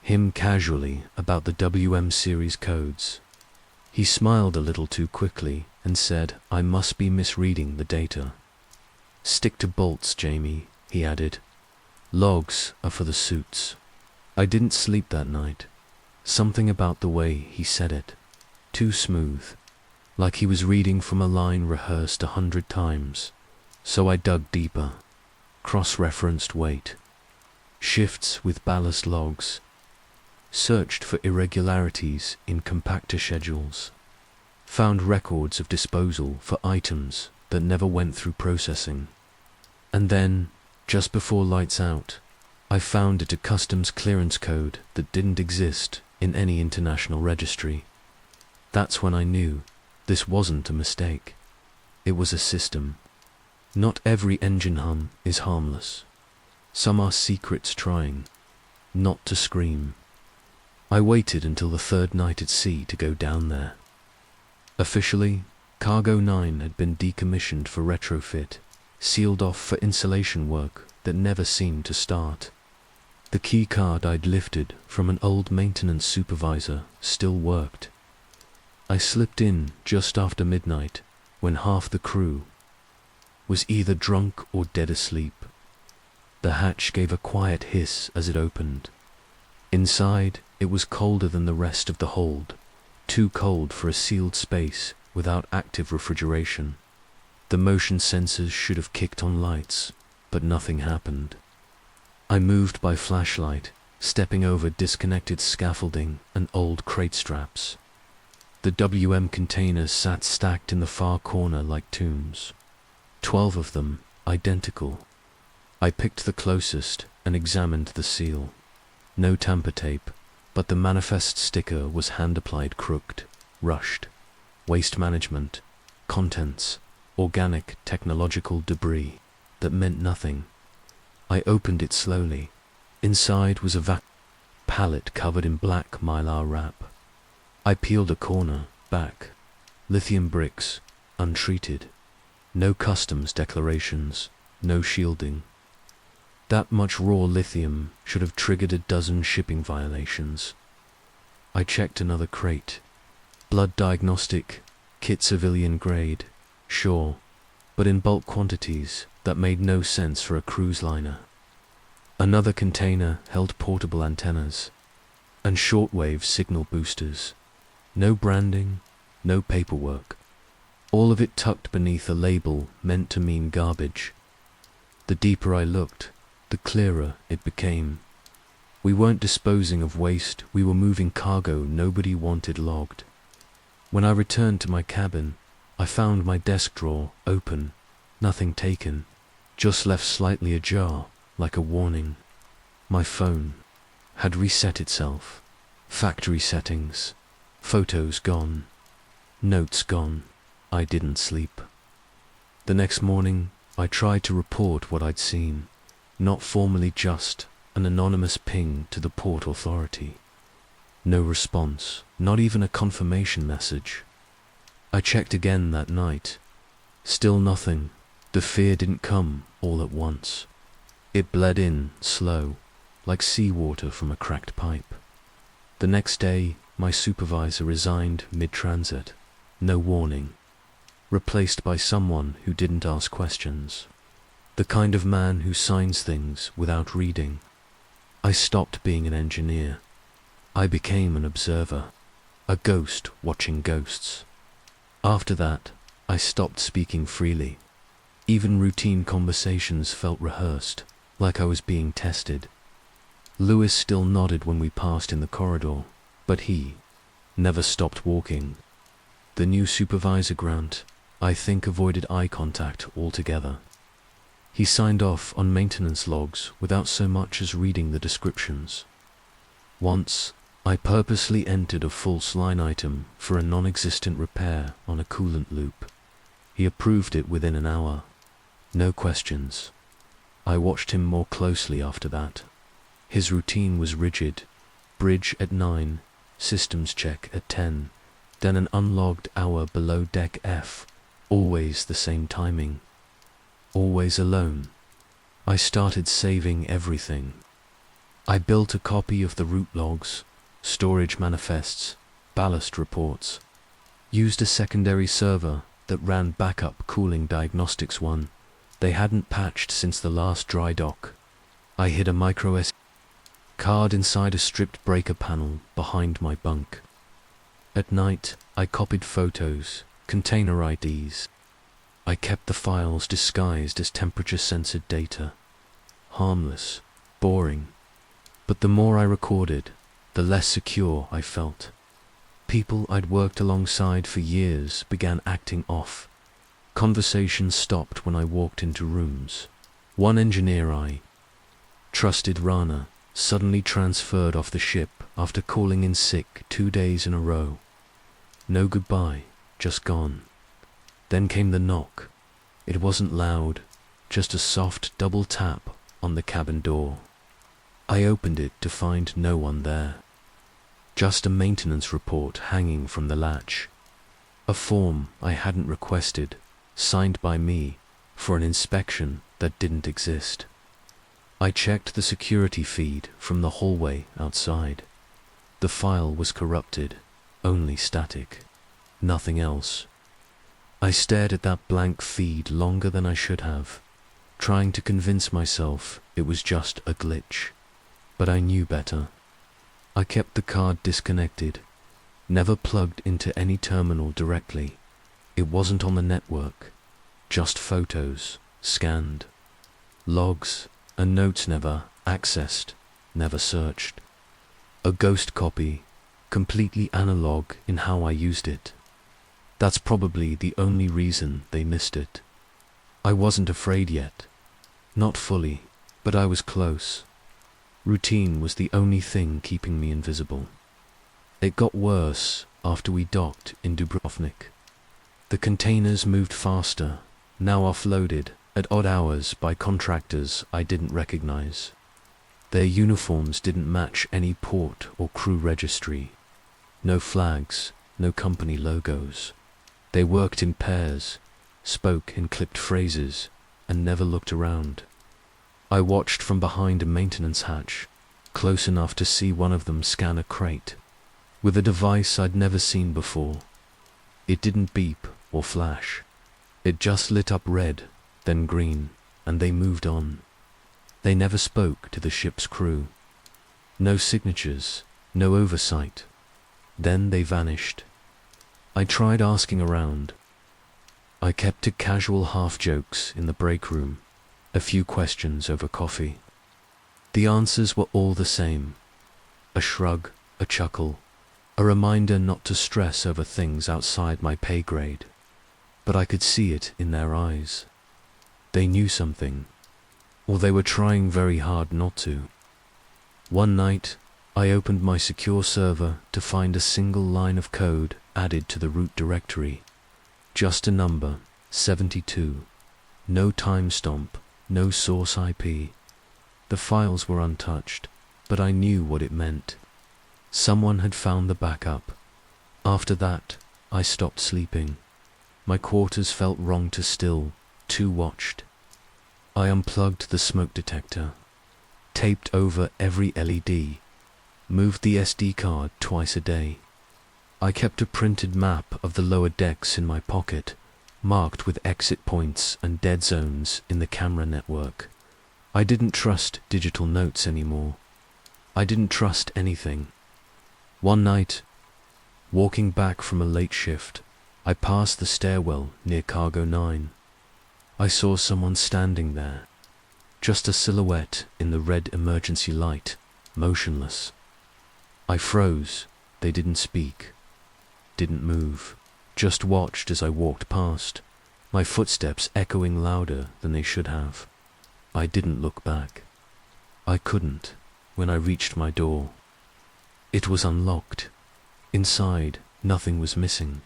him casually about the WM series codes. He smiled a little too quickly and said I must be misreading the data. Stick to bolts, Jamie, he added. Logs are for the suits. I didn't sleep that night. Something about the way he said it. Too smooth. Like he was reading from a line rehearsed 100 times. So I dug deeper. Cross-referenced weight. Shifts with ballast logs. Searched for irregularities in compactor schedules. Found records of disposal for items that never went through processing. And then, just before lights out, I found it a customs clearance code that didn't exist in any international registry. That's when I knew this wasn't a mistake. It was a system. Not every engine hum is harmless. Some are secrets trying not to scream. I waited until the 3rd night at sea to go down there. Officially, Cargo 9 had been decommissioned for retrofit, sealed off for insulation work that never seemed to start. The key card I'd lifted from an old maintenance supervisor still worked. I slipped in just after midnight, when half the crew was either drunk or dead asleep. The hatch gave a quiet hiss as it opened. Inside, it was colder than the rest of the hold, too cold for a sealed space without active refrigeration. The motion sensors should have kicked on lights, but nothing happened. I moved by flashlight, stepping over disconnected scaffolding and old crate straps. The WM containers sat stacked in the far corner like tombs. 12 of them, identical. I picked the closest and examined the seal. No tamper tape, but the manifest sticker was hand-applied, crooked, rushed. Waste management, contents, organic technological debris that meant nothing. I opened it slowly. Inside was a pallet covered in black mylar wrap. I peeled a corner back. Lithium bricks, untreated. No customs declarations, no shielding. That much raw lithium should have triggered a dozen shipping violations. I checked another crate. Blood diagnostic, kit civilian grade, sure, but in bulk quantities that made no sense for a cruise liner. Another container held portable antennas and shortwave signal boosters. No branding, no paperwork. All of it tucked beneath a label meant to mean garbage, The deeper I looked, the clearer it became. We weren't disposing of waste, we were moving cargo nobody wanted logged. When I returned to my cabin, I found my desk drawer open, nothing taken, just left slightly ajar, like a warning. My phone had reset itself. Factory settings. Photos gone. Notes gone. I didn't sleep. The next morning, I tried to report what I'd seen, not formally, just an anonymous ping to the port authority. No response, not even a confirmation message. I checked again that night. Still nothing. The fear didn't come all at once. It bled in, slow, like seawater from a cracked pipe. The next day, my supervisor resigned mid-transit. No warning. Replaced by someone who didn't ask questions. The kind of man who signs things without reading. I stopped being an engineer. I became an observer. A ghost watching ghosts. After that, I stopped speaking freely. Even routine conversations felt rehearsed, like I was being tested. Lewis still nodded when we passed in the corridor, but he never stopped walking. The new supervisor, Grant, I think, avoided eye contact altogether. He signed off on maintenance logs without so much as reading the descriptions. Once, I purposely entered a false line item for a non-existent repair on a coolant loop. He approved it within an hour. No questions. I watched him more closely after that. His routine was rigid. Bridge at 9, systems check at 10, then an unlogged hour below deck F. Always the same timing. Always alone. I started saving everything. I built a copy of the route logs, storage manifests, ballast reports. Used a secondary server that ran backup cooling diagnostics one. They hadn't patched since the last dry dock. I hid a micro SD card inside a stripped breaker panel behind my bunk. At night, I copied photos, container IDs. I kept the files disguised as temperature-censored data. Harmless, boring. But the more I recorded, the less secure I felt. People I'd worked alongside for years began acting off. Conversations stopped when I walked into rooms. One engineer I trusted, Rana, suddenly transferred off the ship after calling in sick 2 days in a row. No goodbye, just gone. Then came the knock. It wasn't loud, just a soft double tap on the cabin door. I opened it to find no one there. Just a maintenance report hanging from the latch. A form I hadn't requested, signed by me, for an inspection that didn't exist. I checked the security feed from the hallway outside. The file was corrupted, only static, nothing else. I stared at that blank feed longer than I should have, trying to convince myself it was just a glitch. But I knew better. I kept the card disconnected, never plugged into any terminal directly. It wasn't on the network, just photos, scanned. Logs and notes never accessed, never searched. A ghost copy, completely analog in how I used it. That's probably the only reason they missed it. I wasn't afraid yet. Not fully, but I was close. Routine was the only thing keeping me invisible. It got worse after we docked in Dubrovnik. The containers moved faster, now offloaded at odd hours by contractors I didn't recognize. Their uniforms didn't match any port or crew registry. No flags, no company logos. They worked in pairs, spoke in clipped phrases, and never looked around. I watched from behind a maintenance hatch, close enough to see one of them scan a crate, with a device I'd never seen before. It didn't beep or flash. It just lit up red, then green, and they moved on. They never spoke to the ship's crew. No signatures, no oversight. Then they vanished. I tried asking around. I kept to casual half-jokes in the break room. a few questions over coffee. The answers were all the same. A shrug, a chuckle, a reminder not to stress over things outside my pay grade. But I could see it in their eyes. They knew something, or they were trying very hard not to. One night, I opened my secure server to find a single line of code added to the root directory. Just a number, 72. No timestamp, no source IP. The files were untouched, but I knew what it meant. Someone had found the backup. After that, I stopped sleeping. My quarters felt wrong to still, too watched. I unplugged the smoke detector, taped over every LED, moved the SD card twice a day. I kept a printed map of the lower decks in my pocket, marked with exit points and dead zones in the camera network. I didn't trust digital notes anymore. I didn't trust anything. One night, walking back from a late shift, I passed the stairwell near Cargo 9. I saw someone standing there, just a silhouette in the red emergency light, motionless. I froze. They didn't speak, didn't move, just watched as I walked past, my footsteps echoing louder than they should have. I didn't look back. I couldn't when I reached my door. It was unlocked. Inside, nothing was missing.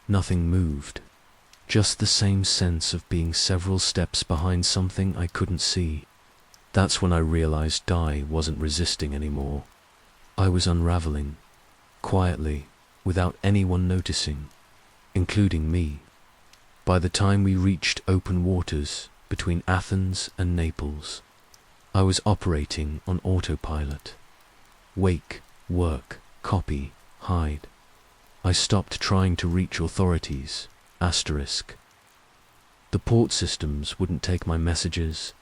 Nothing moved. Just the same sense of being several steps behind something I couldn't see. That's when I realized Di wasn't resisting anymore. I was unraveling, quietly, without anyone noticing, including me. By the time we reached open waters between Athens and Naples, I was operating on autopilot. Wake, work, copy, hide. I stopped trying to reach authorities. Asterisk. The port systems wouldn't take my messages,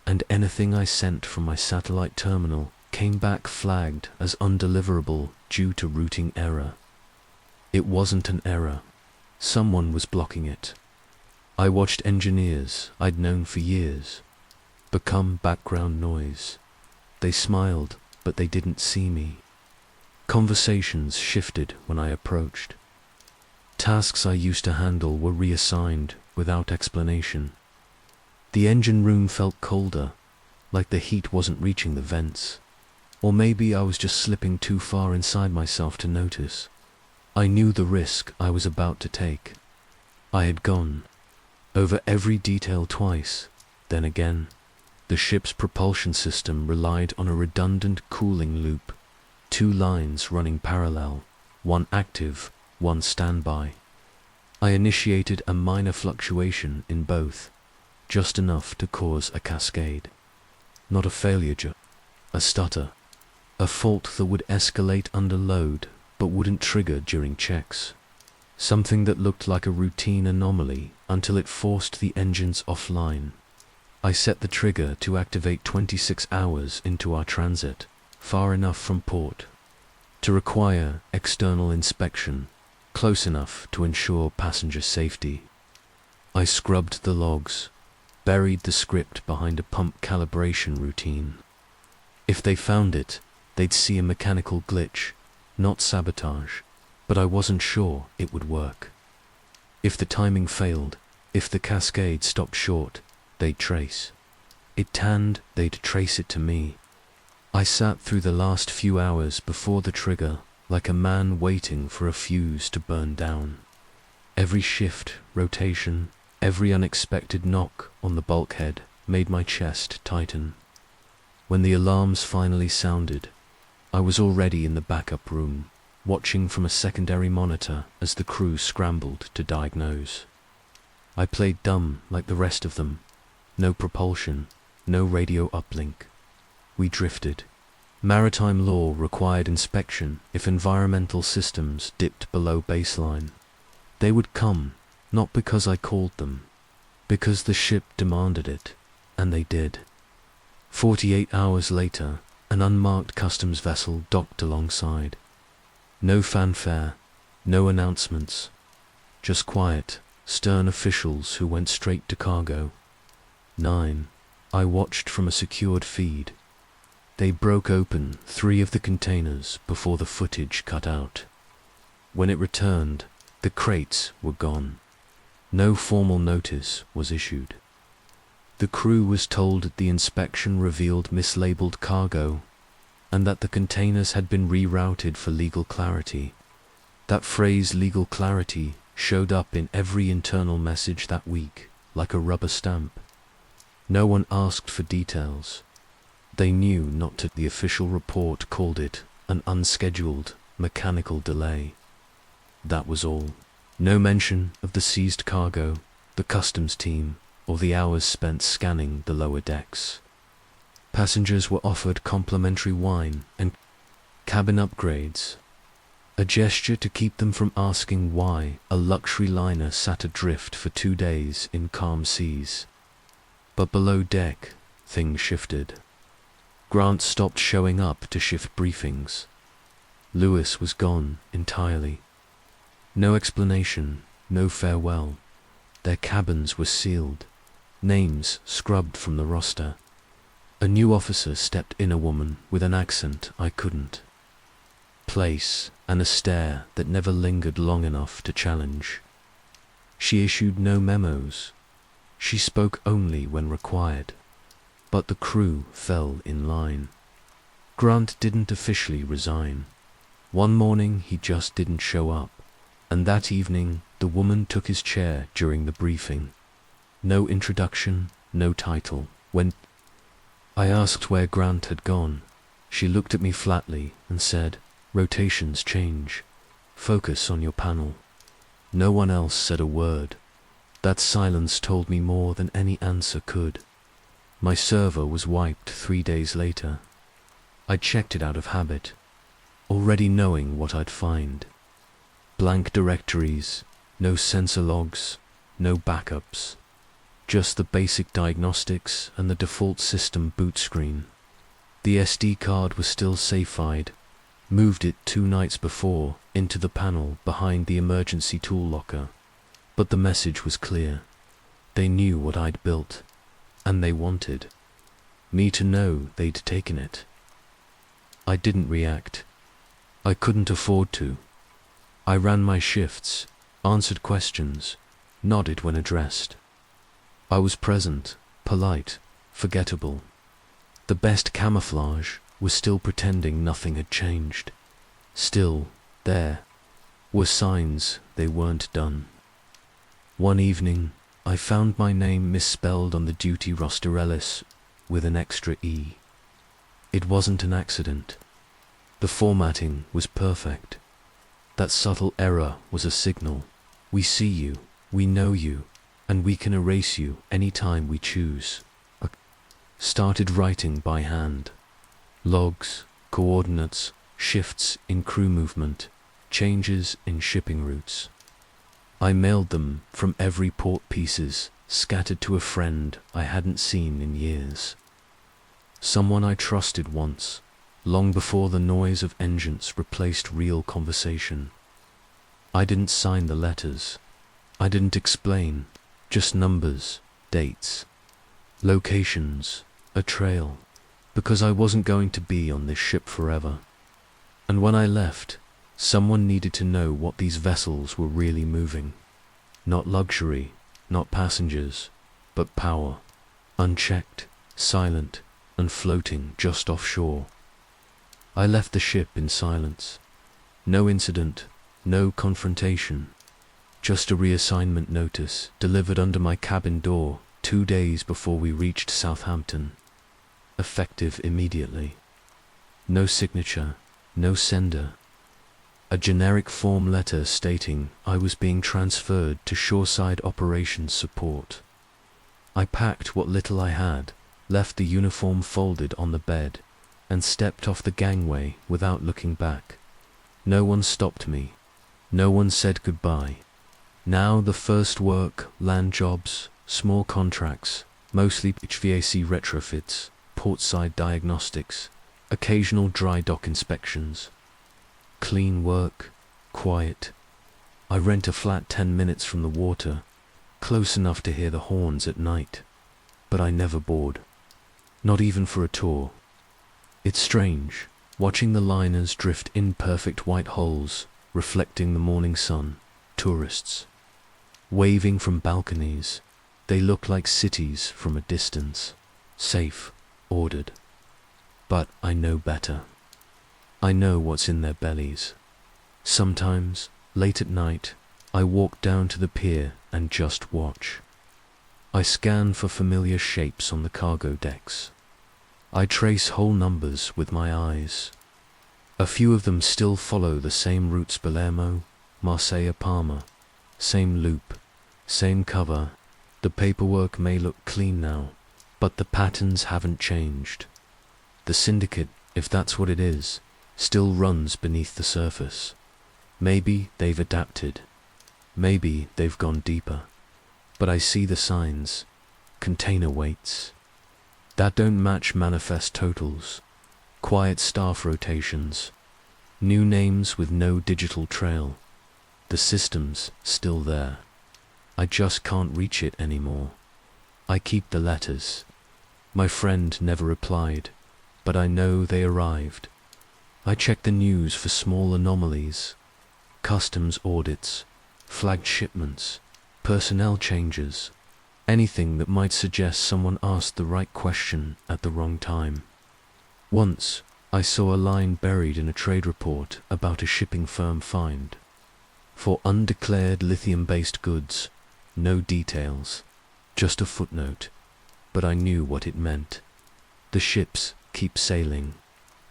and anything I sent from my satellite terminal came back flagged as undeliverable due to routing error. It wasn't an error. Someone was blocking it. I watched engineers I'd known for years become background noise. They smiled, but they didn't see me. Conversations shifted when I approached. Tasks I used to handle were reassigned without explanation. The engine room felt colder, like the heat wasn't reaching the vents. Or maybe I was just slipping too far inside myself to notice. I knew the risk I was about to take. I had gone over every detail twice. Then again, the ship's propulsion system relied on a redundant cooling loop, 2 lines running parallel, one active, one standby. I initiated a minor fluctuation in both, just enough to cause a cascade. Not a failure, a stutter, a fault that would escalate under load but wouldn't trigger during checks. Something that looked like a routine anomaly until it forced the engines offline. I set the trigger to activate 26 hours into our transit, far enough from port to require external inspection, close enough to ensure passenger safety. I scrubbed the logs, buried the script behind a pump calibration routine. If they found it, they'd see a mechanical glitch, not sabotage, but I wasn't sure it would work. If the timing failed, if the cascade stopped short, they'd trace. It tanned, they'd trace it to me. I sat through the last few hours before the trigger, like a man waiting for a fuse to burn down. Every shift, rotation, every unexpected knock on the bulkhead made my chest tighten. When the alarms finally sounded, I was already in the backup room, watching from a secondary monitor as the crew scrambled to diagnose. I played dumb like the rest of them. No propulsion, no radio uplink. We drifted. Maritime law required inspection if environmental systems dipped below baseline. They would come, not because I called them, because the ship demanded it, and they did. 48 hours later, an unmarked customs vessel docked alongside. No fanfare, no announcements, just quiet, stern officials who went straight to cargo. 9. I watched from a secured feed. They broke open 3 of the containers before the footage cut out. When it returned, the crates were gone. No formal notice was issued. The crew was told that the inspection revealed mislabeled cargo and that the containers had been rerouted for legal clarity. That phrase, legal clarity, showed up in every internal message that week, like a rubber stamp. No one asked for details. They knew not to. The official report called it an unscheduled mechanical delay. That was all. No mention of the seized cargo, the customs team, or the hours spent scanning the lower decks. Passengers were offered complimentary wine and cabin upgrades, a gesture to keep them from asking why a luxury liner sat adrift for 2 days in calm seas. But below deck, things shifted. Grant stopped showing up to shift briefings. Lewis was gone entirely. No explanation, no farewell. Their cabins were sealed, names scrubbed from the roster. A new officer stepped in, a woman with an accent I couldn't place and a stare that never lingered long enough to challenge. She issued no memos. She spoke only when required. But the crew fell in line. Grant didn't officially resign. One morning he just didn't show up, and that evening the woman took his chair during the briefing. No introduction, no title. When I asked where Grant had gone, she looked at me flatly and said, "Rotations change. Focus on your panel." No one else said a word. That silence told me more than any answer could. My server was wiped 3 days later. I checked it out of habit, already knowing what I'd find. Blank directories, no sensor logs, no backups. Just the basic diagnostics and the default system boot screen. The SD card was still safe-fied. Moved it 2 nights before into the panel behind the emergency tool locker. But the message was clear. They knew what I'd built, and they wanted me to know they'd taken it. I didn't react. I couldn't afford to. I ran my shifts, answered questions, nodded when addressed. I was present, polite, forgettable. The best camouflage was still pretending nothing had changed. Still, there were signs they weren't done. One evening, I found my name misspelled on the duty roster, Ellis, with an extra E. It wasn't an accident. The formatting was perfect. That subtle error was a signal. We see you, we know you, and we can erase you any time we choose. I started writing by hand. Logs, coordinates, shifts in crew movement, changes in shipping routes. I mailed them from every port, pieces scattered to a friend I hadn't seen in years. Someone I trusted once, long before the noise of engines replaced real conversation. I didn't sign the letters. I didn't explain, just numbers, dates, locations, a trail, because I wasn't going to be on this ship forever. And when I left, someone needed to know what these vessels were really moving. Not luxury, not passengers, but power. Unchecked, silent, and floating just offshore. I left the ship in silence. No incident, no confrontation. Just a reassignment notice delivered under my cabin door 2 days before we reached Southampton. Effective immediately. No signature, no sender. A generic form letter stating I was being transferred to shoreside operations support. I packed what little I had, left the uniform folded on the bed, and stepped off the gangway without looking back. No one stopped me. No one said goodbye. Now the first work, land jobs, small contracts, mostly HVAC retrofits, portside diagnostics, occasional dry dock inspections. Clean work, quiet. I rent a flat 10 minutes from the water, close enough to hear the horns at night. But I never bored. not even for a tour. It's strange, watching the liners drift in perfect white holes, reflecting the morning sun. Tourists, waving from balconies, they look like cities from a distance. Safe, ordered. But I know better. I know what's in their bellies. Sometimes, late at night, I walk down to the pier and just watch. I scan for familiar shapes on the cargo decks. I trace whole numbers with my eyes. A few of them still follow the same routes: Palermo, Marseille, Palma. Same loop, same cover. The paperwork may look clean now, but the patterns haven't changed. The syndicate, if that's what it is, still runs beneath the surface. Maybe they've adapted. Maybe they've gone deeper. But I see the signs. Container weights that don't match manifest totals. Quiet staff rotations. New names with no digital trail. The system's still there. I just can't reach it anymore. I keep the letters. My friend never replied, but I know they arrived. I check the news for small anomalies. Customs audits, flagged shipments, personnel changes. Anything that might suggest someone asked the right question at the wrong time. Once, I saw a line buried in a trade report about a shipping firm find. For undeclared lithium-based goods, no details, just a footnote. But I knew what it meant. The ships keep sailing.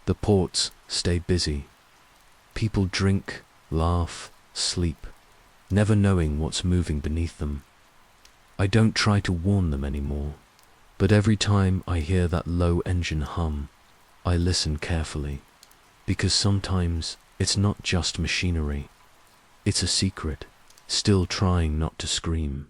The ports stay busy. People drink, laugh, sleep, never knowing what's moving beneath them. I don't try to warn them anymore, but every time I hear that low engine hum, I listen carefully, because sometimes it's not just machinery. It's a secret, still trying not to scream.